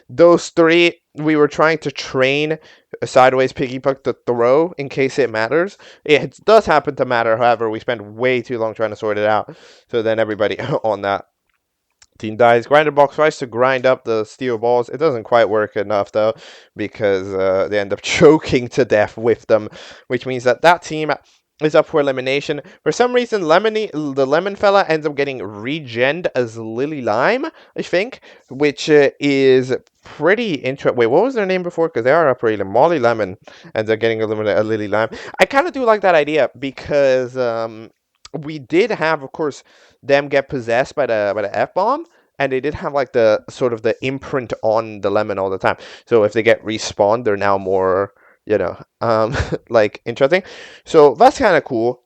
those three, we were trying to train a sideways piggy puck to throw in case it matters. It does happen to matter, however, we spent way too long trying to sort it out. So then everybody on that Team dies. Grinder box tries to grind up the steel balls. It doesn't quite work enough though, because they end up choking to death with them, which means that that team is up for elimination. For some reason, the lemon fella ends up getting regened as Lily Lime, I think, which is pretty interesting. Wait, what was their name before? Because they are up for Molly Lemon ends up getting eliminated as Lily Lime. I kind of do like that idea because we did have, of course, them get possessed by the F bomb, and they did have like the sort of the imprint on the lemon all the time. So if they get respawned, they're now more, like interesting. So that's kind of cool.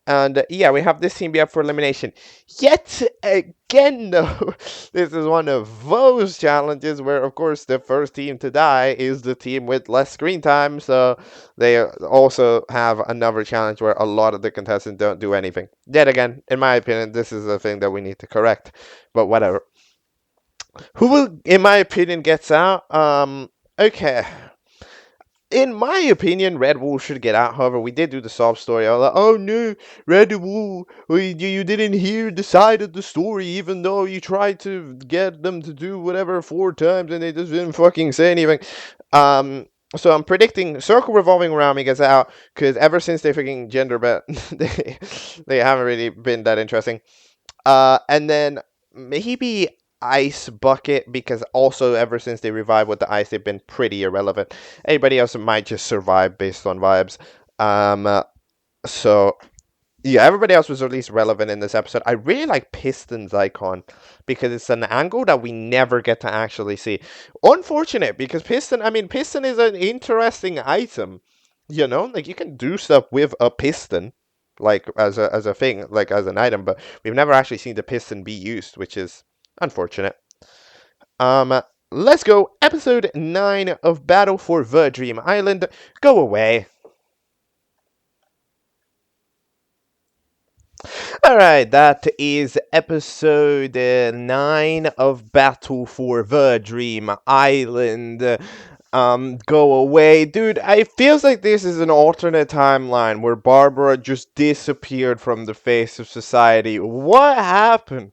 And yeah, we have this team be up for elimination. Yet again, though, this is one of those challenges where, of course, the first team to die is the team with less screen time. So they also have another challenge where a lot of the contestants don't do anything. Yet again, in my opinion, this is a thing that we need to correct. But whatever. Who will, in my opinion, gets out? Okay. In my opinion, Red Wool should get out. However, we did do the sob story. I was like, oh no, Red Wool, you didn't hear the side of the story, even though you tried to get them to do whatever 4 times and they just didn't fucking say anything. So I'm predicting Circle Revolving Around me gets out, because ever since they freaking gender bet, they haven't really been that interesting. And then maybe Ice Bucket, because also ever since they revived with the ice, they've been pretty irrelevant. Anybody else might just survive based on vibes. So yeah, everybody else was at least relevant in this episode. I really like Piston's icon because it's an angle that we never get to actually see. Unfortunate, because Piston is an interesting item. Like you can do stuff with a piston, like as a thing, like as an item, but we've never actually seen the piston be used, which is unfortunate. Let's go. Episode 9 of Battle for the Dream Island. Go away. Alright, that is episode 9 of Battle for the Dream Island. Go away. Dude, it feels like this is an alternate timeline where Barbara just disappeared from the face of society. What happened?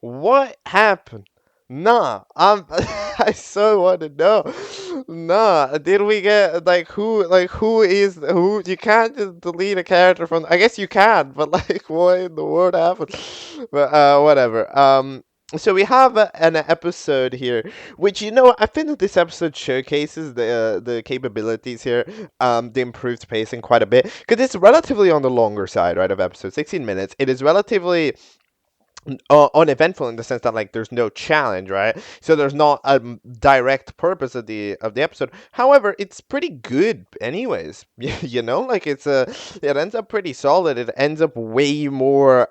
What happened? Nah, I so want to know. Nah, did we get who is who? You can't just delete a character from. I guess you can, but like, what in the world happened? But whatever. So we have an episode here, which I think that this episode showcases the capabilities here, the improved pacing quite a bit, because it's relatively on the longer side, right? Of episode 16 minutes. It is relatively uneventful in the sense that like there's no challenge, right? So there's not a direct purpose of the episode. However, it's pretty good anyways. Like it ends up pretty solid. It ends up way more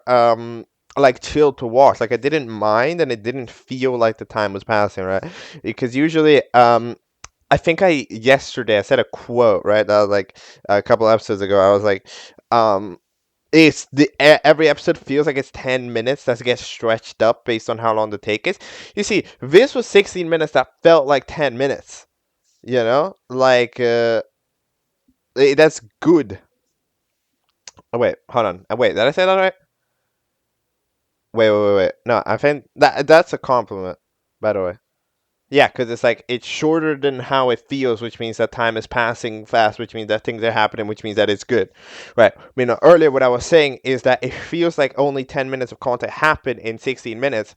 like chill to watch. Like I didn't mind, and it didn't feel like the time was passing, right? Because usually I think yesterday I said a quote, right? Like a couple episodes ago, I was like, every episode feels like it's 10 minutes that gets stretched up based on how long the take is. You see, this was 16 minutes that felt like 10 minutes. Like that's good. Oh wait, hold on. Wait, did I say that right? Wait. No, I think that's a compliment, by the way. Yeah, because it's like it's shorter than how it feels, which means that time is passing fast, which means that things are happening, which means that it's good, right? Earlier what I was saying is that it feels like only 10 minutes of content happened in 16 minutes.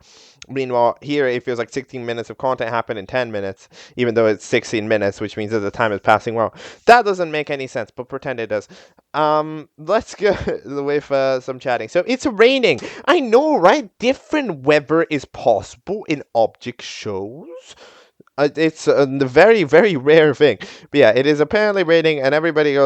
Meanwhile, here it feels like 16 minutes of content happened in 10 minutes, even though it's 16 minutes, which means that the time is passing well. That doesn't make any sense, but pretend it does. Let's go with some chatting. So it's raining. I know, right? Different weather is possible in object shows. It's a very, very rare thing. But yeah, it is apparently raining, and everybody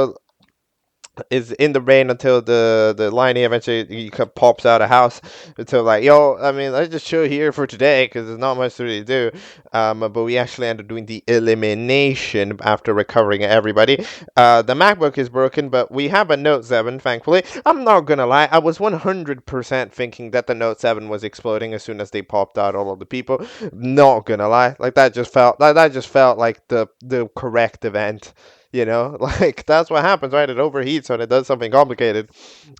is in the rain until the Liney eventually pops out of house. Until like, yo, let's just chill here for today because there's not much to really do. But we actually end up doing the elimination after recovering everybody. The MacBook is broken, but we have a Note 7, thankfully. I'm not gonna lie, I was 100% thinking that the Note 7 was exploding as soon as they popped out all of the people. Not gonna lie, like that just felt like the correct event. Like that's what happens, right? It overheats when it does something complicated,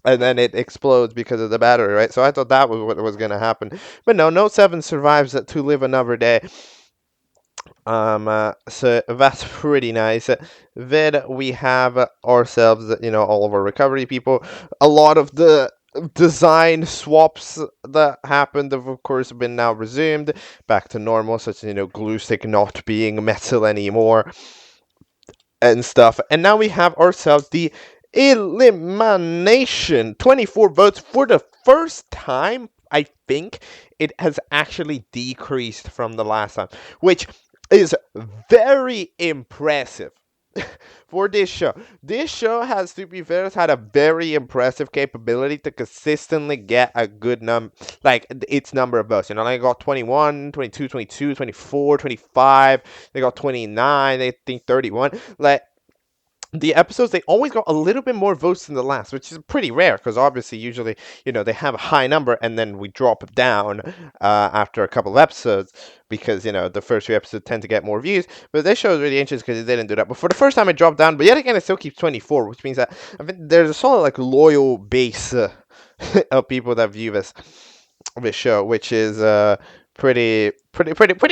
and then it explodes because of the battery, right? So I thought that was what was going to happen, but no, Note 7 survives to live another day. So that's pretty nice. Then we have ourselves, all of our recovery people. A lot of the design swaps that happened have, of course, been now resumed back to normal, such as, glue stick not being metal anymore and stuff. And now we have ourselves the elimination. 24 votes for the first time. I think it has actually decreased from the last time, which is very impressive for this show. This show has, to be fair, has had a very impressive capability to consistently get a good like its number of votes. They got 21, 22, 22, 24, 25. They got 29. They think 31. Like, the episodes, they always got a little bit more votes than the last, which is pretty rare because obviously usually they have a high number and then we drop down after a couple of episodes because the first few episodes tend to get more views. But this show is really interesting because it didn't do that. But for the first time it dropped down, but yet again it still keeps 24, which means that I think there's a solid like loyal base of people that view this show, which is pretty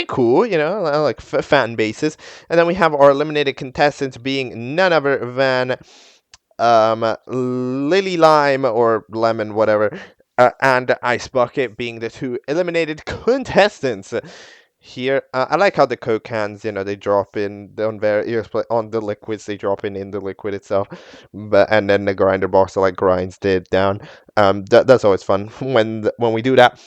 cool, like fan bases. And then we have our eliminated contestants being none other than Lily Lime or Lemon, whatever, and Ice Bucket being the two eliminated contestants. Here, I like how the Coke cans, they drop in on the liquids, they drop in the liquid itself, and then the grinder box like grinds it down. That's always fun when we do that.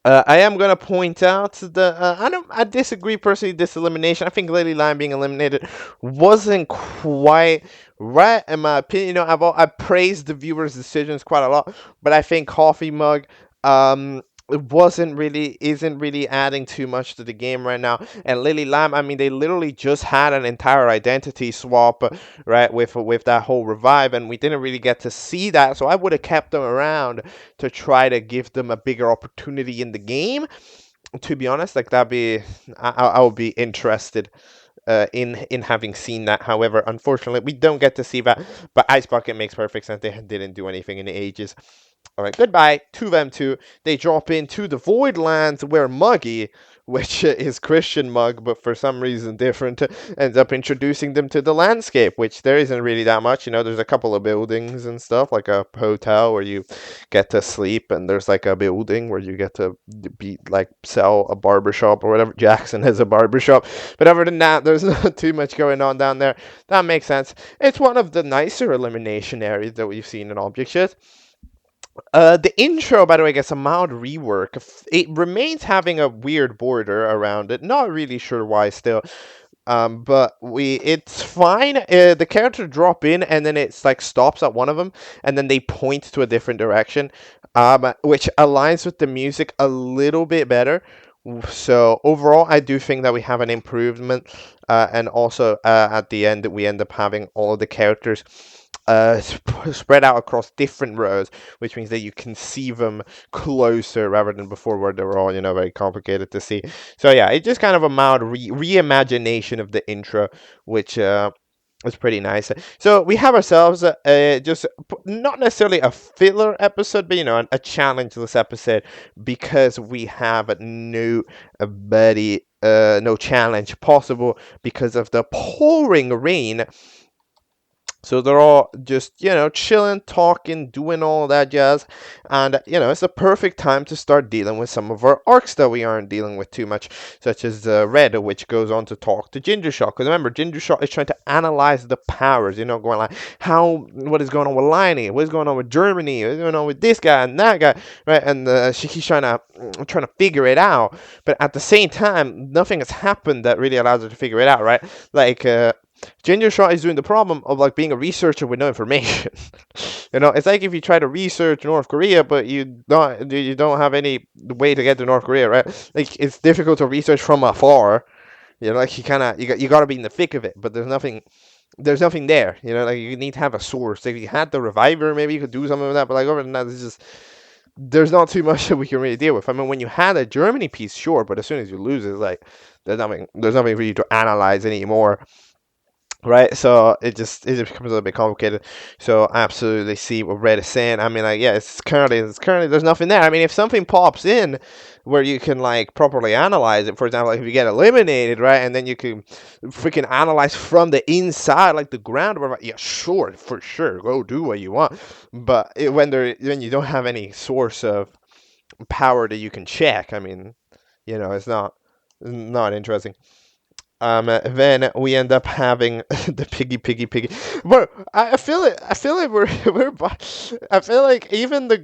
I am gonna point out I disagree personally with this elimination. I think Lily Lime being eliminated wasn't quite right in my opinion. I praised the viewers' decisions quite a lot, but I think Coffee Mug isn't really adding too much to the game right now. And Lily Lamb, I mean, they literally just had an entire identity swap, right, with that whole revive, and we didn't really get to see that. So I would have kept them around to try to give them a bigger opportunity in the game. To be honest, like I would be interested in having seen that. However, unfortunately, we don't get to see that. But Ice Bucket makes perfect sense. They didn't do anything in ages. All right, goodbye to them two. They drop into the Void Lands where Muggy, which is Christian Mug, but for some reason different, ends up introducing them to the landscape, which there isn't really that much. There's a couple of buildings and stuff, like a hotel where you get to sleep, and there's like a building where you get to sell a barbershop or whatever. Jackson has a barbershop. But other than that, there's not too much going on down there. That makes sense. It's one of the nicer elimination areas that we've seen in Object Shit. The intro, by the way, gets a mild rework. It remains having a weird border around it. Not really sure why still. But it's fine. The characters drop in and then it's like stops at one of them and then they point to a different direction, which aligns with the music a little bit better. So overall, I do think that we have an improvement, and also at the end we end up having all of the characters spread out across different rows, which means that you can see them closer rather than before where they were all, very complicated to see. So yeah, it's just kind of a mild reimagination of the intro, which is pretty nice. So we have ourselves just not necessarily a filler episode, but a challenge-less episode because we have no challenge possible because of the pouring rain. So they're all just, chilling, talking, doing all that jazz. And, it's a perfect time to start dealing with some of our arcs that we aren't dealing with too much, such as Red, which goes on to talk to Ginger Shot. Because remember, Ginger Shot is trying to analyze the powers, going like, what is going on with Liney? What is going on with Germany? What is going on with this guy and that guy? Right? And he's trying to figure it out. But at the same time, nothing has happened that really allows her to figure it out, right? Like, Ginger Shot is doing the problem of like being a researcher with no information. It's like if you try to research North Korea, but you don't have any way to get to North Korea, right? Like it's difficult to research from afar. Like you got to be in the thick of it, but there's nothing there. Like you need to have a source. If you had the reviver, maybe you could do something with that. But like other than that, there's not too much that we can really deal with. I mean, when you had a Germany piece, sure, but as soon as you lose it, like there's nothing for you to analyze anymore. right? So it just becomes a little bit complicated. So I absolutely see what Red is saying. I mean, like, yeah, it's currently there's nothing there. I mean, if something pops in where you can like properly analyze it, for example, like if you get eliminated, right, and then you can freaking analyze from the inside, like the ground, yeah, sure, for sure, go do what you want. But when you don't have any source of power that you can check, I mean, it's not interesting. Then we end up having the piggy. But I feel like I feel like even the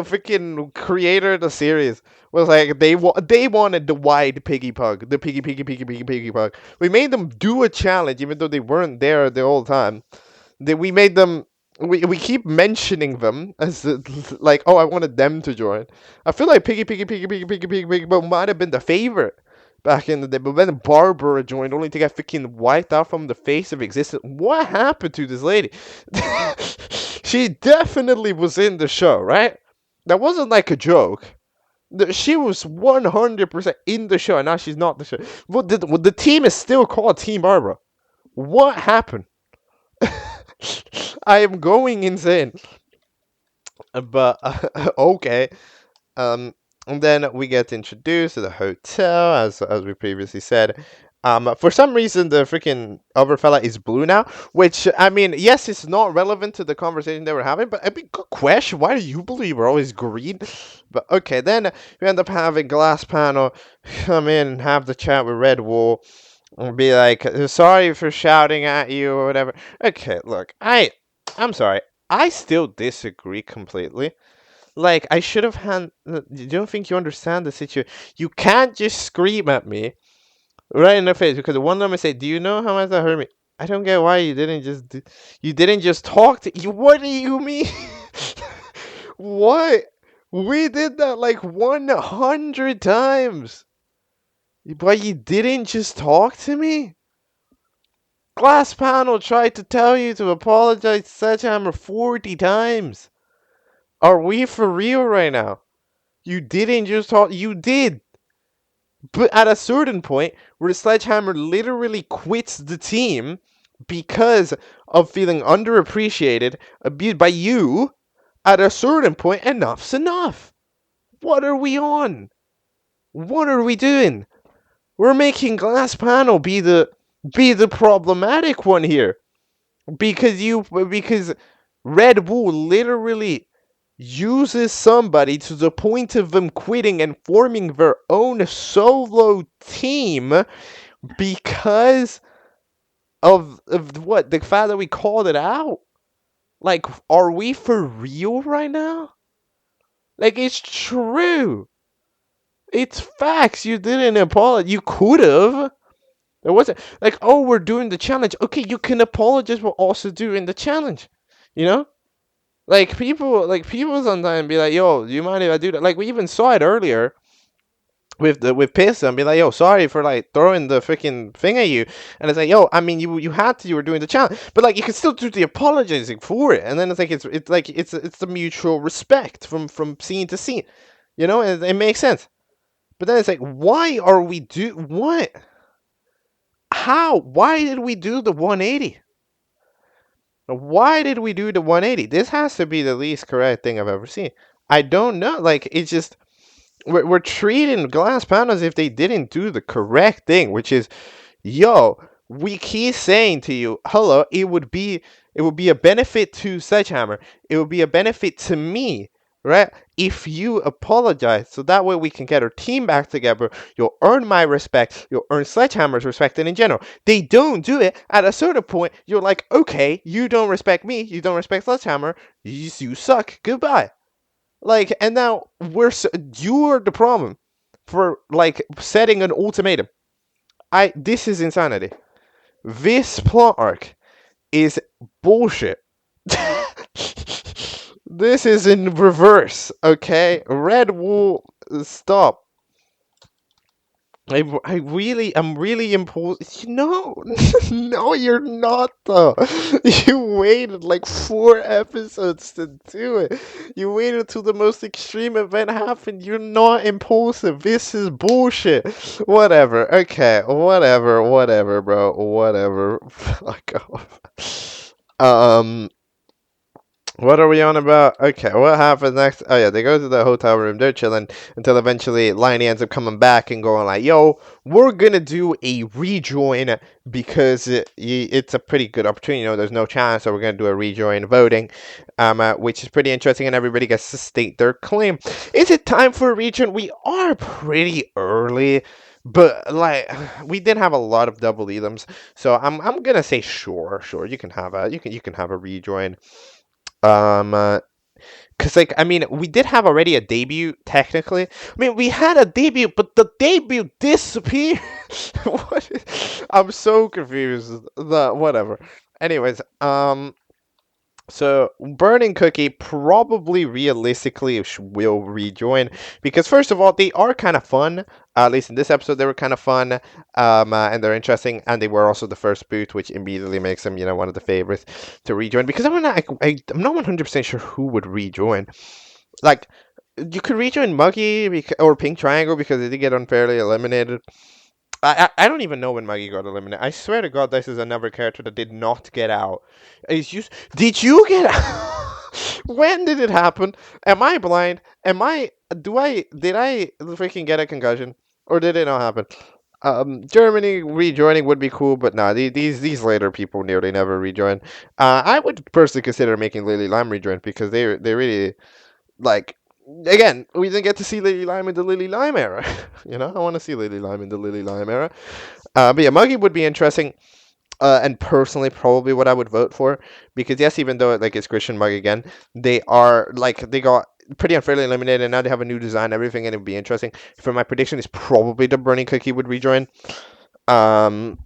freaking creator of the series was like they wanted the white piggy pug, the piggy pug. We made them do a challenge even though they weren't there the whole time. We made them. We keep mentioning them as like, oh, I wanted them to join. I feel like piggy but might have been the favorite back in the day. But then Barbara joined only to get freaking wiped out from the face of existence. What happened to this lady? She definitely was in the show, right? That wasn't like a joke. She was 100% in the show, and now she's not the show. The team is still called Team Barbara. What happened? I am going insane. But okay. And then we get introduced to the hotel, as we previously said. For some reason, the freaking other fella is blue now, which, I mean, yes, it's not relevant to the conversation they were having, but I mean, good question. Why do you believe we're always green? But okay, then we end up having Glass Panel come in and have the chat with Red Wool and be like, sorry for shouting at you or whatever. Okay, look, I'm sorry. I still disagree completely. Like, I should have had. You don't think you understand the situation? You can't just scream at me right in the face because one of them say, "Do you know how much that hurt me?" I don't get why you didn't just talk to you. What do you mean? What? We did that like 100 times, but you didn't just talk to me. Glass Panel tried to tell you to apologize to Sledgehammer 40 times. Are we for real right now? You didn't just talk. You did. But at a certain point, where Sledgehammer literally quits the team because of feeling underappreciated, abused by you, at a certain point, enough's enough. What are we on? What are we doing? We're making Glass Panel be the problematic one here because Red Bull literally uses somebody to the point of them quitting and forming their own solo team because of what the fact that we called it out. Like, are we for real right now? Like, it's true. It's facts. You didn't apologize. You could have. There wasn't like, oh, we're doing the challenge. Okay, you can apologize for also doing the challenge. You know? Like people sometimes be like, yo, do you mind if I do that? Like we even saw it earlier with Piss and be like, yo, sorry for like throwing the freaking thing at you. And it's like, yo, I mean you had to, you were doing the challenge. But like you can still do the apologizing for it. And then it's like it's the mutual respect from scene to scene. You know, and it makes sense. But then it's like, why are we do what? How? Why did we do the 180? Why did we do the 180? This has to be the least correct thing I've ever seen. I don't know. Like, it's just we're treating Glass Pound as if they didn't do the correct thing, which is, yo, we keep saying to you, hello, it would be a benefit to Sledgehammer. It would be a benefit to me, right? If you apologize, so that way we can get our team back together. You'll earn my respect. You'll earn Sledgehammer's respect, and in general, they don't do it. At a certain point, you're like, okay, you don't respect me. You don't respect Sledgehammer. You suck. Goodbye. Like, and now you're the problem for like setting an ultimatum. This is insanity. This plot arc is bullshit. This is in reverse, okay? Red Wool, stop. I'm really imposed. No, no, you're not though. You waited like 4 episodes to do it. You waited till the most extreme event happened. You're not impulsive. This is bullshit. Whatever. Okay. Whatever, bro. Whatever. Fuck off. What are we on about? Okay, what happens next? Oh yeah, they go to the hotel room. They're chilling until eventually Liney ends up coming back and going like, "Yo, we're gonna do a rejoin because it's a pretty good opportunity. You know, there's no chance, so we're gonna do a rejoin voting, which is pretty interesting, and everybody gets to state their claim. Is it time for a rejoin? We are pretty early." But like we did have a lot of double elims, so I'm gonna say sure you can have a you can have a rejoin. Um, uh, Cause like I mean, we did have already a debut technically. I mean, we had a debut, but the debut disappeared. I'm so confused. The whatever. Anyways, so Burning Cookie probably realistically will rejoin because first of all they are kind of fun. At least in this episode they were kind of fun, and they're interesting, and they were also the first boot, which immediately makes them one of the favorites to rejoin. Because I'm not 100% sure who would rejoin. Like you could rejoin Muggy or Pink Triangle because they did get unfairly eliminated. I don't even know when Maggie got eliminated. I swear to God, this is another character that did not get out. Did you get out? When did it happen? Am I blind? Did I freaking get a concussion? Or did it not happen? Germany rejoining would be cool, but nah, these later people nearly never rejoin. I would personally consider making Lily Lime rejoin because they really like again, we didn't get to see Lily Lime in the Lily Lime era. I want to see Lily Lime in the Lily Lime era. But yeah, Muggy would be interesting, and personally probably what I would vote for because yes, even though like it's Christian Mug again, they got pretty unfairly eliminated, and now they have a new design, everything, and it would be interesting. For my prediction is probably the Burning Cookie would rejoin. Um,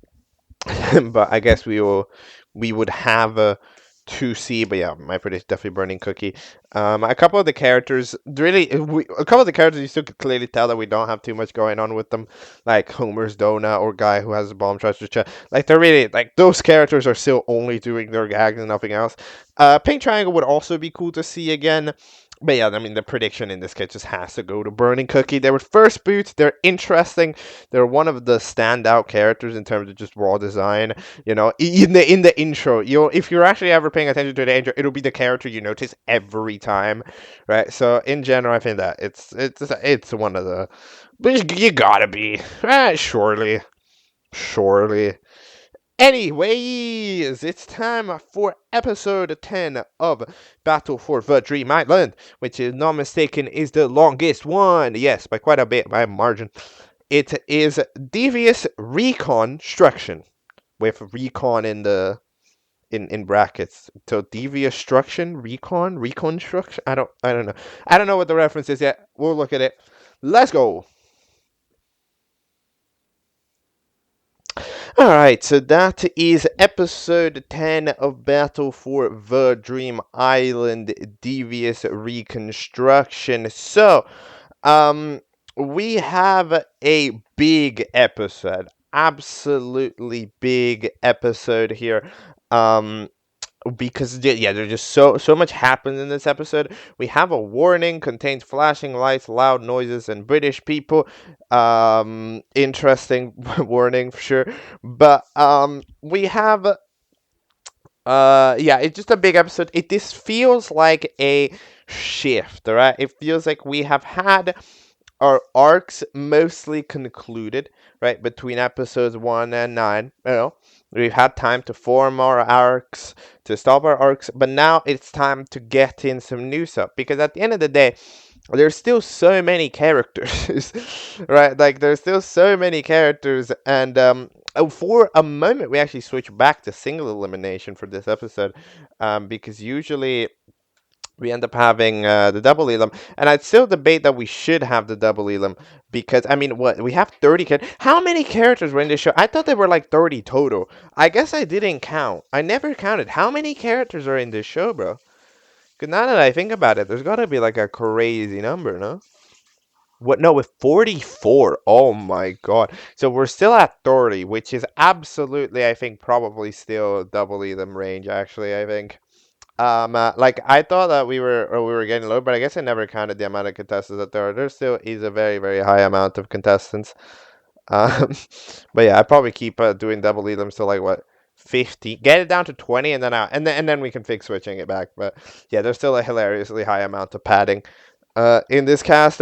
but I guess we would have to see. But yeah, my prediction definitely Burning Cookie. A couple of the characters a couple of the characters you still could clearly tell that we don't have too much going on with them, like Homer's donut or guy who has a bomb treasure chest. Like they're really like those characters are still only doing their gags and nothing else. Pink Triangle would also be cool to see again. But yeah, I mean, the prediction in this case just has to go to Burning Cookie. They were first boots. They're interesting. They're one of the standout characters in terms of just raw design. In the intro, if you're actually ever paying attention to the intro, it'll be the character you notice every time, right? So in general, I think that it's one of the. But you gotta be, right? Surely. Anyways, it's time for episode 10 of Battle for the Dream Island, which, if not mistaken, is the longest one. Yes, by quite a bit, by a margin. It is Devious Reconstruction, with recon in brackets. So Devious Struction, reconstruction. I don't know. I don't know what the reference is yet. We'll look at it. Let's go. Alright, so that is episode 10 of Battle for the Dream Island Devious Reconstruction. So, we have a big episode. Absolutely big episode here. Because there's just so much happens in this episode. We have a warning, contains flashing lights, loud noises, and British people. Interesting warning for sure. But we have it's just a big episode. This feels like a shift, right? It feels like we have had our arcs mostly concluded, right? Between episodes 1 and 9, we've had time to form our arcs, to stop our arcs, but now it's time to get in some new stuff because at the end of the day, there's still so many characters, right? Like there's still so many characters, and for a moment we actually switch back to single elimination for this episode, because usually we end up having the double elim, and I'd still debate that we should have the double elim because I mean, what we have 30 characters. How many characters were in this show? I thought there were like 30 total. I guess I didn't count. I never counted. How many characters are in this show, bro? Because now that I think about it, there's got to be like a crazy number, no? What? No, with 44. Oh my god. So we're still at 30, which is absolutely, I think, probably still double them range. Actually, I think. Like I thought that we were getting low, but I guess I never counted the amount of contestants that there are. There still is a very very high amount of contestants. Um, but yeah, I probably keep doing double them till like what 50, get it down to 20, and then and then we can fix switching it back. But yeah, there's still a hilariously high amount of padding in this cast.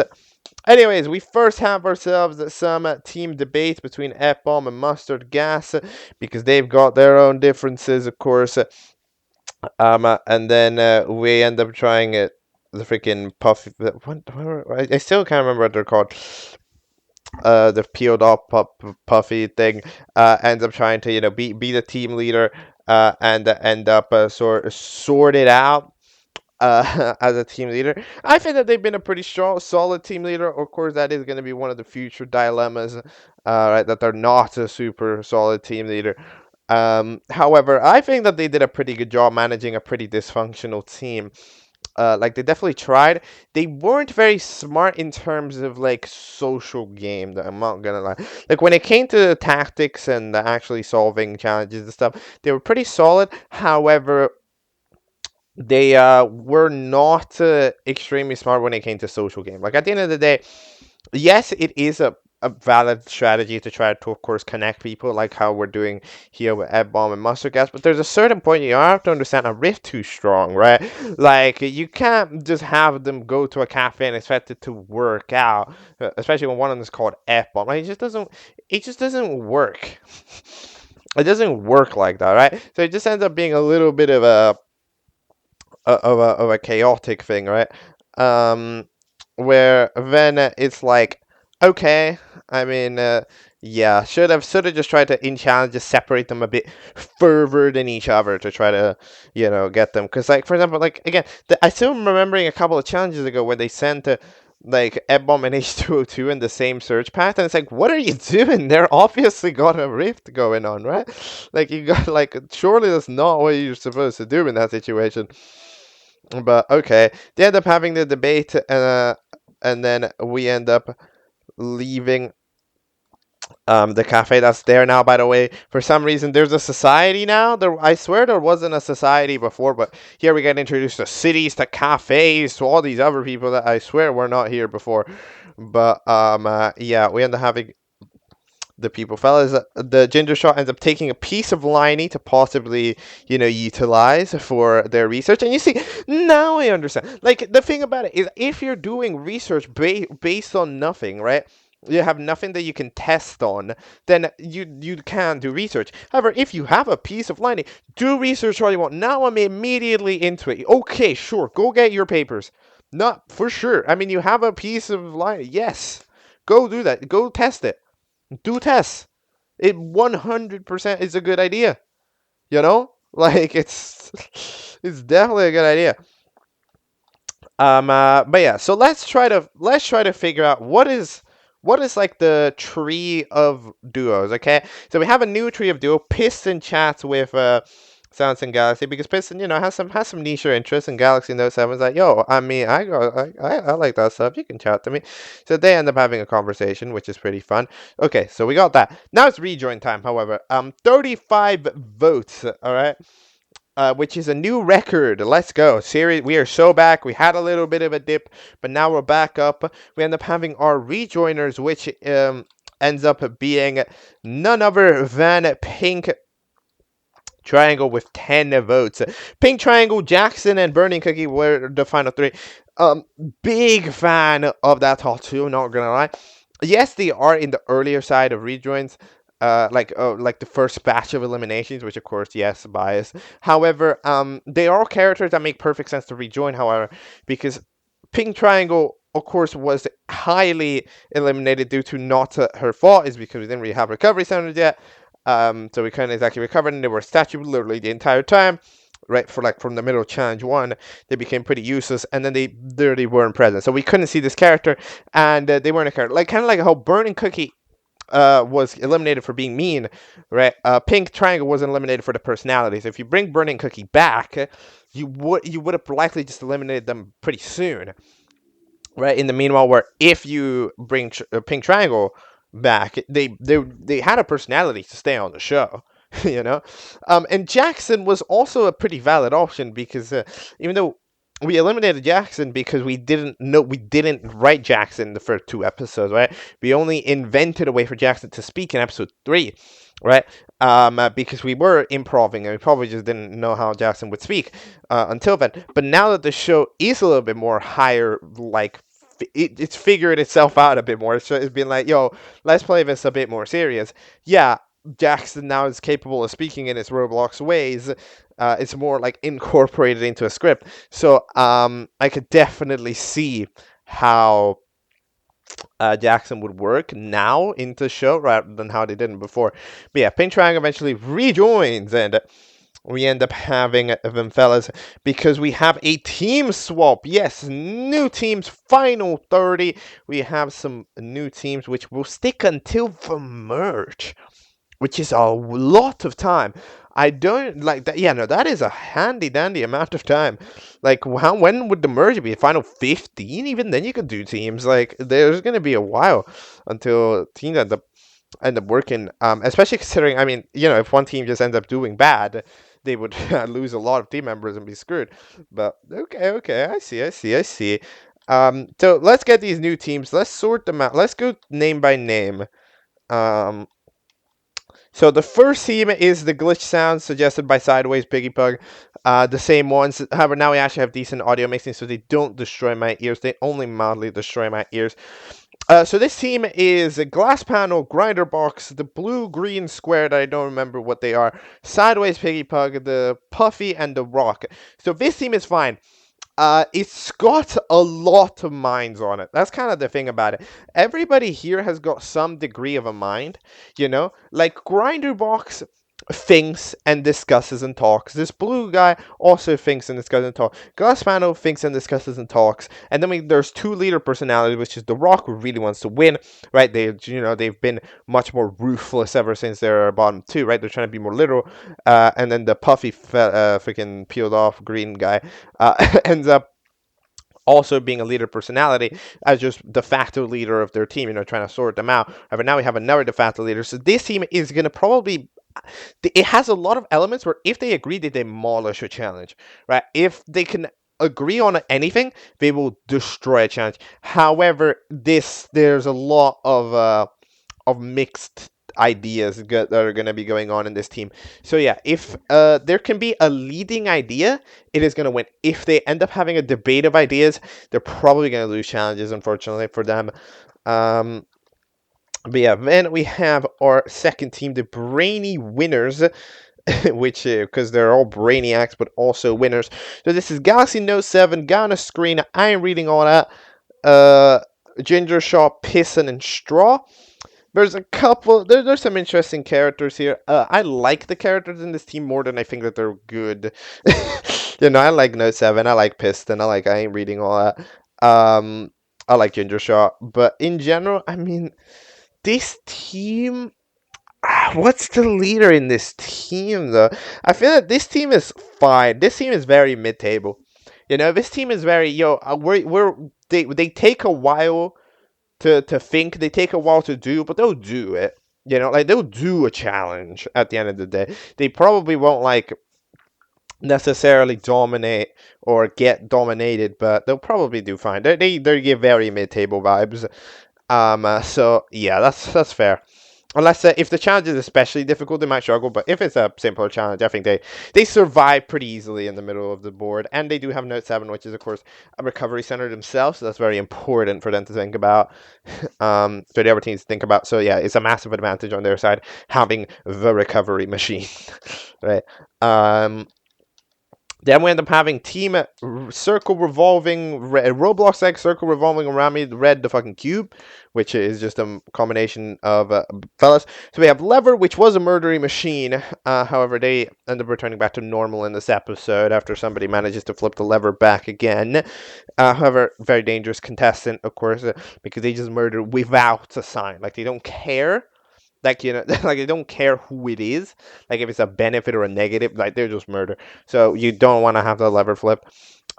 Anyways, we first have ourselves some team debates between F-Bomb and Mustard Gas because they've got their own differences, of course. And then we end up trying it. The freaking puffy. I still can't remember what they're called. The peeled off puffy thing. Ends up trying to be the team leader. And end up sort it out. As a team leader, I think that they've been a pretty strong, solid team leader. Of course, that is going to be one of the future dilemmas, right? That they're not a super solid team leader. However, I think that they did a pretty good job managing a pretty dysfunctional team. Like they definitely tried. They weren't very smart in terms of like social game. I'm not gonna lie. Like when it came to tactics and actually solving challenges and stuff, they were pretty solid. However, they were not extremely smart when it came to social game. Like at the end of the day, yes, it is a valid strategy to try to, of course, connect people, like how we're doing here with Ed Bomb and Mustard Gas. But there's a certain point you have to understand a rift too strong, right? Like you can't just have them go to a cafe and expect it to work out, especially when one of them is called F Bomb. Like it just doesn't. It just doesn't work. It doesn't work like that, right? So it just ends up being a little bit of a chaotic thing, right? Um, where then it's like, okay, I mean, yeah, should have just tried to in challenge just separate them a bit further than each other to try to get them. Because like for example, like again, I still am remembering a couple of challenges ago where they sent like Ed-Bomb and H2O2 in the same search path, and it's like, what are you doing? They're obviously got a rift going on, right? Like you got like surely that's not what you're supposed to do in that situation. But okay, they end up having the debate, and then we end up leaving the cafe that's there now. By the way, for some reason, there's a society now. I swear there wasn't a society before, but here we get introduced to cities, to cafes, to all these other people that I swear were not here before. But yeah, we end up having the people fellas. The ginger shot ends up taking a piece of Liney to possibly utilize for their research. And you see, now I understand. Like the thing about it is, if you're doing research based on nothing, right, you have nothing that you can test on, then you can't do research. However, if you have a piece of Liney, do research all you want. Now I'm immediately into it. Okay, sure, go get your papers. Not for sure. I mean, you have a piece of Liney. Yes, go do that. Go test it. Do tests. It 100% is a good idea. Like it's definitely a good idea. But yeah, so let's try to figure out what is like the tree of duos. Okay, so we have a new tree of duo. Piston chats with Sounds and Galaxy because Piston, has some niche interests, and Galaxy Note 7 is like, yo, I mean, I like that stuff. You can chat to me. So they end up having a conversation, which is pretty fun. Okay, so we got that. Now it's rejoin time. However, 35 votes. All right. Which is a new record. Let's go. Series, we are so back. We had a little bit of a dip, but now we're back up. We end up having our rejoiners, which ends up being none other than Pink Triangle with 10 votes. Pink Triangle, Jackson, and Burning Cookie were the final three. Big fan of that top two, not gonna lie. Yes, they are in the earlier side of rejoins. Like the first batch of eliminations, which of course, yes, bias. However, they are characters that make perfect sense to rejoin. However, because Pink Triangle, of course, was highly eliminated due to not her fault, is because we didn't really have recovery centers yet. So we couldn't exactly recover, and they were statue literally the entire time. Right, from the middle of challenge 1, they became pretty useless, and then they literally weren't present. So we couldn't see this character, and they weren't a character. Like kind of like how Burning Cookie was eliminated for being mean, right? Pink Triangle wasn't eliminated for the personalities. If you bring Burning Cookie back, you would have likely just eliminated them pretty soon. right? In the meanwhile, where if you bring Pink Triangle back, they had a personality to stay on the show, you know. And Jackson was also a pretty valid option because even though we eliminated Jackson because we didn't write Jackson the first two episodes, right? We only invented a way for Jackson to speak in episode 3, right? Because we were improving and we probably just didn't know how Jackson would speak until then. But now that the show is a little bit more higher, like it's figured itself out a bit more. It's been like, yo, let's play this a bit more serious. Yeah, Jackson now is capable of speaking in his Roblox ways. It's more like incorporated into a script. So I could definitely see how Jackson would work now into the show rather than how they didn't before. But yeah, Pink Triangle eventually rejoins, and we end up having them fellas because we have a team swap. Yes, new teams, final 30. We have some new teams which will stick until the merge, which is a lot of time. I don't like that. Yeah, no, that is a handy dandy amount of time. Like, when would the merge be? Final 15? Even then, you could do teams. Like, there's gonna be a while until teams end up working. Especially considering, I mean, you know, if one team just ends up doing bad, they would lose a lot of team members and be screwed. But okay, I see. So let's get these new teams. Let's sort them out. Let's go name by name. Um, so the first team is the glitch sounds suggested by Sideways Piggy Pug. The same ones. However, now we actually have decent audio mixing, so they don't destroy my ears. They only mildly destroy my ears. So this team is a glass panel, grinder box, the blue-green square that I don't remember what they are, Sideways Piggy Pug, the Puffy, and the Rock. So this team is fine. It's got a lot of minds on it. That's kind of the thing about it. Everybody here has got some degree of a mind, you know? Like Grinderbox thinks and discusses and talks. This blue guy also thinks and discusses and talks. Glassmano thinks and discusses and talks. And then there's two leader personalities, which is the Rock, who really wants to win, right? They've been much more ruthless ever since they're bottom 2, right? They're trying to be more literal. And then the Puffy freaking peeled off green guy ends up also being a leader personality as just de facto leader of their team, you know, trying to sort them out. However, now we have another de facto leader. So this team is going to probably, it has a lot of elements where if they agree, they demolish a challenge, right? If they can agree on anything, they will destroy a challenge. However, there's a lot of mixed ideas that are going to be going on in this team. So yeah, if there can be a leading idea, it is going to win. If they end up having a debate of ideas, they're probably going to lose challenges, unfortunately for them. But yeah, then we have our second team, the Brainy Winners, which, because they're all brainiacs, but also winners. So this is Galaxy Note 7, guy on a screen, I am reading all that, Ginger Shaw, Pisson, and Straw. There's a couple, there's some interesting characters here. I like the characters in this team more than I think that they're good. You know, I like Note 7, I like Piston, I ain't reading all that. I like Ginger Shaw, but in general, I mean, this team, what's the leader in this team, though? I feel that this team is fine. This team is very mid-table. You know, this team is very, they take a while to think, they take a while to do, but they'll do it. You know, like, they'll do a challenge at the end of the day. They probably won't, like, necessarily dominate or get dominated, but they'll probably do fine. They give very mid-table vibes. So yeah, that's fair. Unless if the challenge is especially difficult, they might struggle. But if it's a simpler challenge, I think they survive pretty easily in the middle of the board. And they do have Note 7, which is of course a recovery center themselves, so that's very important for them to think about. For the other teams to think about. So yeah, it's a massive advantage on their side having the recovery machine, right? Then we end up having team circle revolving, Roblox egg circle revolving around me, red the fucking cube, which is just a combination of fellas. So we have lever, which was a murdering machine. However, they end up returning back to normal in this episode after somebody manages to flip the lever back again. However, very dangerous contestant, of course, because they just murder without a sign. Like, they don't care. Like, you know, like, they don't care who it is. Like, if it's a benefit or a negative, like, they're just murder. So you don't want to have the lever flip.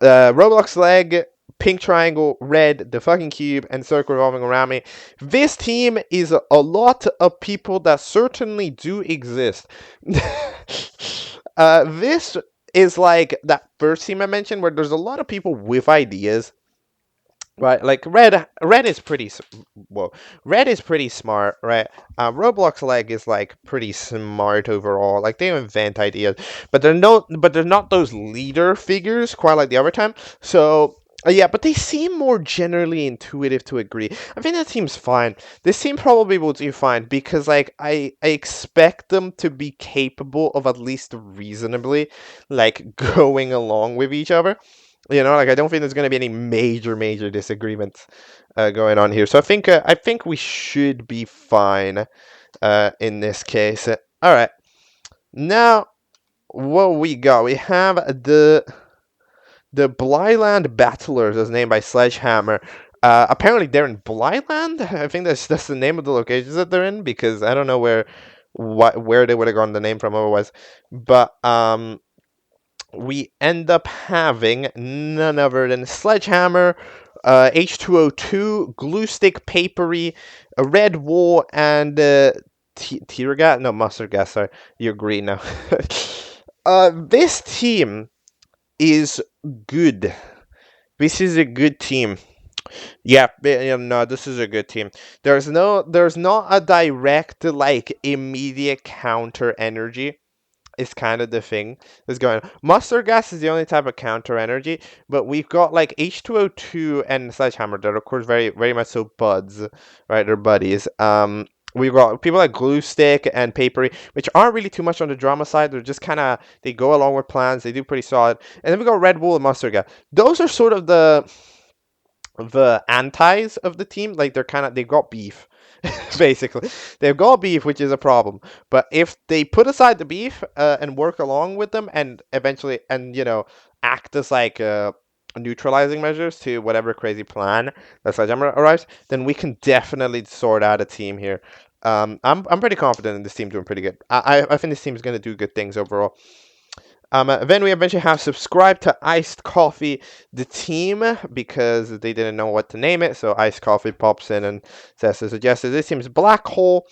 Roblox leg, pink triangle, red, the fucking cube, and circle revolving around me. This team is a lot of people that certainly do exist. This is like that first team I mentioned where there's a lot of people with ideas. Right, like red is pretty well. Red is pretty smart, right? Roblox leg is like pretty smart overall. Like they invent ideas, but they're not those leader figures quite like the other time. So yeah, but they seem more generally intuitive to agree. I think that seems fine. This team probably will do fine because like I expect them to be capable of at least reasonably like going along with each other. Like I don't think there's going to be any major disagreements going on here. So I think we should be fine in this case. All right, now what we got? We have the Blyland Battlers, as named by Sledgehammer. Apparently they're in Blyland. I think that's the name of the locations that they're in because I don't know where they would have gotten the name from otherwise. But we end up having none other than Sledgehammer, H2O2, Glue Stick, Papery, a Red Wall, and tear gas? No, mustard gas. Sorry, you're green now. This team is good. This is a good team. Yeah, no, this is a good team. There's not a direct like immediate counter energy. Is kind of the thing that's going on. Mustard gas is the only type of counter energy, but we've got like H2O2 and Sledgehammer that are of course very much so buds, right? They're buddies. We've got people like Glue Stick and Papery, which aren't really too much on the drama side. They're just kind of, they go along with plans. They do pretty solid. And then we got Red Wool and Mustard gas. Those are sort of the antis of the team. Like they've got beef. Basically, they've got beef, which is a problem. But if they put aside the beef and work along with them, and eventually, act as like neutralizing measures to whatever crazy plan that Sledgehammer arrives, then we can definitely sort out a team here. I'm pretty confident in this team doing pretty good. I think this team is going to do good things overall. Then we eventually have subscribed to Iced Coffee, the team, because they didn't know what to name it. So Iced Coffee pops in and says to suggest this team's Black Hole,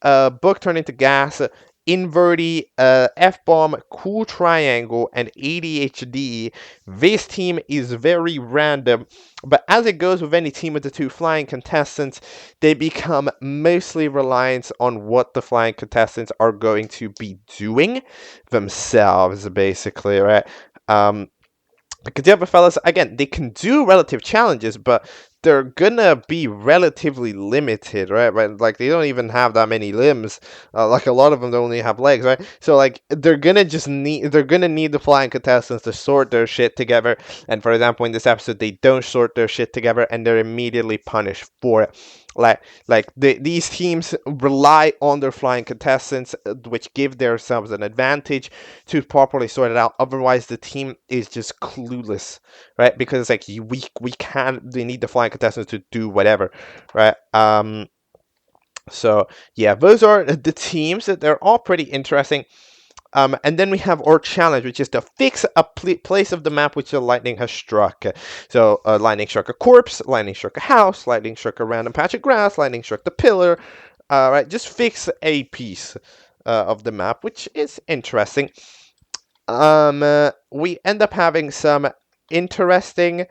Book Turned into Gas, Inverti, F-Bomb, Cool Triangle, and ADHD. This team is very random, but as it goes with any team with the two flying contestants, they become mostly reliant on what the flying contestants are going to be doing themselves, basically, right? Because the other fellas, again, they can do relative challenges, but they're gonna be relatively limited, right? Like they don't even have that many limbs. Like a lot of them don't only have legs, right? So like they're gonna need the flying contestants to sort their shit together. And for example, in this episode, they don't sort their shit together, and they're immediately punished for it. These teams rely on their flying contestants, which give themselves an advantage to properly sort it out. Otherwise, the team is just clueless, right? Because it's like we can't. They need the flying contestants to do whatever, right? So yeah, those are the teams. They're all pretty interesting. And then we have our challenge, which is to fix a place of the map which the lightning has struck. So, lightning struck a corpse, lightning struck a house, lightning struck a random patch of grass, lightning struck the pillar. Right, just fix a piece of the map, which is interesting. We end up having some interesting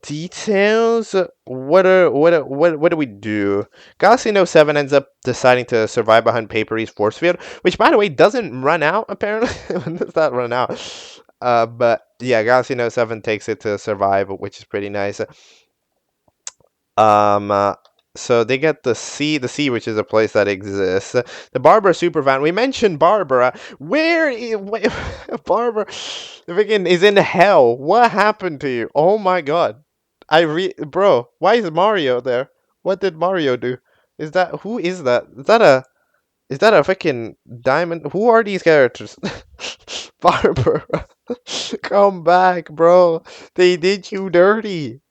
details. What do we do? Galaxy No 7 ends up deciding to survive behind Papery's force field, which by the way doesn't run out apparently. When does that run out? But yeah, Galaxy No 7 takes it to survive, which is pretty nice. So they get the sea, which is a place that exists. The Barbara Supervan. We mentioned Barbara. Where Barbara freaking is in hell? What happened to you? Oh my god. Bro, why is Mario there? What did Mario do? Who is that? Is that a freaking diamond? Who are these characters? Barbara. Come back, bro. They did you dirty.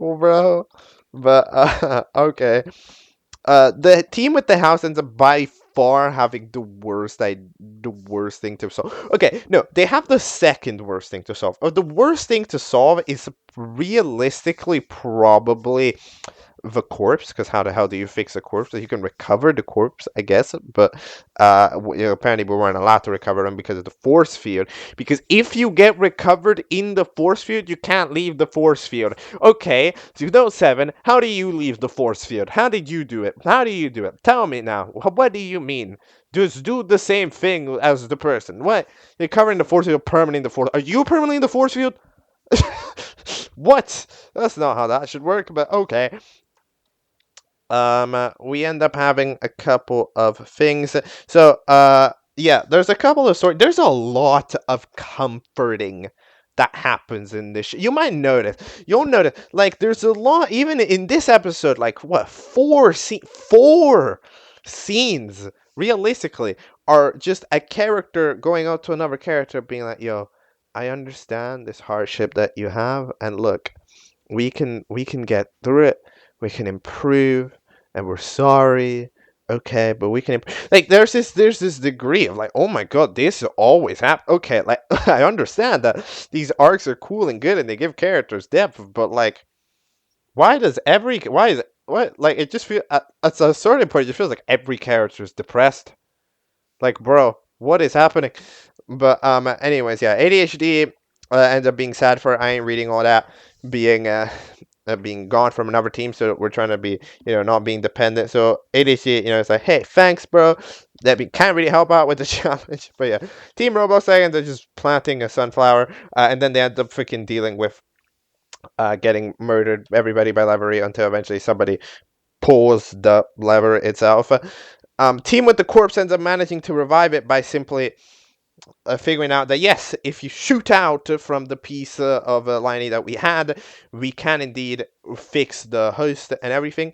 Oh, bro. But okay. The team with the house ends up by far having the worst thing to solve. Okay, no, they have the second worst thing to solve. Or the worst thing to solve is realistically probably the corpse, because how the hell do you fix a corpse? You can recover the corpse, I guess, but apparently we weren't allowed to recover them because of the force field. Because if you get recovered in the force field, you can't leave the force field. Okay, 2007, how do you leave the force field? How did you do it? How do you do it? Tell me now. What do you mean? Just do the same thing as the person. What? You're covering the force field, permanently in the force. Are you permanently in the force field? What? That's not how that should work, but okay. We end up having a couple of things. So, yeah, there's a couple of stories. There's a lot of comforting that happens in this. You might notice. You'll notice, like, there's a lot, even in this episode, like, what, four scenes, realistically, are just a character going out to another character being like, yo, I understand this hardship that you have, and look, we can get through it. We can improve, and we're sorry. Okay, but we can like there's this degree of like, oh my god, this always happen. Okay, like I understand that these arcs are cool and good and they give characters depth, but like, why is it what like it just feel at a certain point it just feels like every character is depressed. Like, bro, what is happening? But anyways, yeah, ADHD ends up being sad for I ain't reading all that being gone from another team, so we're trying to be, not being dependent. So ADHD, it's like, hey, thanks, bro. That we can't really help out with the challenge, but yeah, Team Robo Seconds are just planting a sunflower, and then they end up freaking dealing with getting murdered, everybody by Levery, until eventually somebody pulls the lever itself. Team with the corpse ends up managing to revive it by simply figuring out that yes, if you shoot out from the piece of Liney that we had, we can indeed fix the host and everything.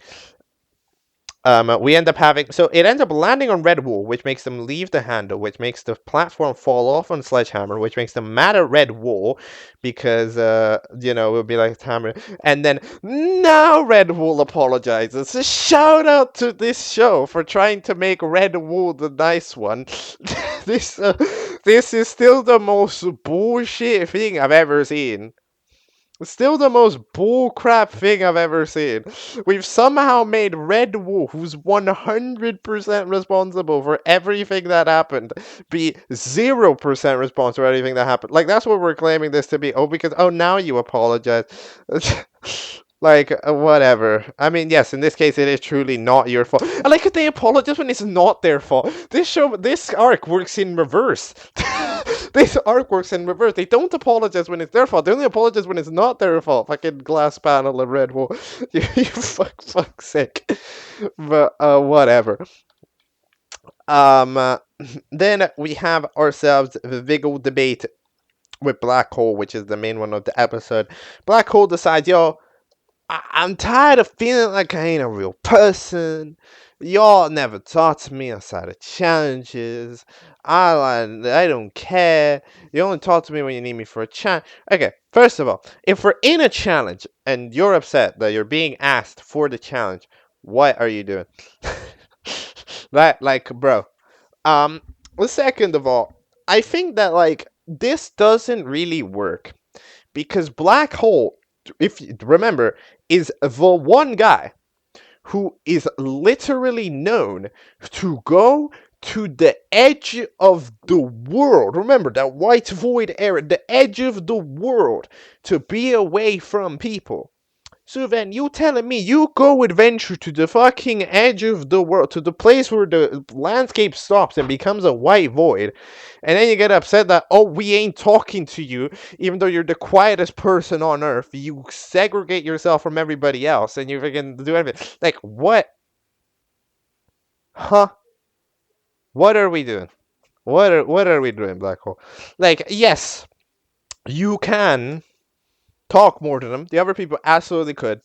We end up having, so it ends up landing on Red Wool, which makes them leave the handle, which makes the platform fall off on Sledgehammer, which makes them mad at Red Wool because, we'll be like hammer. And then now Red Wool apologizes. A shout out to this show for trying to make Red Wool the nice one. this is still the most bullshit thing I've ever seen. Still the most bullcrap thing I've ever seen. We've somehow made Red Wolf, who's 100% responsible for everything that happened, be 0% responsible for anything that happened. Like, that's what we're claiming this to be. Oh, because, now you apologize. Like, whatever. I mean, yes, in this case, it is truly not your fault. I like if they apologize when it's not their fault. This arc works in reverse. This arc works in reverse. They don't apologize when it's their fault. They only apologize when it's not their fault. Fucking glass panel of Red Wolf. you fuck's sake. But, whatever. Then we have ourselves the big old debate with Black Hole, which is the main one of the episode. Black Hole decides, yo, I'm tired of feeling like I ain't a real person. Y'all never taught me outside of challenges. I don't care. You only talk to me when you need me for a challenge. Okay, first of all, if we're in a challenge and you're upset that you're being asked for the challenge, what are you doing? Like, bro. Second of all, I think that, like, this doesn't really work because Black Hole, if you remember, is the one guy who is literally known to go to the edge of the world. Remember that white void area, the edge of the world, to be away from people. So then you telling me you go adventure to the fucking edge of the world, to the place where the landscape stops and becomes a white void, and then you get upset that, oh, we ain't talking to you, even though you're the quietest person on earth. You segregate yourself from everybody else, and you freaking do everything. Like, what? Huh? What are we doing? What are we doing, Black Hole? Like, yes, you can talk more to them. The other people absolutely could.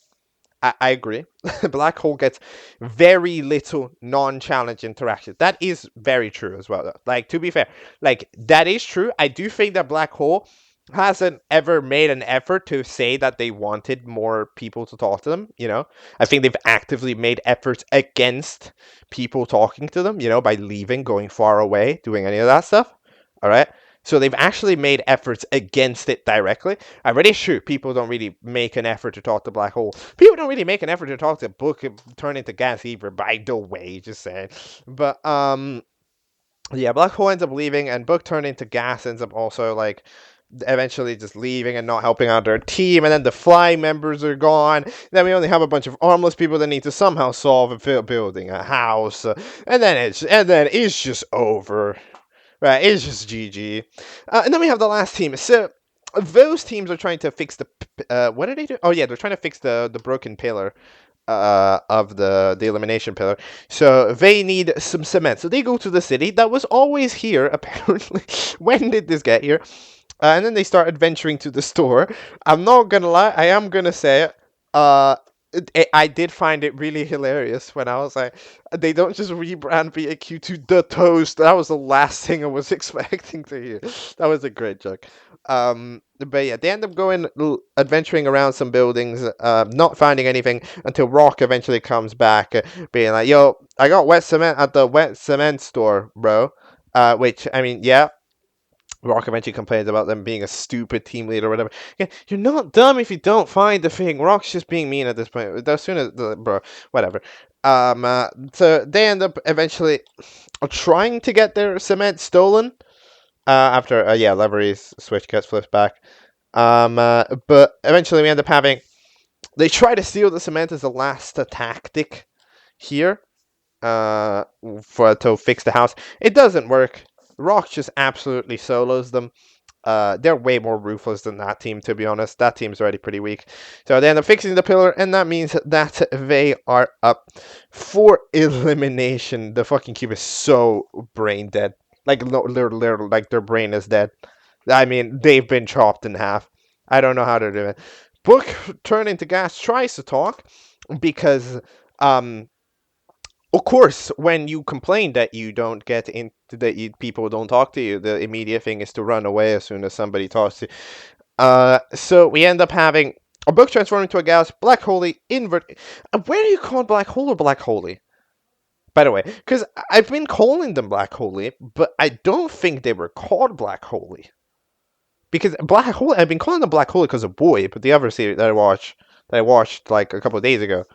I agree. Black Hole gets very little non-challenge interaction. That is very true as well, though. Like, to be fair, like, that is true. I do think that Black Hole hasn't ever made an effort to say that they wanted more people to talk to them, I think they've actively made efforts against people talking to them, by leaving, going far away, doing any of that stuff. All right. So they've actually made efforts against it directly. I'm pretty sure people don't really make an effort to talk to Black Hole. People don't really make an effort to talk to Book turn into gas either, by the way, just saying. But yeah, Black Hole ends up leaving, and Book turned into gas ends up also like eventually just leaving and not helping out their team, and then the Fly members are gone. Then we only have a bunch of armless people that need to somehow solve a building a house, and then it's just over. Right, it's just GG. And then we have the last team. So those teams are trying to fix the. What are they doing? Oh yeah, they're trying to fix the broken pillar of the elimination pillar. So they need some cement. So they go to the city that was always here, apparently. When did this get here? And then they start adventuring to the store. I'm not gonna lie, I am gonna say it. I did find it really hilarious when I was like, they don't just rebrand BAQ to The Toast. That was the last thing I was expecting to hear. That was a great joke. But yeah, they end up going adventuring around some buildings, not finding anything until Rock eventually comes back, being like, "Yo, I got wet cement at the wet cement store, bro." Which I mean, yeah, Rock eventually complains about them being a stupid team leader or whatever. Yeah, you're not dumb if you don't find the thing. Rock's just being mean at this point. As soon as bro, whatever. So they end up eventually trying to get their cement stolen. After Levery's switch gets flipped back. But eventually we end up having. They try to steal the cement as a last tactic here. To fix the house. It doesn't work. Rock just absolutely solos them. They're way more ruthless than that team, to be honest. That team's already pretty weak. So they end up fixing the pillar, and that means that they are up for elimination. The fucking cube is so brain dead. Like, literally, like their brain is dead. I mean, they've been chopped in half. I don't know how they're doing it. Book, turn into gas, tries to talk because of course, when you complain that you don't get into people don't talk to you, the immediate thing is to run away as soon as somebody talks to you. So we end up having a Book transform into a gas, Black Holy, invert. Where do you call Black Hole or Black Holy? By the way, because I've been calling them Black Holy, but I don't think they were called Black Holy. Because Black Holy, I've been calling them Black Holy because of Boy, but the other series that I watched like a couple of days ago.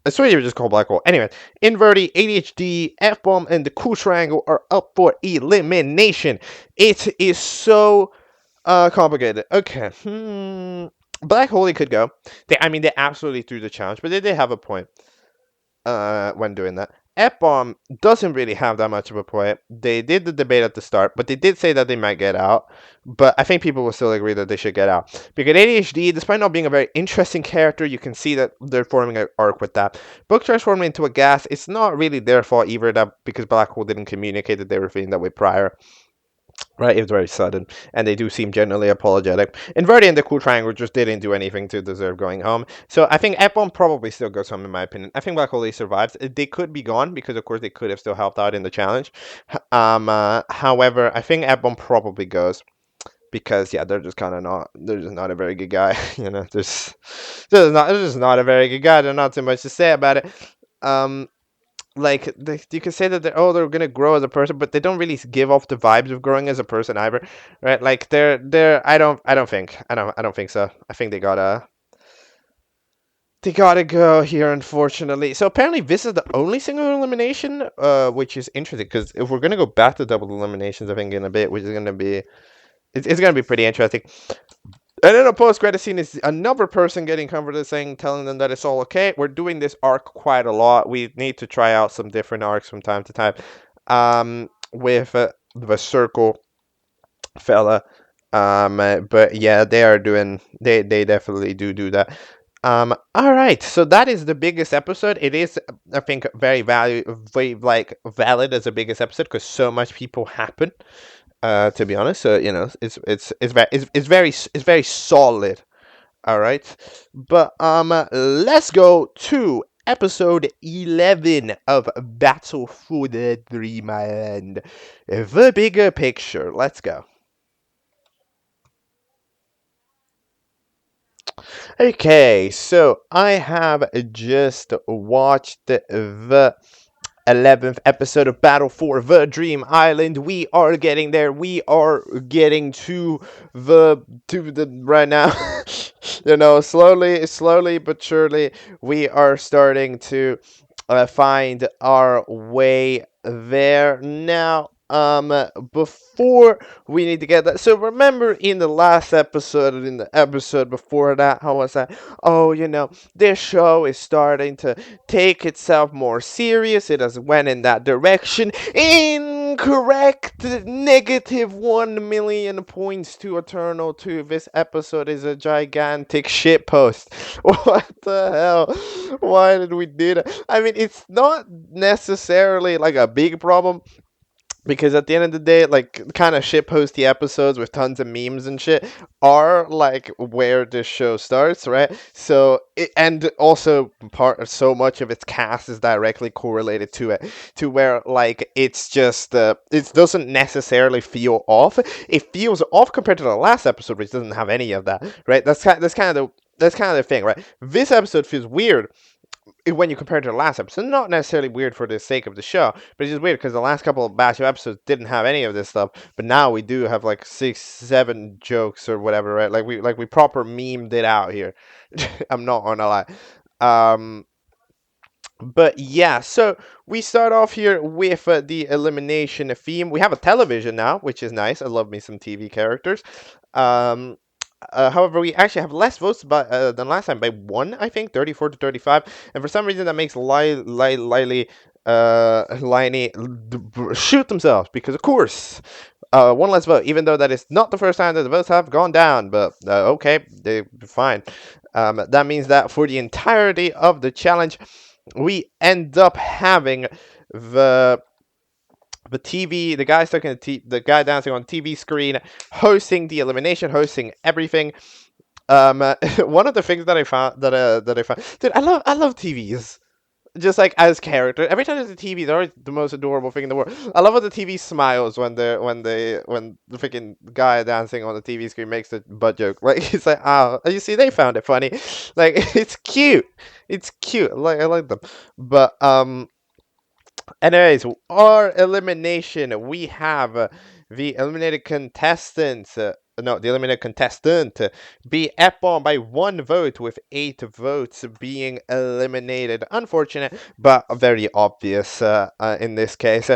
I swear you were just called Black Hole. Anyway, Inverti, ADHD, F-Bomb, and the Cool Triangle are up for elimination. It is so complicated. Okay. Black Hole could go. They absolutely threw the challenge, but they did have a point when doing that. F-Bomb doesn't really have that much of a point. They did the debate at the start, but they did say that they might get out. But I think people will still agree that they should get out. Because ADHD, despite not being a very interesting character, you can see that they're forming an arc with that. Book transforming into a gas, it's not really their fault either, that because Black Hole didn't communicate that they were feeling that way prior. Right, it was very sudden, and they do seem generally apologetic. Inverti and the Cool Triangle just didn't do anything to deserve going home, so I think F-Bomb probably still goes home, in my opinion. I think Black Hole survives. They could be gone, because of course they could have still helped out in the challenge. However, I think F-Bomb probably goes, because yeah, they're just not a very good guy. They're just not a very good guy. There's not too much to say about it. You can say that they're gonna grow as a person, but they don't really give off the vibes of growing as a person either, right? Like they're I don't think so. I think they gotta go here, unfortunately. So apparently this is the only single elimination, which is interesting, because if we're gonna go back to double eliminations, I think in a bit, which is gonna be it's gonna be pretty interesting. And then a post-credit scene is another person getting comforted, telling them that it's all okay. We're doing this arc quite a lot. We need to try out some different arcs from time to time. With the circle fella. But yeah, they are doing. They definitely do that. All right. So that is the biggest episode. It is, I think, very valid as the biggest episode, because so much people happen. To be honest, so it's very solid. All right, but let's go to episode 11 of Battle for the Dream Island, the bigger picture. Let's go. Okay, so I have just watched the 11th episode of Battle for the Dream Island. We are getting there. We are getting to the right now. Slowly but surely, we are starting to find our way there now. Before we need to get that. So remember in the last episode, in the episode before that, how was that? Oh, this show is starting to take itself more serious. It has went in that direction. Incorrect. Negative 1 million points to Eternal 2. This episode is a gigantic shit post. What the hell? Why did we do that? I mean, it's not necessarily like a big problem, because at the end of the day, like, kind of shitposty episodes with tons of memes and shit are like where this show starts, right? So and also so much of its cast is directly correlated to it, to where like it's just it doesn't necessarily feel off. It feels off compared to the last episode, which doesn't have any of that, right? That's kind of the thing, right? This episode feels weird when you compare it to the last episode. Not necessarily weird for the sake of the show, but it's just weird because the last couple of batch of episodes didn't have any of this stuff, but now we do have like 6 7 jokes or whatever, right? Like we proper memed it out here. I'm not gonna lie. But yeah, so we start off here with the elimination theme. We have a television now, which is nice. I love me some TV characters. um However, we actually have less votes than last time by 1, I think, 34 to 35. And for some reason, that makes Liney shoot themselves, because, of course, 1 less vote, even though that is not the first time that the votes have gone down. But, okay, they're fine. That means that for the entirety of the challenge, we end up having the the guy stuck in the guy dancing on TV screen, hosting the elimination, hosting everything. One of the things that I found, dude, I love TVs. Just like as character, every time there's a TV, they're always the most adorable thing in the world. I love how the TV smiles when the freaking guy dancing on the TV screen makes the butt joke. Like, it's like, oh, you see, they found it funny. Like, it's cute. It's cute. I like them. But anyways, our elimination, we have the eliminated contestants. No, the eliminated contestant be Epon by 1 vote, with 8 votes being eliminated. Unfortunate, but very obvious in this case.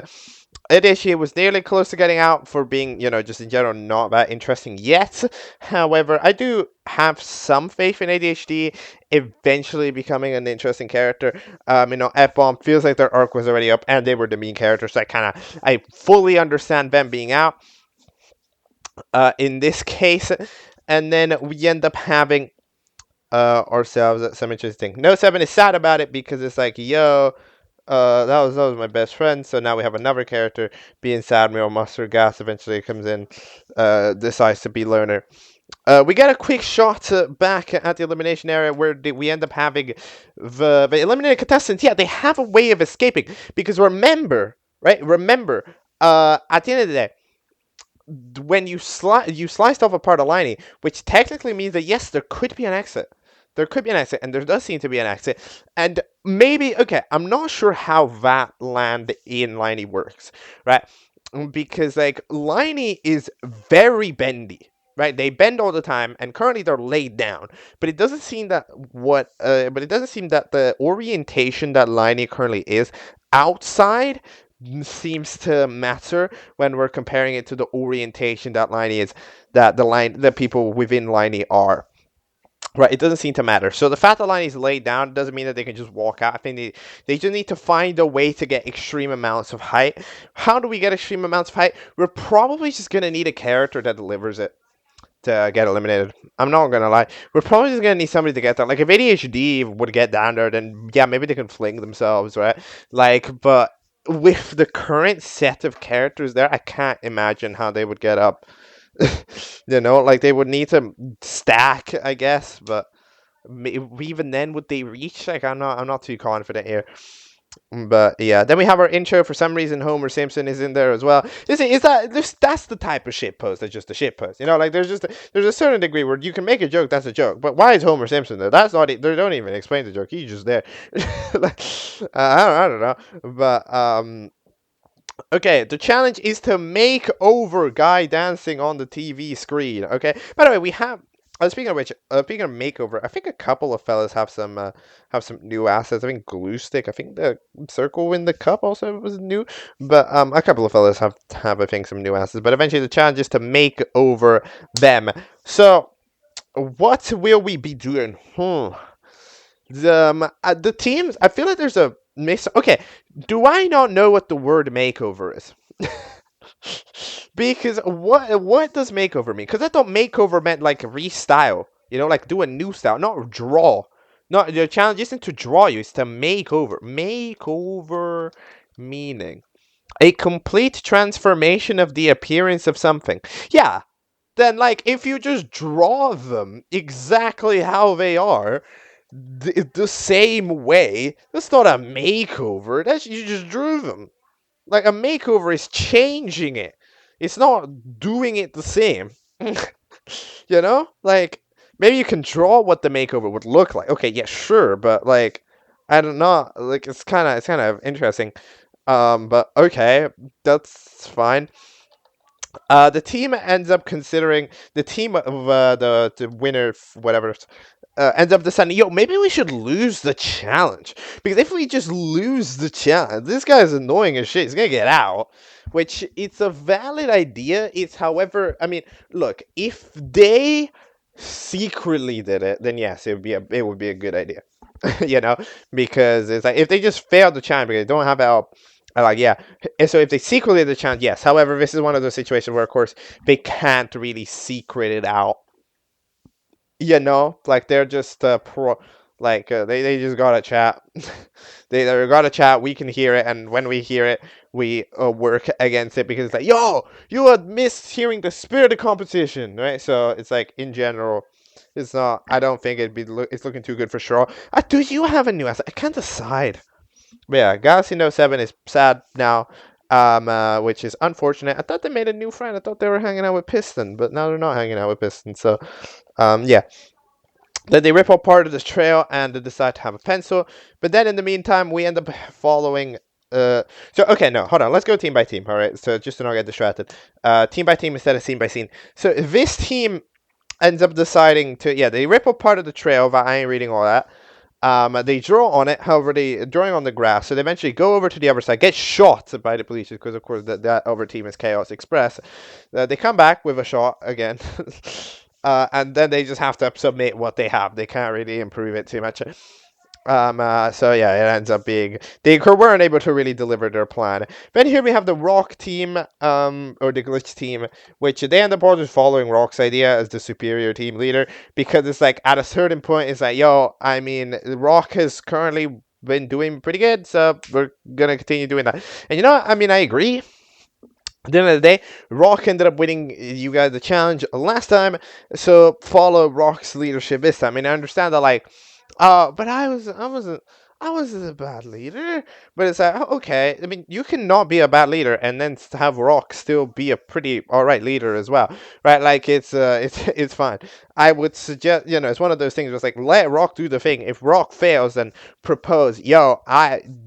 Adichie was nearly close to getting out for being, just in general not that interesting yet. However, I do have some faith in ADHD eventually becoming an interesting character. F-Bomb feels like their arc was already up and they were the main characters, so I fully understand them being out in this case. And then we end up having ourselves some interesting. No 7 is sad about it because it's like, yo, that was my best friend. So now we have another character being sad. Meryl Mustard Gas eventually comes in, decides to be Learner. We get a quick shot back at the elimination area where we end up having the eliminated contestants. Yeah, they have a way of escaping, because remember, right? Remember, at the end of the day, when you sliced off a part of Liney, which technically means that yes, there could be an exit. There could be an exit, and there does seem to be an exit. And maybe, okay, I'm not sure how that land in Liney works, right? Because, like, Liney is very bendy, right? They bend all the time, and currently they're laid down. But it doesn't seem that the orientation that Liney currently is outside seems to matter when we're comparing it to the orientation that Liney is, that the people within Liney are. Right, it doesn't seem to matter. So the fact that Liney is laid down doesn't mean that they can just walk out. I think they just need to find a way to get extreme amounts of height. How do we get extreme amounts of height? We're probably just going to need a character that delivers it to get eliminated. I'm not going to lie. We're probably just going to need somebody to get there. Like, if ADHD would get down there, then yeah, maybe they can fling themselves, right? Like, but with the current set of characters there, I can't imagine how they would get up. Like, they would need to stack, I guess, but even then, would they reach? Like, I'm not too confident here. But yeah, then we have our intro. For some reason, Homer Simpson is in there as well. You see, that's the type of shit post that's just a shit post. You know, like there's a certain degree where you can make a joke, that's a joke. But why is Homer Simpson there? That's not. They don't even explain the joke. He's just there. Like, I don't know. But okay, the challenge is to make over guy dancing on the TV screen. Okay. By the way, we have. Speaking of which, speaking of makeover, I think a couple of fellas have some new assets. I think glue stick. I think the circle in the cup also was new, but a couple of fellas have I think some new assets. But eventually, the challenge is to make over them. So, what will we be doing? The teams. I feel like there's a miss. Okay, do I not know what the word makeover is? Because what does makeover mean? Because I thought makeover meant like restyle, you know, like do a new style, not draw. Not the challenge isn't to draw you; it's to make over. Makeover meaning a complete transformation of the appearance of something. Yeah. Then, like, if you just draw them exactly how they are, the same way, that's not a makeover. That's you just drew them. Like a makeover is changing it. It's not doing it the same. You know? Like maybe you can draw what the makeover would look like. Okay, yeah, sure, but like I don't know. Like it's kind of interesting. But okay, that's fine. The team ends up considering the team of the winner, whatever, ends up deciding, yo, maybe we should lose the challenge. Because if we just lose the challenge, this guy's annoying as shit. He's gonna get out. Which it's a valid idea. It's however, I mean, look, if they secretly did it, then yes, it would be a good idea. You know, because it's like if they just failed the challenge because they don't have help. Like yeah, and so if they secretly did the challenge, yes. However, this is one of those situations where, of course, they can't really secret it out. You know, like they're just like they just got a chat. They got a chat. We can hear it, and when we hear it, we work against it because it's like, yo, you had missed hearing the spirit of competition, right? So it's like in general, it's not. I don't think it's looking too good for sure. Do you have a new asset? I can't decide. But yeah, Galaxy Note 7 is sad now, which is unfortunate. I thought they made a new friend. I thought they were hanging out with Piston, but now they're not hanging out with Piston. So, yeah. Then they rip apart of this trail and they decide to have a pencil. But then in the meantime, we end up following. Okay, no, hold on. Let's go team by team. All right, so just to not get distracted. Team by team instead of scene by scene. So this team ends up deciding to, yeah, they rip apart of the trail. But I ain't reading all that. They draw on it, however, they drawing on the grass. So they eventually go over to the other side, get shot by the police because, of course, that other team is Chaos Express. They come back with a shot again, and then they just have to submit what they have. They can't really improve it too much. So yeah, it ends up being they weren't able to really deliver their plan. Then here we have the Rock team, or the Glitch team, which they end up all just following Rock's idea as the superior team leader because it's like at a certain point it's like, yo, I mean, Rock has currently been doing pretty good, so we're gonna continue doing that. And you know what? I mean, I agree. At the end of the day, Rock ended up winning you guys the challenge last time, so follow Rock's leadership this time. I mean, I understand that, like, but I wasn't a bad leader. But it's like, okay, I mean, you cannot be a bad leader and then have Rock still be a pretty alright leader as well, right? Like, it's fine. I would suggest, you know, it's one of those things where it's like, let Rock do the thing. If Rock fails, then propose, yo,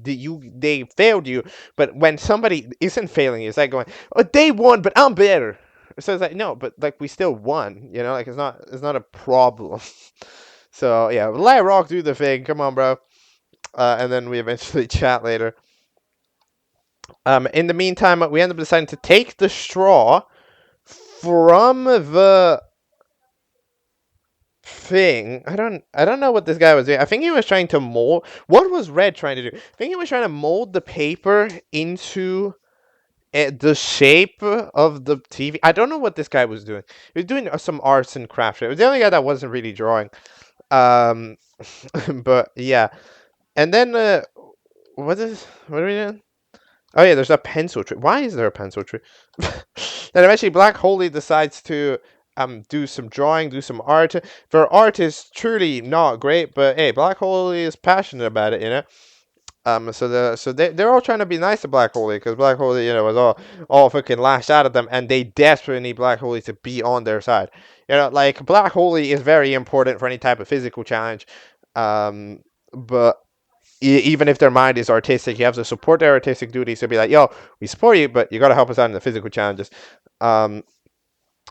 they failed you. But when somebody isn't failing, it's like going, oh, they won, but I'm better. So it's like, no, but like we still won, you know, like it's not a problem. So yeah, let Rock do the thing. Come on, bro. And then we eventually chat later. In the meantime, we end up deciding to take the straw from the thing. I don't know what this guy was doing. I think he was trying to mold. What was Red trying to do? I think he was trying to mold the paper into the shape of the TV. I don't know what this guy was doing. He was doing some arts and crafts. It was the only guy that wasn't really drawing. But yeah. And then, what are we doing? Oh yeah, there's a pencil tree. Why is there a pencil tree? Then eventually Black Holy decides to do some drawing, do some art. Their art is truly not great, but hey, Black Holy is passionate about it, you know? They're all trying to be nice to Black Holy because Black Holy, was all fucking lashed out at them, and they desperately need Black Holy to be on their side. Like Black Holy is very important for any type of physical challenge, but even if their mind is artistic, you have to support their artistic duties to be like, yo, we support you, but you got to help us out in the physical challenges.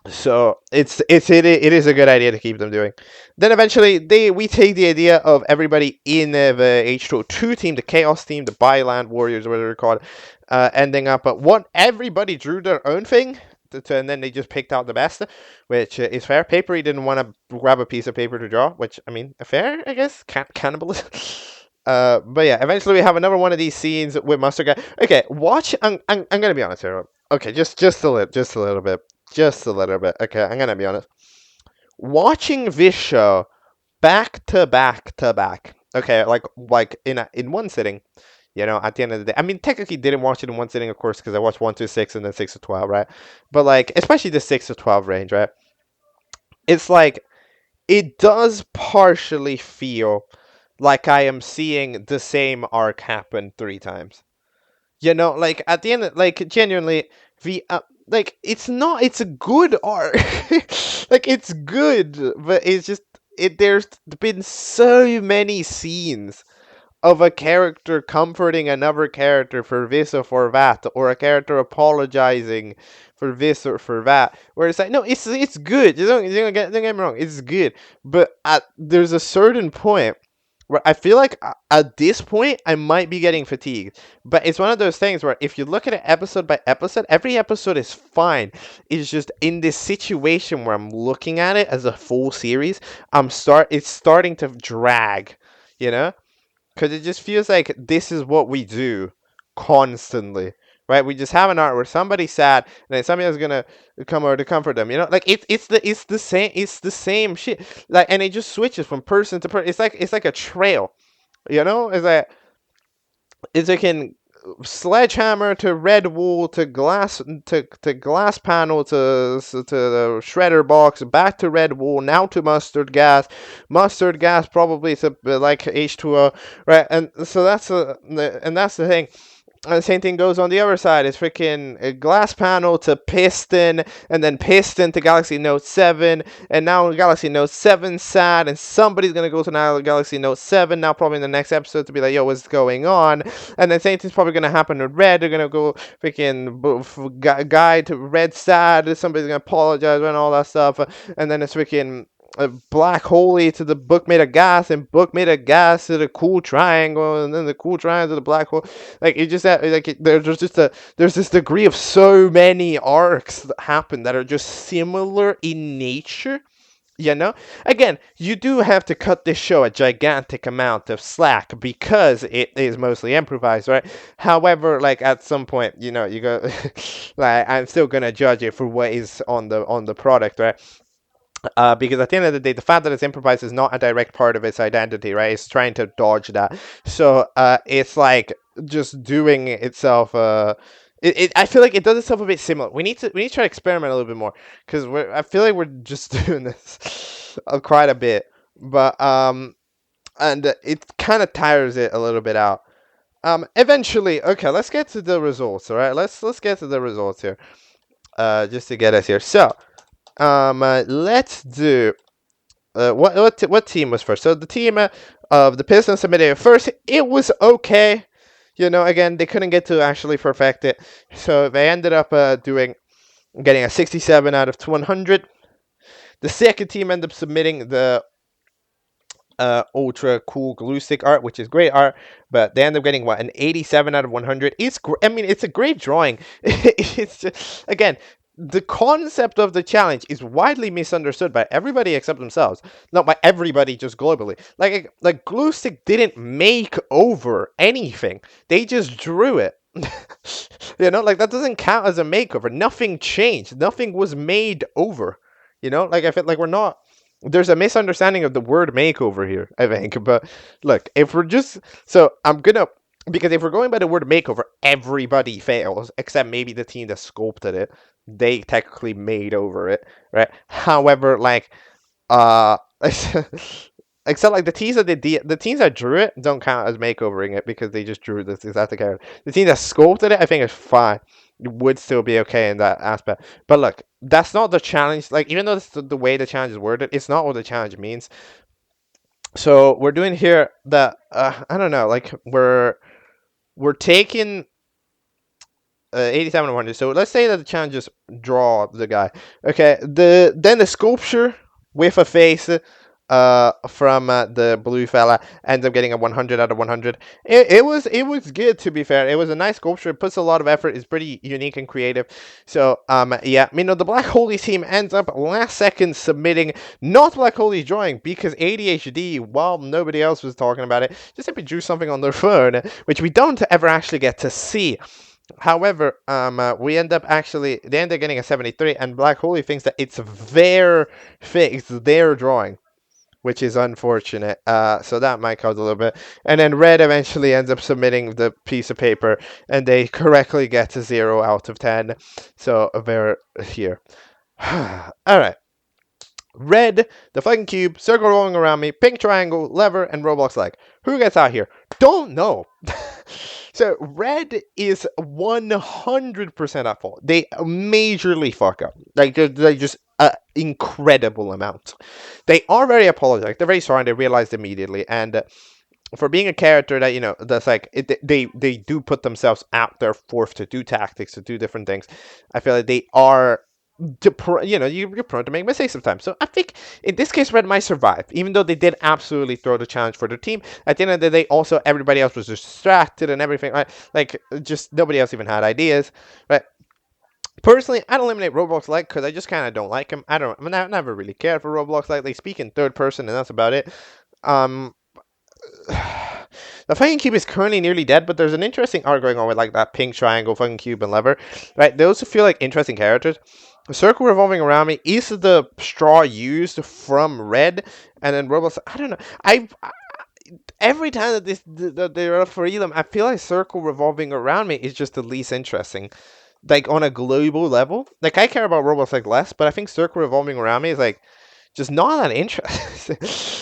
So it is a good idea to keep them doing. Then eventually we take the idea of everybody in the H2O2 team, the Chaos team, the Byland Warriors, whatever they're called, ending up at what everybody drew their own thing, and then they just picked out the best, which is fair. Papery didn't want to grab a piece of paper to draw, which I mean, fair, I guess. Cannibalism. But yeah, eventually we have another one of these scenes with Mustard Guy. Okay, watch. I'm gonna be honest here. Okay, just a little bit. Just a little bit. Okay, I'm gonna be honest. Watching this show back to back to back. Okay, like in one sitting. At the end of the day, I mean, technically didn't watch it in one sitting, of course, because I watched 1 to 6 and then 6 to 12, right? But like, especially the 6 to 12 range, right? It's like it does partially feel like I am seeing the same arc happen 3 times. Like at the end, like genuinely, the like it's a good arc. Like it's good, but it's just there's been so many scenes of a character comforting another character for this or for that, or a character apologizing for this or for that, where it's like, no, it's good. Don't get me wrong, it's good, but there's a certain point where I feel like at this point I might be getting fatigued. But it's one of those things where if you look at it episode by episode, every episode is fine. It's just in this situation where I'm looking at it as a full series, it's starting to drag, you know? Because it just feels like this is what we do constantly, right? We just have an art where somebody's sad and then somebody else is gonna come over to comfort them. It's the same shit. Like, and it just switches from person to person. It's like a trail, it's like in sledgehammer to red wool to glass to glass panel to the shredder box, back to red wool, now to mustard gas probably to like H2O, right? And so that's the thing. And the same thing goes on the other side. It's freaking a glass panel to piston, and then piston to Galaxy Note 7, and now Galaxy Note 7 sad, and somebody's gonna go to now Galaxy Note 7 now, probably in the next episode, to be like, yo, what's going on? And then same thing's probably gonna happen with Red. They're gonna go freaking guy to Red sad. Somebody's gonna apologize and all that stuff, and then it's freaking Black Holy to the book made of gas, and book made of gas to the cool triangle, and then the cool triangle to the black hole. Like it just there's this degree of so many arcs that happen that are just similar in nature. Again, you do have to cut this show a gigantic amount of slack because it is mostly improvised, right? However, like at some point, you go like I'm still gonna judge it for what is on the product, right? Because at the end of the day, the fact that it's improvised is not a direct part of its identity, right? It's trying to dodge that. So it's like just doing itself. I feel like it does itself a bit similar. We need to try to experiment a little bit more because I feel like we're just doing this quite a bit, but and it kind of tires it a little bit out. Eventually, okay, let's get to the results. All right, let's get to the results here. Just to get us here. So. Let's do. What team was first? So the team of the Pistons submitted first. It was okay. Again, they couldn't get to actually perfect it, so they ended up getting a 67 out of 100. The second team ended up submitting the ultra cool glue stick art, which is great art, but they end up getting an 87 out of 100. I mean, it's a great drawing. It's just, again, the concept of the challenge is widely misunderstood by everybody except themselves. Not by everybody, just globally. Like glue stick didn't make over anything. They just drew it. Like that doesn't count as a makeover. Nothing changed. Nothing was made over. Like I feel like we're not. There's a misunderstanding of the word makeover here, I think. But look, if we're just because if we're going by the word makeover, everybody fails except maybe the team that sculpted it. They technically made over it, right? However, like Except like the teams that drew it don't count as makeovering it because they just drew this exact character. The team that sculpted it, I think, is fine. It would still be okay in that aspect. But look, that's not the challenge. Like, even though it's the way the challenge is worded, it's not what the challenge means. So we're doing here that I don't know, like we're taking 87 100. So let's say that the challenge is draw the guy. Okay, then the sculpture with a face from the blue fella ends up getting a 100 out of 100. It was good, to be fair. It was a nice sculpture. It puts a lot of effort. It's pretty unique and creative. So yeah, the Black Holy team ends up last second submitting not Black Holy's drawing because ADHD, while nobody else was talking about it, just simply drew something on their phone, which we don't ever actually get to see. However, they end up getting a 73, and Black Holy thinks that it's their fix, their drawing, which is unfortunate. So that might cause a little bit. And then Red eventually ends up submitting the piece of paper, and they correctly get a 0 out of 10. So they're here. All right. Red, the fucking cube, circle rolling around me, pink triangle, lever, and Roblox like. Who gets out here? Don't know. So red is 100% at fault. They majorly fuck up. Like they just an incredible amount. They are very apologetic. They're very sorry. And they realized immediately. And for being a character that that's like they do put themselves out there forth to do tactics, to do different things. I feel like they are you're prone to make mistakes sometimes. So I think in this case, Red might survive, even though they did absolutely throw the challenge for their team. At the end of the day, also everybody else was distracted and everything, right? Like just nobody else even had ideas, right? Personally, I'd eliminate Roblox Like because I just kind of don't like him. I never really cared for Roblox Like. They speak in third person, and that's about it. Um, the fucking cube is currently nearly dead, but there's an interesting arc going on with like that pink triangle, fucking cube, and lever, right? Those feel like interesting characters. The circle revolving around me is the straw used from Red, and then Roblox. I don't know. Every time that they referee them, I feel like circle revolving around me is just the least interesting. Like on a global level, like I care about Roblox like less, but I think circle revolving around me is like just not that interesting.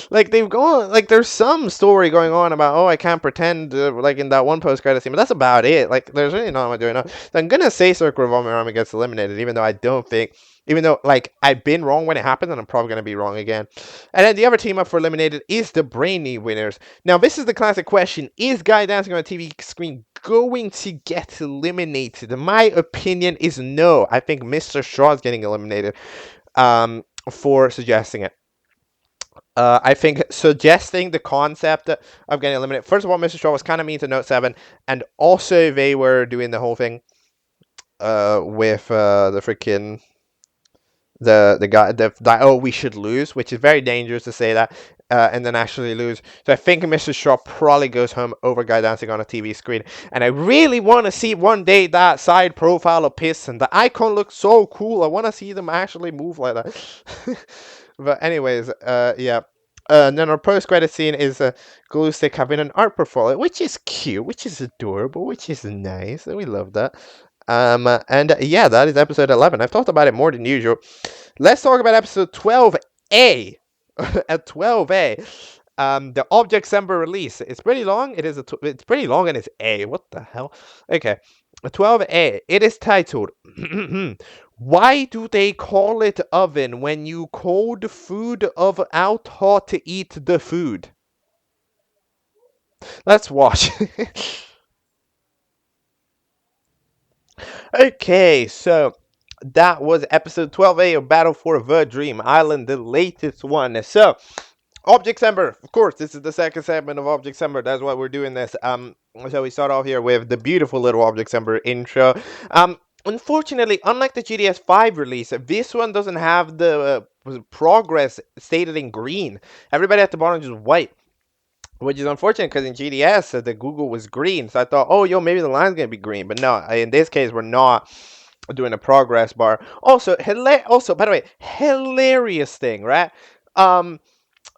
Like they've gone, like there's some story going on about, oh, I can't pretend, like in that one post credit scene, but that's about it. Like there's really not much going on. So I'm gonna say circle revolving around me gets eliminated, even though like I've been wrong when it happened, and I'm probably gonna be wrong again. And then the other team up for eliminated is the Brainy winners. Now this is the classic question: is Guy Dancing on a TV screen going to get eliminated? My opinion is no. I think Mr. Shaw is getting eliminated. For suggesting it. I think suggesting the concept of getting eliminated. First of all, Mr. Shaw was kind of mean to Note 7, and also they were doing the whole thing with the freaking the guy oh, we should lose, which is very dangerous to say that and then actually lose. So I think Mr. Shaw probably goes home over Guy Dancing on a TV screen, and I really want to see one day that side profile of Piston. The icon looks so cool. I want to see them actually move like that. But anyways, yeah. And then our post-credit scene is Glue Stick having an art portfolio, which is cute, which is adorable, which is nice. We love that. And yeah, that is episode 11. I've talked about it more than usual. Let's talk about episode 12A. At 12A, the Objectcember release. It's pretty long. It's pretty long, and it's A. What the hell? Okay, 12A. It is titled. Why do they call it oven when you cold food of out hot to eat the food? Let's watch. Okay, so that was episode 12A of Battle for the Dream Island, the latest one. So, Objectcember, of course, this is the second segment of Objectcember. That's why we're doing this. So we start off here with the beautiful little Objectcember intro. Unfortunately, unlike the GDS 5 release, this one doesn't have the progress stated in green. Everybody at the bottom is white, which is unfortunate because in GDS the Google was green. So I thought, oh, yo, maybe the line's gonna be green, but no. In this case, we're not doing a progress bar. Also, by the way, hilarious thing, right?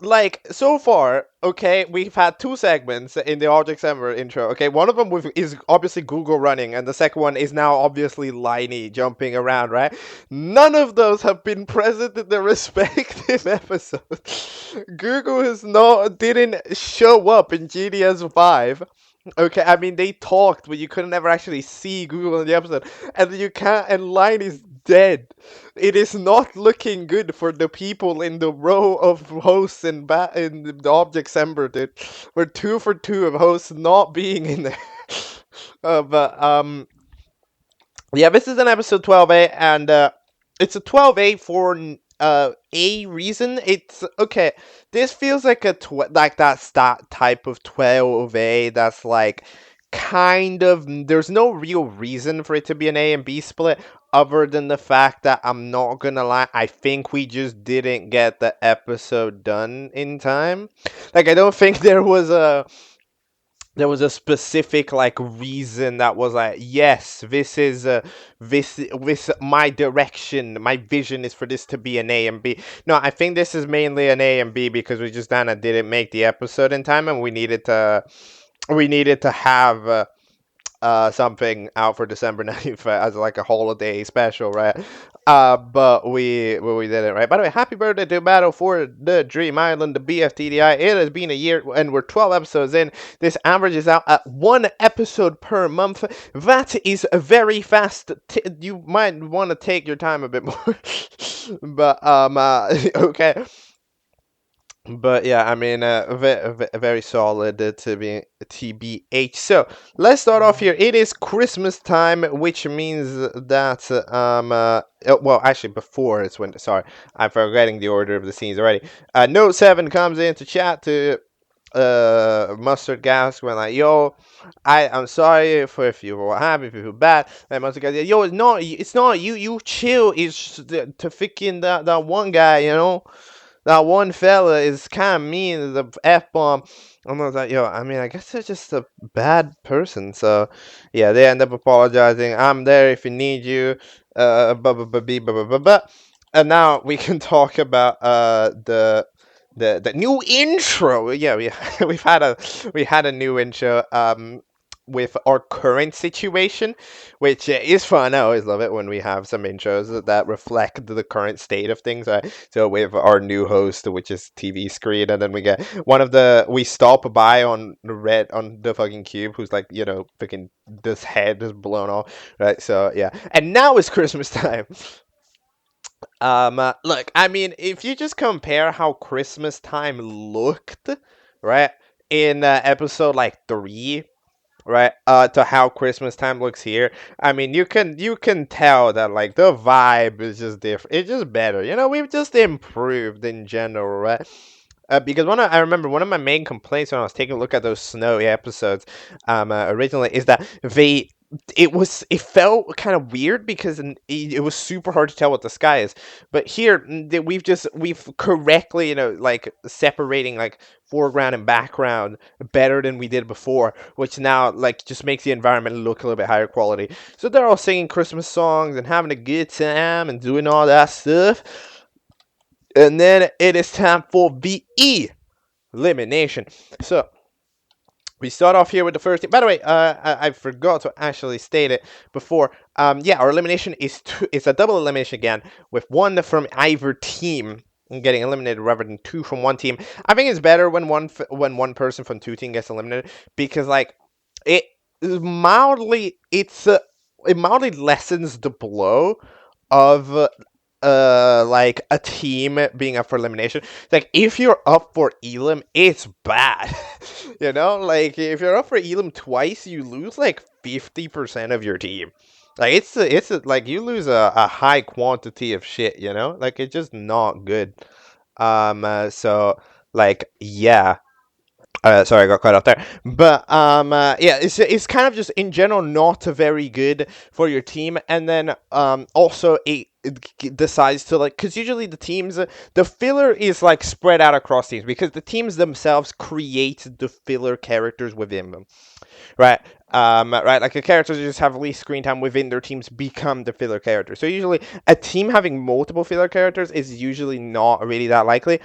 like so far, okay, we've had two segments in the Objectcember intro. Okay, one of them is obviously Google running, and the second one is now obviously Liney jumping around, right? None of those have been present in the respective episodes. Google has not didn't show up in GDS5. Okay, I mean they talked, but you couldn't ever actually see Google in the episode, and you can't. And Line is dead. It is not looking good for the people in the row of hosts in the Objectcember, dude. We're 2 for 2 of hosts not being in there. But yeah, this is an episode 12A, and it's a 12A for a reason. It's okay. This feels like like that type of 12A that's like kind of there's no real reason for it to be an A and B split other than the fact that I'm not gonna lie, I think we just didn't get the episode done in time. Like I don't think there was a specific like reason that was like, yes, this is this my direction, my vision is for this to be an A and B. No, I think this is mainly an A and B because we just kind of didn't make the episode in time, and we needed to have something out for December 9th as like a holiday special, right? But we didn't, right? By the way, happy birthday to Battle for the Dream Island, the BFTDI. It has been a year, and we're 12 episodes in. This averages out at 1 episode per month. That is a very fast. You might want to take your time a bit more, but okay. But yeah, I mean, very solid to be TBH. So let's start off here. It is Christmas time, which means that well, actually, before it's when. Sorry, I'm forgetting the order of the scenes already. Note 7 comes into chat to Mustard Gas when like, yo, I'm sorry for if you were happy, if you feel bad. And Mustard Gas, yo, it's not you. You chill. It's to freaking that one guy, you know. That one fella is kind of mean, the F-bomb. And I was like, yo, I mean, I guess they're just a bad person. So, yeah, they end up apologizing. I'm there if you need you. And now we can talk about the new intro. Yeah, we had a new intro with our current situation, which is fun. I always love it when we have some intros that reflect the current state of things. Right? So we have our new host, which is TV screen, and then we get we stop by on the fucking cube, who's like, you know, freaking this head is blown off, right? So yeah, and now it's Christmas time. Look, I mean, if you just compare how Christmas time looked, right, in episode like 3, right, to how Christmas time looks here, I mean, you can tell that like the vibe is just different. It's just better, you know. We've just improved in general, right? Because I remember one of my main complaints when I was taking a look at those snowy episodes, originally, is that it felt kind of weird because it was super hard to tell what the sky is. But here we've correctly, you know, like separating like foreground and background better than we did before, which now like just makes the environment look a little bit higher quality. So they're all singing Christmas songs and having a good time and doing all that stuff. And then it is time for the elimination. So we start off here with the first team. By the way, I forgot to actually state it before. Yeah, our elimination is it's a double elimination again, with one from either team getting eliminated rather than 2 from one team. I think it's better when one person from 2 teams gets eliminated, because like it mildly it mildly lessens the blow of like a team being up for elimination. Like if you're up for elim, it's bad. You know, like if you're up for elim twice, you lose like 50% of your team. Like it's like you lose a high quantity of shit, you know? Like it's just not good. So like yeah. Sorry, I got cut off there. But yeah, it's kind of just in general not very good for your team, and then also it decides to like, because usually the teams, the filler is like spread out across teams because the teams themselves create the filler characters within them, right? Right, like the characters who just have least screen time within their teams become the filler character. So usually a team having multiple filler characters is usually not really that likely.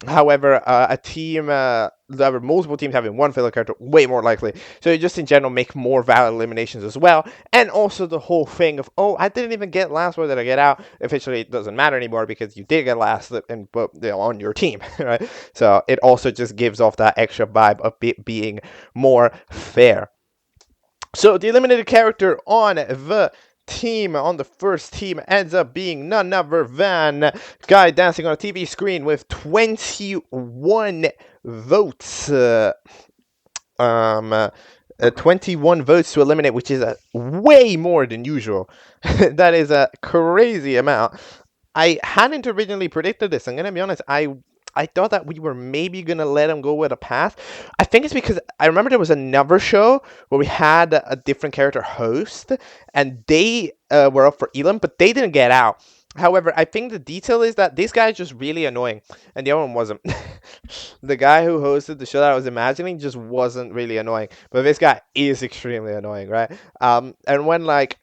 However, a team, multiple teams having one filler character, way more likely. So you just in general make more valid eliminations as well. And also the whole thing of, oh, I didn't even get last, what did I get out? Officially, it doesn't matter anymore because you did get last and but on your team, right? So it also just gives off that extra vibe of being more fair. So the eliminated character on the first team ends up being none other than guy dancing on a TV screen with 21 votes. 21 votes to eliminate, which is way more than usual. That is a crazy amount. I hadn't originally predicted this. I'm gonna be honest. I thought that we were maybe gonna let him go with a pass. I think it's because I remember there was another show where we had a different character host, and they were up for Elam, but they didn't get out. However, I think the detail is that this guy is just really annoying, and the other one wasn't. The guy who hosted the show that I was imagining just wasn't really annoying, but this guy is extremely annoying, right? And when like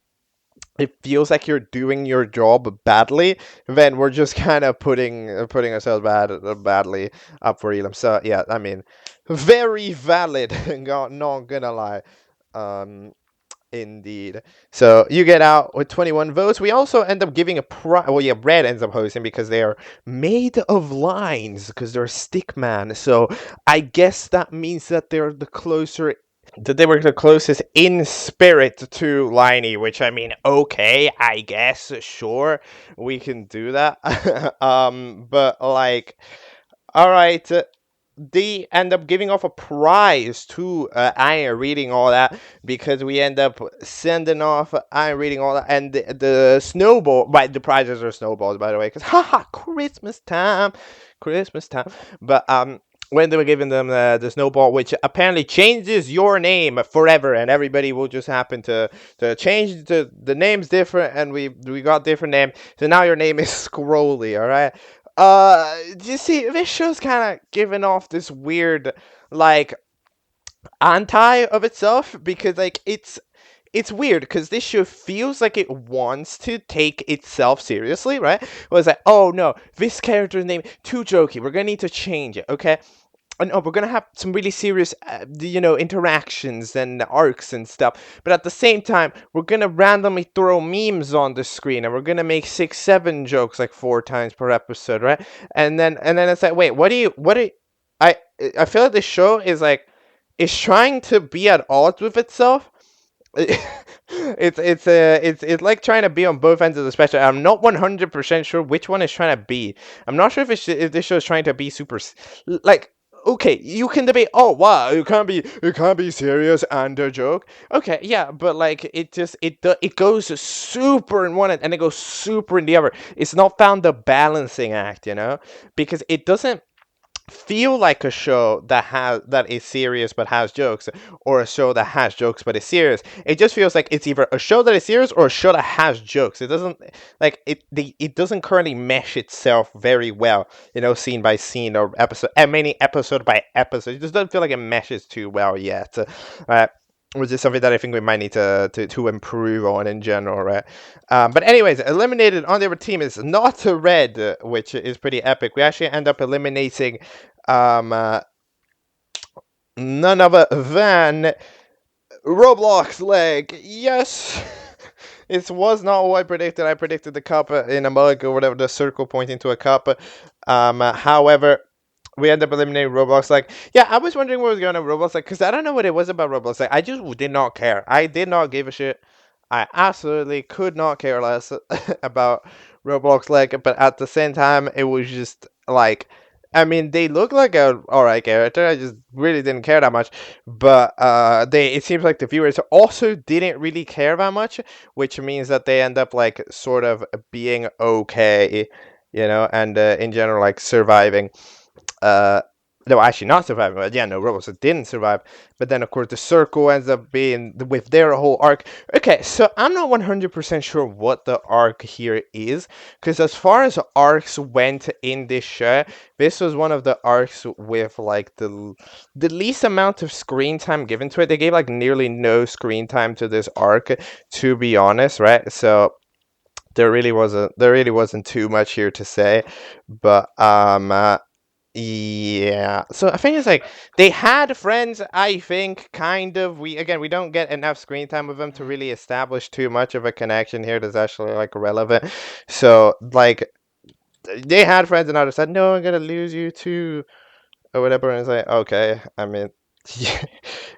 it feels like you're doing your job badly, then we're just kind of putting ourselves badly up for Elam. So yeah, I mean, very valid. Not gonna lie. Indeed. So you get out with 21 votes. We also end up giving a prize. Well, yeah, Red ends up hosting because they are made of lines because they're stickman. So I guess that means that they're the closer that they were the closest in spirit to Liney, which I mean, okay, I guess, sure, we can do that. But like, all right, they end up giving off a prize to Iron reading all that because we end up sending off Iron reading all that, and the snowball. Right, the prizes are snowballs, by the way, because haha, Christmas time. But when they were giving them the snowball, which apparently changes your name forever, and everybody will just happen to change the name's different, and we got different name, so now your name is Scrolly, all right. You see, this show's kind of giving off this weird, like, anti of itself because, like, it's weird because this show feels like it wants to take itself seriously, right? It was like, oh no, this character's name too jokey. We're gonna need to change it, okay? And oh, we're gonna have some really serious, interactions and arcs and stuff. But at the same time, we're gonna randomly throw memes on the screen, and we're gonna make 6, 7 jokes like 4 times per episode, right? And then it's like, wait, what do you, I feel like this show is like, it's trying to be at odds with itself. It's like trying to be on both ends of the spectrum. I'm not 100% sure which one is trying to be. I'm not sure if this show is trying to be super like, okay, you can debate. Oh wow, you can't be serious and a joke. Okay, yeah, but like it goes super in one end and it goes super in the other. It's not found the balancing act, because it doesn't feel like a show that is serious but has jokes, or a show that has jokes but is serious. It just feels like it's either a show that is serious or a show that has jokes. It doesn't like it doesn't currently mesh itself very well, scene by scene or episode by episode. It just doesn't feel like it meshes too well yet. Which is something that I think we might need to improve on in general, right? But anyways, eliminated on the other team is not a Red, which is pretty epic. We actually end up eliminating none other than Roblox Leg. Yes! It was not what I predicted. I predicted the cup in a mug or whatever, the circle pointing to a cup. However, we end up eliminating Roblox. Like, yeah, I was wondering what was going on with Roblox. Like, because I don't know what it was about Roblox. Like, I just did not care. I did not give a shit. I absolutely could not care less about Roblox. Like, but at the same time, it was just like, I mean, they look like a alright character. I just really didn't care that much. But it seems like the viewers also didn't really care that much, which means that they end up like sort of being okay, and in general like surviving. No, actually not surviving, but yeah, no, Roblox didn't survive. But then, of course, the circle ends up being with their whole arc. Okay, so I'm not 100% sure what the arc here is, because as far as arcs went in this show, this was one of the arcs with like the least amount of screen time given to it. They gave like nearly no screen time to this arc, to be honest, right? So there really wasn't too much here to say, but Yeah. So I think it's like they had friends, I think, kind of. We don't get enough screen time with them to really establish too much of a connection here that's actually like relevant. So like they had friends and others said, no, I'm gonna lose you too or whatever, and it's like, okay, I mean, yeah,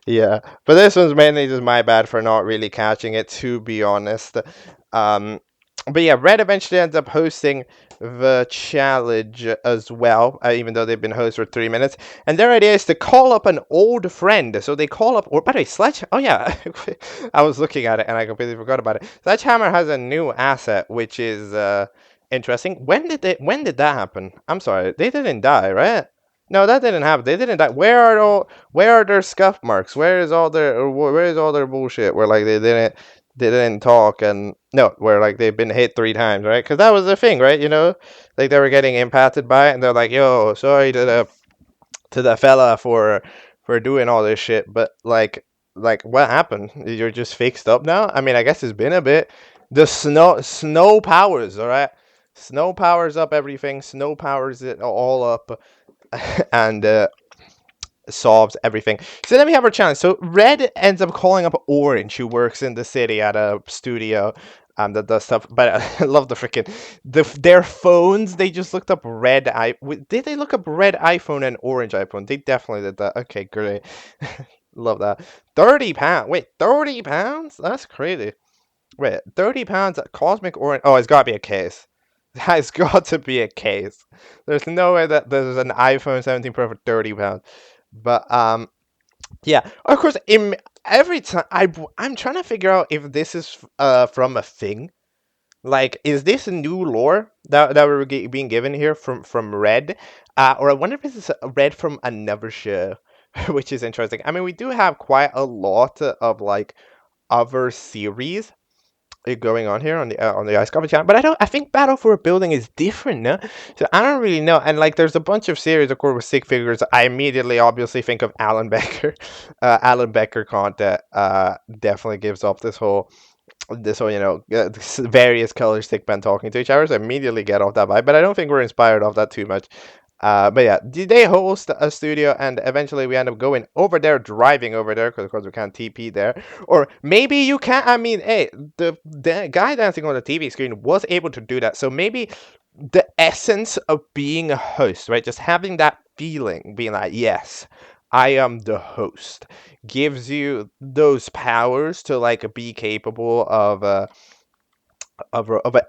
yeah. But this one's mainly just my bad for not really catching it, to be honest. Um, but yeah, Red eventually ends up hosting the challenge as well, even though they've been host for 3 minutes. And their idea is to call up an old friend. So they call up, or by the way, Sledge. Oh yeah, I was looking at it and I completely forgot about it. Sledgehammer has a new asset, which is interesting. When did that happen? I'm sorry, they didn't die, right? No, that didn't happen. They didn't die. Where are their scuff marks? Where is all their bullshit? Where like they didn't talk and no, where like they've been hit 3 times, right? Because that was the thing, right? You know, like they were getting impacted by it, and they're like, "Yo, sorry to the fella for doing all this shit," but like what happened? You're just fixed up now. I mean, I guess it's been a bit. The snow powers, all right. Snow powers up everything. Snow powers it all up, and solves everything. So then we have our challenge. So Red ends up calling up Orange, who works in the city at a studio that does stuff. But I love the freaking their phones. They just looked up Did they look up red iPhone and orange iPhone? They definitely did that. Okay, great. Love that. £30. Wait, £30? That's crazy. Wait, £30 cosmic orange. Oh, it's gotta be a case. That's got to be a case. There's no way that there's an iPhone 17 Pro for £30. But yeah. Of course, every time I'm trying to figure out if this is from a thing. Like, is this a new lore that we're being given here from Red, or I wonder if this is Red from another show, which is interesting. I mean, we do have quite a lot of like other series going on here on the Ice Coffee channel, but I think Battle for a Building is different, no? So I don't really know. And like, there's a bunch of series, of course, with stick figures. I immediately, obviously, think of Alan Becker. Alan Becker content definitely gives off this whole various color stick men talking to each other. So I immediately get off that vibe, but I don't think we're inspired off that too much. But yeah, they host a studio, and eventually we end up going over there, driving over there, because of course we can't TP there. Or maybe you can. I mean, hey, the guy dancing on the TV screen was able to do that. So maybe the essence of being a host, right? Just having that feeling, being like, yes, I am the host, gives you those powers to like be capable of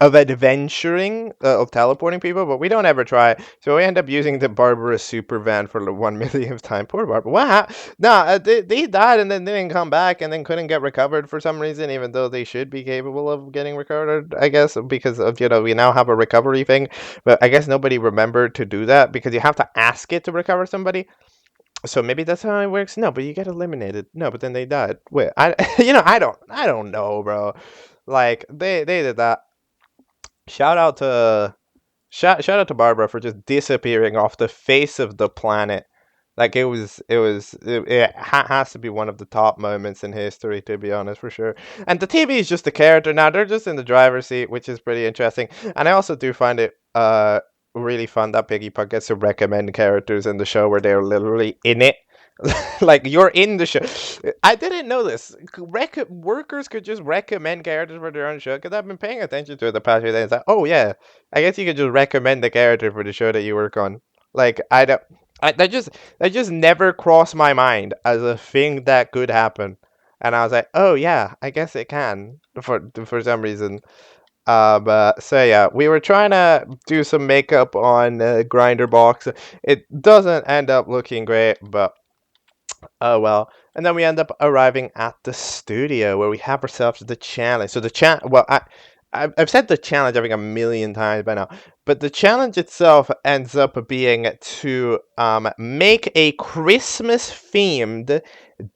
adventuring, of teleporting people, but we don't ever try. So we end up using the Barbara super van for the 1 millionth time. Poor Barbara. What? Nah, they died and then didn't come back and then couldn't get recovered for some reason, even though they should be capable of getting recovered, I guess, because of, we now have a recovery thing. But I guess nobody remembered to do that because you have to ask it to recover somebody. So maybe that's how it works. No, but you get eliminated. No, but then they died. Wait, I don't know, bro. Like they did that. Shout out to shout out to Barbara for just disappearing off the face of the planet. Like it has to be one of the top moments in history, to be honest, for sure. And the TV is just a character now; they're just in the driver's seat, which is pretty interesting. And I also do find it really fun that Piggy Puck gets to recommend characters in the show where they're literally in it. Like, you're in the show. I didn't know this. Workers could just recommend characters for their own show, because I've been paying attention to it the past few days. Like, oh yeah, I guess you could just recommend the character for the show that you work on. Like, I don't. That just never crossed my mind as a thing that could happen, and I was like, oh yeah, I guess it can for some reason. But so yeah, we were trying to do some makeup on Grinder Box. It doesn't end up looking great, but oh well. And then we end up arriving at the studio where we have ourselves the challenge. So the well, I've said the challenge I think a million times by now, but the challenge itself ends up being to make a Christmas themed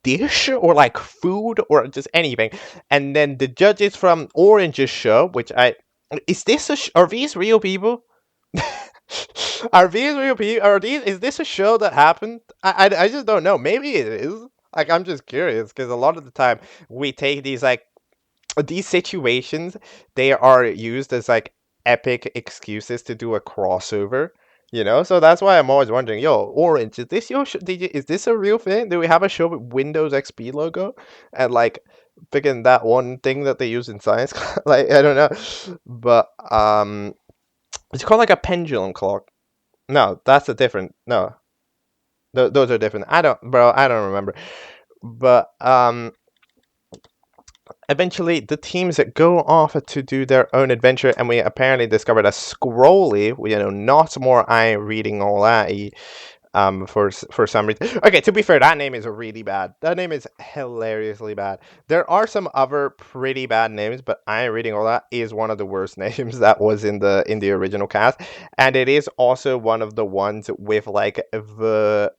dish or like food or just anything, and then the judges from Orange's show, which I is this are these real people? Are these real people? Is this a show that happened? I just don't know. Maybe it is. Like, I'm just curious because a lot of the time we take these situations, they are used as like epic excuses to do a crossover. You know, so that's why I'm always wondering, yo, Orange, is this your is this a real thing? Do we have a show with Windows XP logo and like picking that one thing that they use in science class? Like I don't know, but it's called like a pendulum clock. No, that's a different. No, those are different. I don't, bro. I don't remember. But eventually the teams that go off to do their own adventure, and we apparently discovered a scrolly. You know, not more eye reading all that. For some reason. Okay, to be fair, that name is really bad. That name is hilariously bad. There are some other pretty bad names, but I am reading all that is one of the worst names that was in the original cast, and it is also one of the ones with like the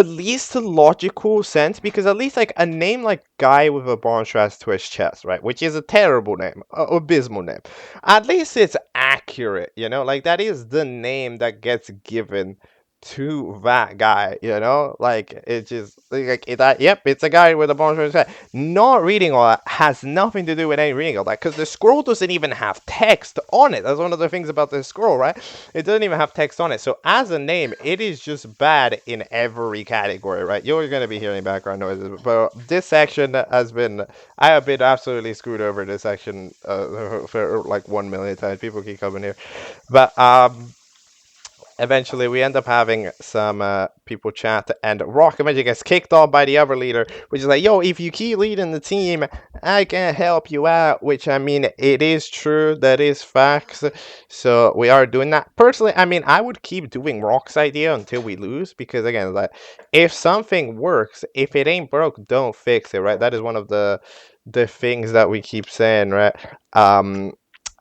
least logical sense, because at least like a name like Guy with a bronze straps to his chest, right, which is a terrible name, abysmal name, at least it's accurate, you know, like that is the name that gets given to that guy, you know, like it's just like that. Yep, it's a guy with a bronze straps. Not reading all that has nothing to do with any reading all that, because the scroll doesn't even have text on it. That's one of the things about this scroll, right? It doesn't even have text on it. So as a name, it is just bad in every category, right? You're going to be hearing background noises, but this section has been, I have been absolutely screwed over this section for like 1 million times. People keep coming here, but eventually we end up having some people chat, and Rock eventually gets kicked off by the other leader, which is like, yo, if you keep leading the team, I can help you out, which I mean, it is true, that is facts, so we are doing that. Personally, I mean, I would keep doing Rock's idea until we lose, because again, like, if something works, if it ain't broke, don't fix it, right? That is one of the things that we keep saying, right?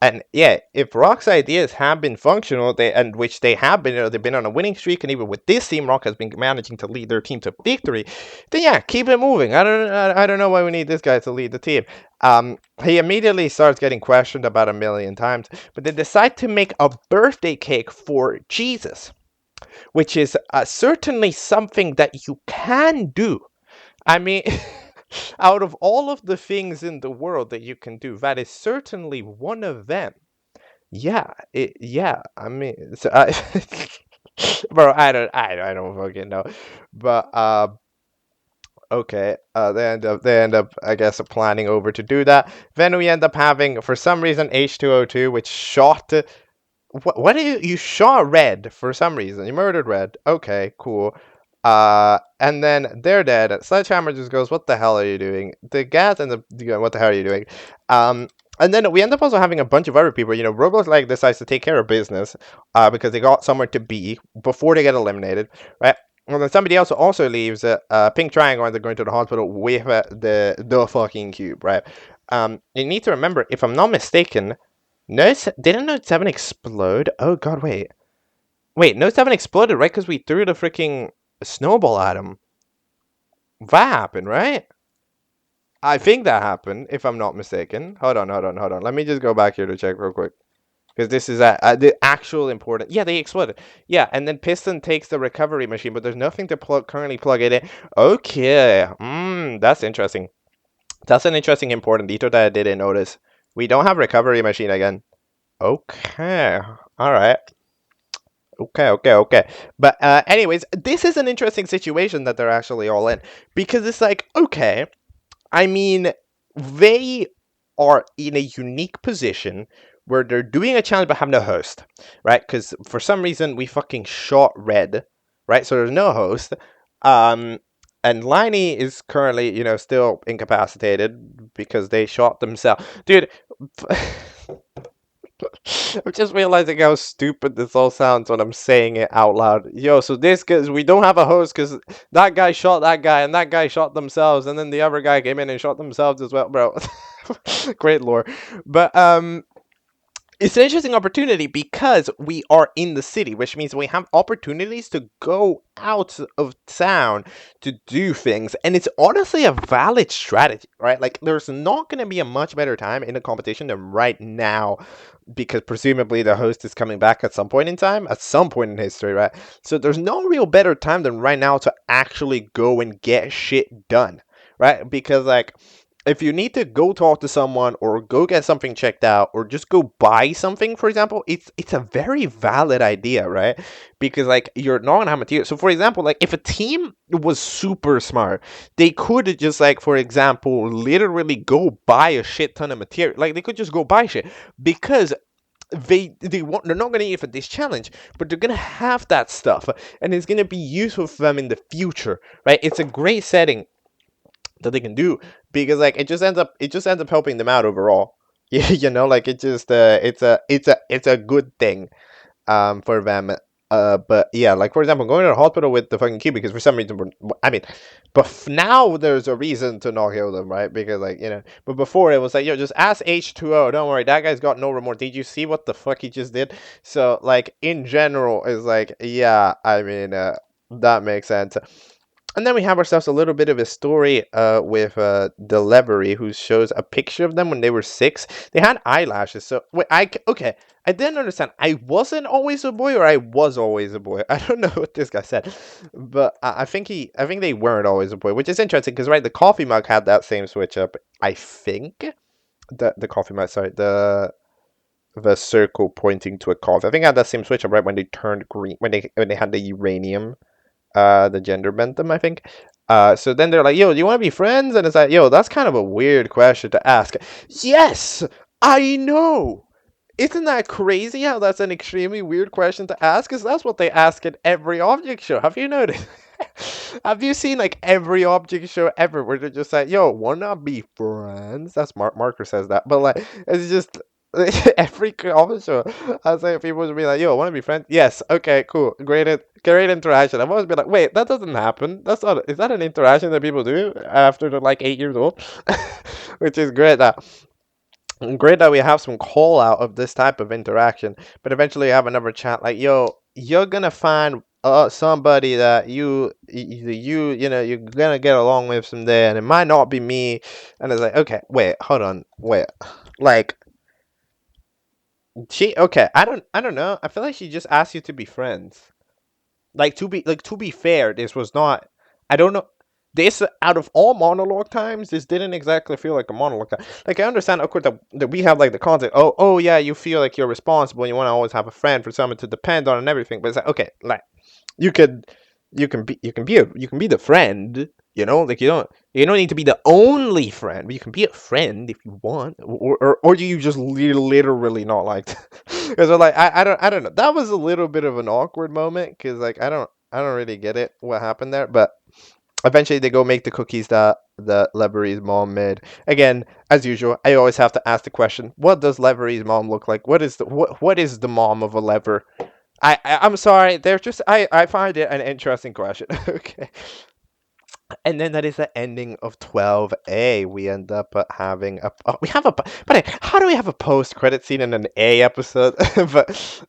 And yeah, if Rock's ideas have been functional, and which they have been, you know, they've been on a winning streak, and even with this team, Rock has been managing to lead their team to victory. Then yeah, keep it moving. I don't know why we need this guy to lead the team. He immediately starts getting questioned about 1,000,000 times, but they decide to make a birthday cake for Jesus, which is certainly something that you can do. I mean. Out of all of the things in the world that you can do, that is certainly one of them. Yeah, yeah. I mean, so bro, I don't fucking know, but okay. They end up, I guess, planning over to do that. Then we end up having, for some reason, H2O2, which shot. What you shot Red for some reason? You murdered Red. Okay, cool. And then they're dead. Sledgehammer just goes, "What the hell are you doing?" The gas ends up going, "What the hell are you doing?" And then we end up also having a bunch of other people. You know, Roblox like decides to take care of business, because they got somewhere to be before they get eliminated, right? And then somebody else also leaves. Pink Triangle ends up going to the hospital with the fucking cube, right? You need to remember, if I'm not mistaken, didn't Note 7 explode? Oh god, wait, Note 7 exploded, right? Because we threw the freaking snowball at him. That happened, right? I think that happened, if I'm not mistaken. Hold on. Let me just go back here to check real quick, because this is the actual important. Yeah, they exploded. Yeah, and then Piston takes the recovery machine, but there's nothing to currently plug it in. Okay, that's interesting. That's an interesting important detail that I didn't notice. We don't have recovery machine again. Okay, all right. Okay. But anyways, this is an interesting situation that they're actually all in, because it's like, okay, I mean, they are in a unique position where they're doing a challenge but having no host, right? Because for some reason we fucking shot Red, right? So there's no host. And Liney is currently, you know, still incapacitated because they shot themselves. Dude, I'm just realizing how stupid this all sounds when I'm saying it out loud. Yo, so this because we don't have a host because that guy shot that guy and that guy shot themselves, and then the other guy came in and shot themselves as well, bro. Great lore. But it's an interesting opportunity because we are in the city, which means we have opportunities to go out of town to do things. And it's honestly a valid strategy, right? Like, there's not going to be a much better time in the competition than right now, because presumably the host is coming back at some point in time, at some point in history, right? So there's no real better time than right now to actually go and get shit done, right? Because, like, if you need to go talk to someone or go get something checked out or just go buy something, for example, it's a very valid idea, right? Because like you're not gonna have material. So for example, like if a team was super smart, they could just like, for example, literally go buy a shit ton of material. Like they could just go buy shit because they're not going to need it for this challenge, but they're going to have that stuff and it's going to be useful for them in the future, right? It's a great setting that they can do because like it just ends up helping them out overall. Yeah, like it just it's a good thing for them. But yeah, like for example, going to the hospital with the fucking key because for some reason I mean, but now there's a reason to not heal them, right? Because like but before it was like, yo, just ask H2O. Don't worry, that guy's got no remorse. Did you see what the fuck he just did? So like in general, is like, yeah, I mean, that makes sense. And then we have ourselves a little bit of a story with the Levery, who shows a picture of them when they were 6. They had eyelashes. So wait, okay, I didn't understand. I wasn't always a boy, or I was always a boy. I don't know what this guy said, but I think they weren't always a boy, which is interesting because right, the coffee mug had that same switch up. I think the coffee mug, sorry, the circle pointing to a coffee. I think it had that same switch up right when they turned green, when they had the uranium, the gender bent them, I think. So then they're like, yo, do you want to be friends? And it's like, yo, that's kind of a weird question to ask. Yes, I know. Isn't that crazy how that's an extremely weird question to ask? Because that's what they ask in every object show. Have you noticed? Have you seen like every object show ever where they're just like, yo, wanna be friends? That's Marker says that. But like, it's just every office show. I was like, people would be like, yo, wanna be friends? Yes, okay, cool. Great interaction. I've always been like, wait, that doesn't happen. Is that an interaction that people do after they're like 8 years old? Which is great. Great that we have some call out of this type of interaction, but eventually you have another chat like, yo, you're gonna find somebody that you're gonna get along with someday, and it might not be me. And it's like, okay, wait, hold on, wait, like okay, I don't know, I feel like she just asked you to be friends. To be fair, this was not. I don't know. This, out of all monologue times, this didn't exactly feel like a monologue time. Like I understand, of course, that we have like the concept. Oh yeah, you feel like you're responsible. And you want to always have a friend for someone to depend on and everything. But it's like, okay, like you could you can be the friend. Like you don't need to be the only friend, but you can be a friend if you want. Or do you just literally not like? Because like I don't know. That was a little bit of an awkward moment because like I don't really get it what happened there, but eventually they go make the cookies that Levery's mom made. Again, as usual, I always have to ask the question: what does Levery's mom look like? What is the mom of a lever? I'm sorry. They're just I find it an interesting question. Okay. And then that is the ending of 12A. We end up having we have but how do we have a post-credit scene in an A episode? But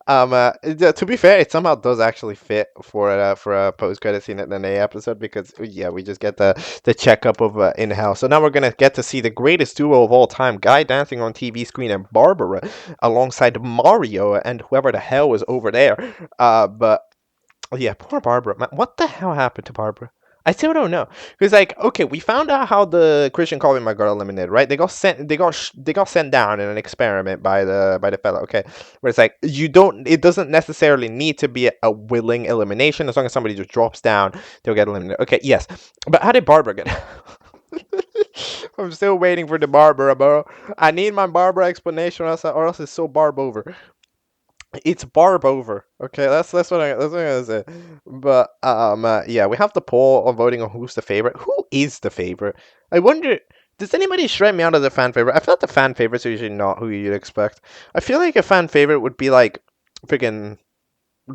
to be fair, it somehow does actually fit for a post-credit scene in an A episode because yeah, we just get the checkup of in-house. So now we're gonna get to see the greatest duo of all time, Guy dancing on TV screen and Barbara alongside Mario and whoever the hell was over there. But yeah, poor Barbara. Man, what the hell happened to Barbara? I still don't know. Because like, okay, we found out how the Christian Coffee Mug got eliminated, right? They got sent. They got sent down in an experiment by the fellow. Okay, where it's like you don't. It doesn't necessarily need to be a willing elimination. As long as somebody just drops down, they'll get eliminated. Okay, yes. But how did Barbara get? I'm still waiting for the Barbara, bro. I need my Barbara explanation, or else it's so Barb over. It's Barb over. Okay, that's what I'm gonna say. But yeah, we have the poll of voting on who's the favorite. Who is the favorite? I wonder. Does anybody shred me out as a fan favorite? I feel like the fan favorites are usually not who you'd expect. I feel like a fan favorite would be like freaking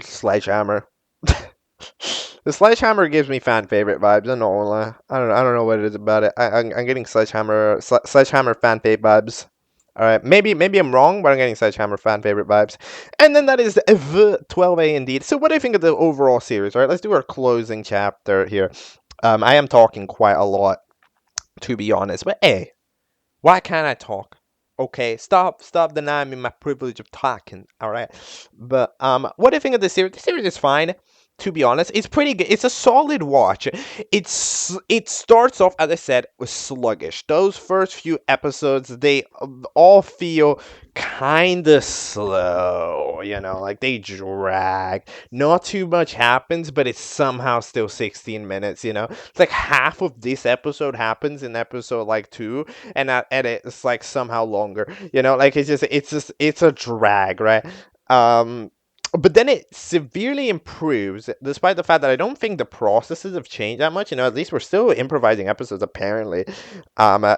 Sledgehammer. The Sledgehammer gives me fan favorite vibes. I know. I don't know what it is about it. I'm getting Sledgehammer fan favorite vibes. All right, maybe I'm wrong, but I'm getting Sledgehammer fan favorite vibes. And then that is the 12A indeed. So what do you think of the overall series? All right, let's do our closing chapter here. I am talking quite a lot, to be honest. But hey, why can't I talk? Okay, stop denying me my privilege of talking. All right, but what do you think of the series? The series is fine. to be honest. It's pretty good. It's a solid watch. It starts off, as I said, sluggish. Those first few episodes, they all feel kind of slow, like they drag. Not too much happens, but it's somehow still 16 minutes. It's like half of this episode happens in episode like 2, and it's like somehow longer. Like it's a drag, right? Um but then it severely improves, despite the fact that I don't think the processes have changed that much. At least we're still improvising episodes, apparently.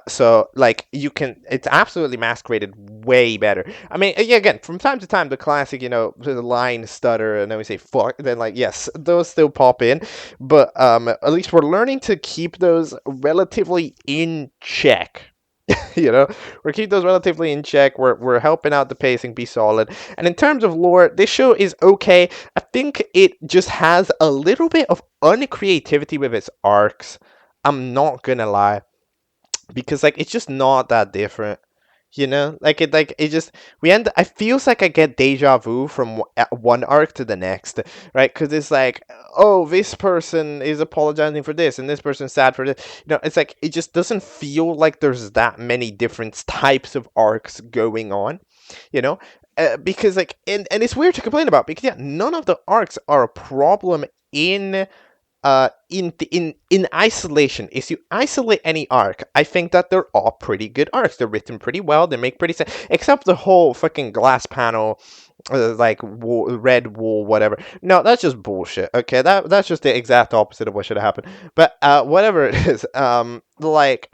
So like it's absolutely masqueraded way better. I mean, yeah, again, from time to time, the classic, the line stutter, and then we say fuck. Then like, yes, those still pop in, but at least we're learning to keep those relatively in check. you know we're keeping those relatively in check. We're helping out the pacing be solid. And in terms of lore, this show is okay. I think it just has a little bit of uncreativity with its arcs. I'm not gonna lie, because like it's just not that different. Like it just we end. I feels like I get deja vu from one arc to the next, right? Because it's like, oh, this person is apologizing for this, and this person's sad for this. It's like it just doesn't feel like there's that many different types of arcs going on. You know, because like and it's weird to complain about, because yeah, none of the arcs are a problem in isolation. If you isolate any arc, I think that they're all pretty good arcs. They're written pretty well. They make pretty sense, except the whole fucking glass panel, like red wool, whatever. No, that's just bullshit. Okay, that's just the exact opposite of what should have happened. But whatever it is, like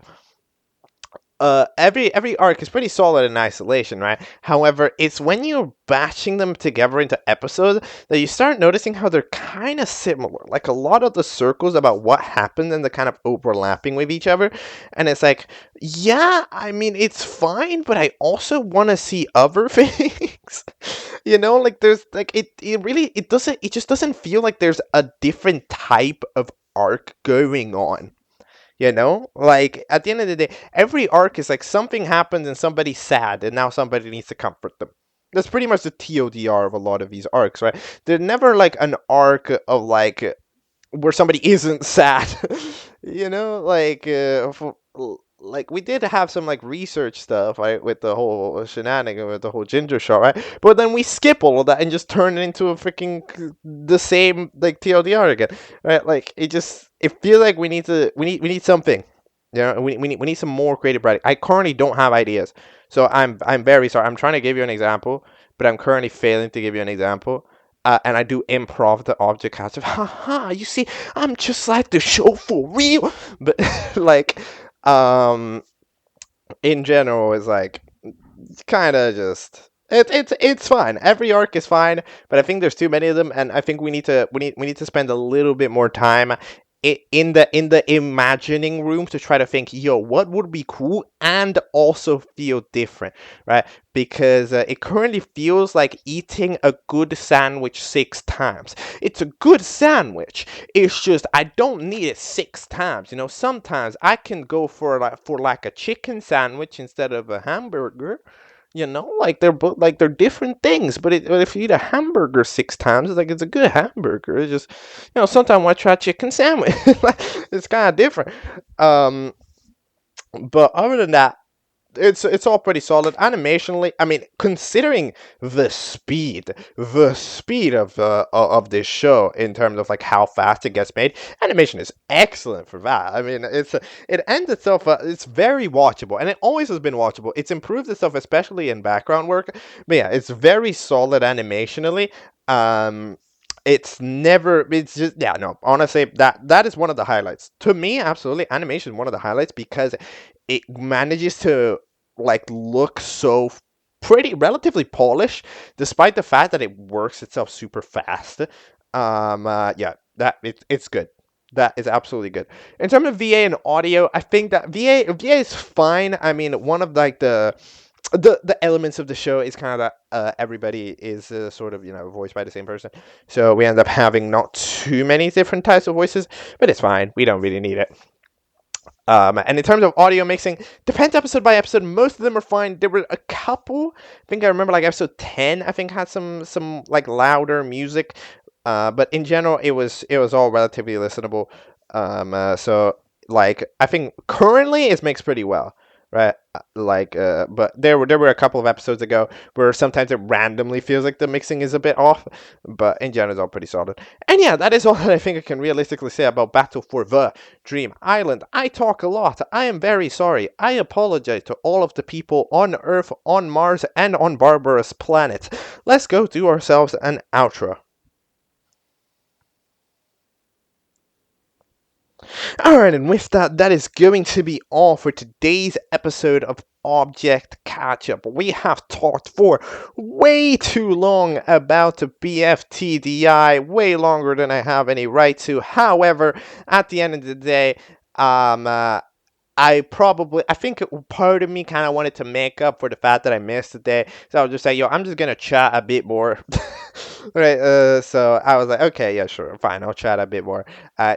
every arc is pretty solid in isolation, right? However, it's when you're batching them together into episodes that you start noticing how they're kind of similar. Like a lot of the circles about what happened and the kind of overlapping with each other. And it's like, yeah, I mean, it's fine, but I also want to see other things. Like there's like it just doesn't feel like there's a different type of arc going on. Like at the end of the day, every arc is like something happens and somebody's sad, and now somebody needs to comfort them. That's pretty much the TODR of a lot of these arcs, right? They're never like an arc of like where somebody isn't sad. Like like we did have some like research stuff, right, with the whole shenanigan with the whole ginger shot, right? But then we skip all of that and just turn it into a freaking the same like TLDR again, right? Like it feels like we need something. We need some more creative writing. I currently don't have ideas, so I'm very sorry. I'm trying to give you an example, but I'm currently failing to give you an example. And I do improv the object catchup. Haha, you see, I'm just like the show for real. But like, um, in general, it's like kind of just it's fine. Every arc is fine, but I think there's too many of them, and I think we need to spend a little bit more time in the imagining room to try to think, yo, what would be cool and also feel different, right? Because it currently feels like eating a good sandwich 6 times. It's a good sandwich. It's just I don't need it 6 times. Sometimes I can go for like a chicken sandwich instead of a hamburger. Like they're different things, but if you eat a hamburger 6 times, it's like it's a good hamburger. It's just, sometimes I try chicken sandwich. It's kind of different. But other than that, it's all pretty solid animationally. I mean, considering the speed of this show in terms of like how fast it gets made, animation is excellent for that. I mean, it ends itself. It's very watchable, and it always has been watchable. It's improved itself, especially in background work. But yeah, it's very solid animationally. It's just, yeah, no, honestly, that is one of the highlights to me. Absolutely, animation is one of the highlights because it manages to like look so pretty relatively polished, despite the fact that it works itself super fast. Yeah, it's good. That is absolutely good. In terms of VA and audio, I think that VA is fine. I mean, one of like the elements of the show is kind of that everybody is sort of voiced by the same person, so we end up having not too many different types of voices, but it's fine. We don't really need it. And in terms of audio mixing, depends episode by episode. Most of them are fine. There were a couple. I think I remember like episode 10. I think had some like louder music. But in general, it was all relatively listenable. So like I think currently it makes pretty well, right? But there were a couple of episodes ago where sometimes it randomly feels like the mixing is a bit off, but in general, it's all pretty solid. And yeah, that is all that I think I can realistically say about Battle for the Dream Island. I talk a lot. I am very sorry. I apologize to all of the people on Earth, on Mars, and on Barbarous Planet. Let's go do ourselves an outro. Alright, and with that, that is going to be all for today's episode of Object Catchup. We have talked for way too long about the BFTDI, way longer than I have any right to. However, at the end of the day, um, uh, I think part of me kind of wanted to make up for the fact that I missed the day. So I was just saying, yo, I'm just going to chat a bit more. Right. So I was like, okay, yeah, sure, fine. I'll chat a bit more.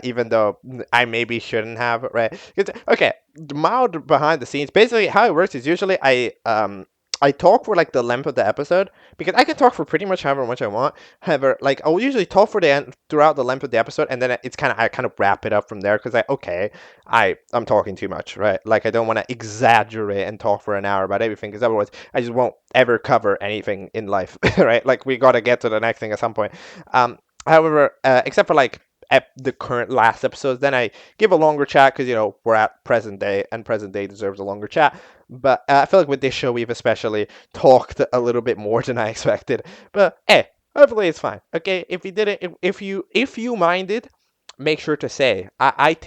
Even though I maybe shouldn't have, right? Okay, mild behind the scenes. Basically, how it works is usually I talk for like the length of the episode because I can talk for pretty much however much I want. However, like I'll usually talk for the end throughout the length of the episode, and then I kind of wrap it up from there because I'm talking too much, right? Like I don't want to exaggerate and talk for an hour about everything because otherwise I just won't ever cover anything in life, right? Like we gotta get to the next thing at some point. However, except for like the current last episodes, then I give a longer chat because we're at present day, and present day deserves a longer chat. But I feel like with this show, we've especially talked a little bit more than I expected. But hey, hopefully it's fine. Okay, if you didn't, if you minded, make sure to say. I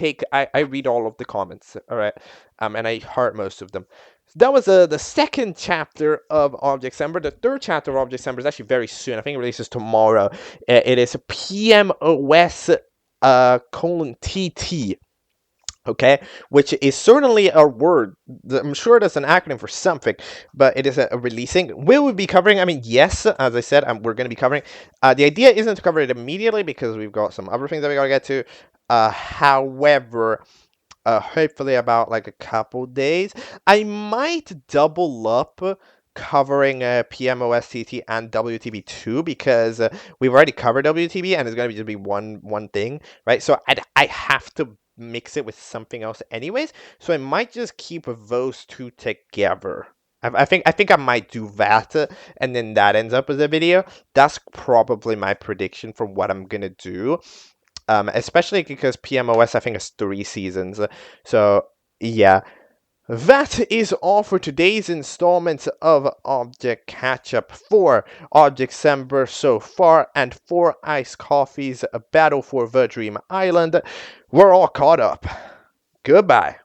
read all of the comments. All right, and I heart most of them. That was the second chapter of Objectcember. The third chapter of Objectcember is actually very soon. I think it releases tomorrow. It is PMOS colon TT. Okay, which is certainly a word. I'm sure that's an acronym for something, but it is a releasing. Will we be covering? I mean, yes, as I said, we're going to be covering. The idea isn't to cover it immediately because we've got some other things that we got to get to. However, hopefully about like a couple days, I might double up covering PMOSTT and WTB2 because we've already covered WTB and it's going to just be one thing, right? So I have to mix it with something else anyways, so I might just keep those two together. I think I might do that, and then that ends up as a video. That's probably my prediction for what I'm gonna do. Especially because PMOS I think is 3 seasons. So yeah, that is all for today's installment of Object Catchup for Objectcember so far, and for Ice Coffee's Battle for the Dream Island. We're all caught up. Goodbye.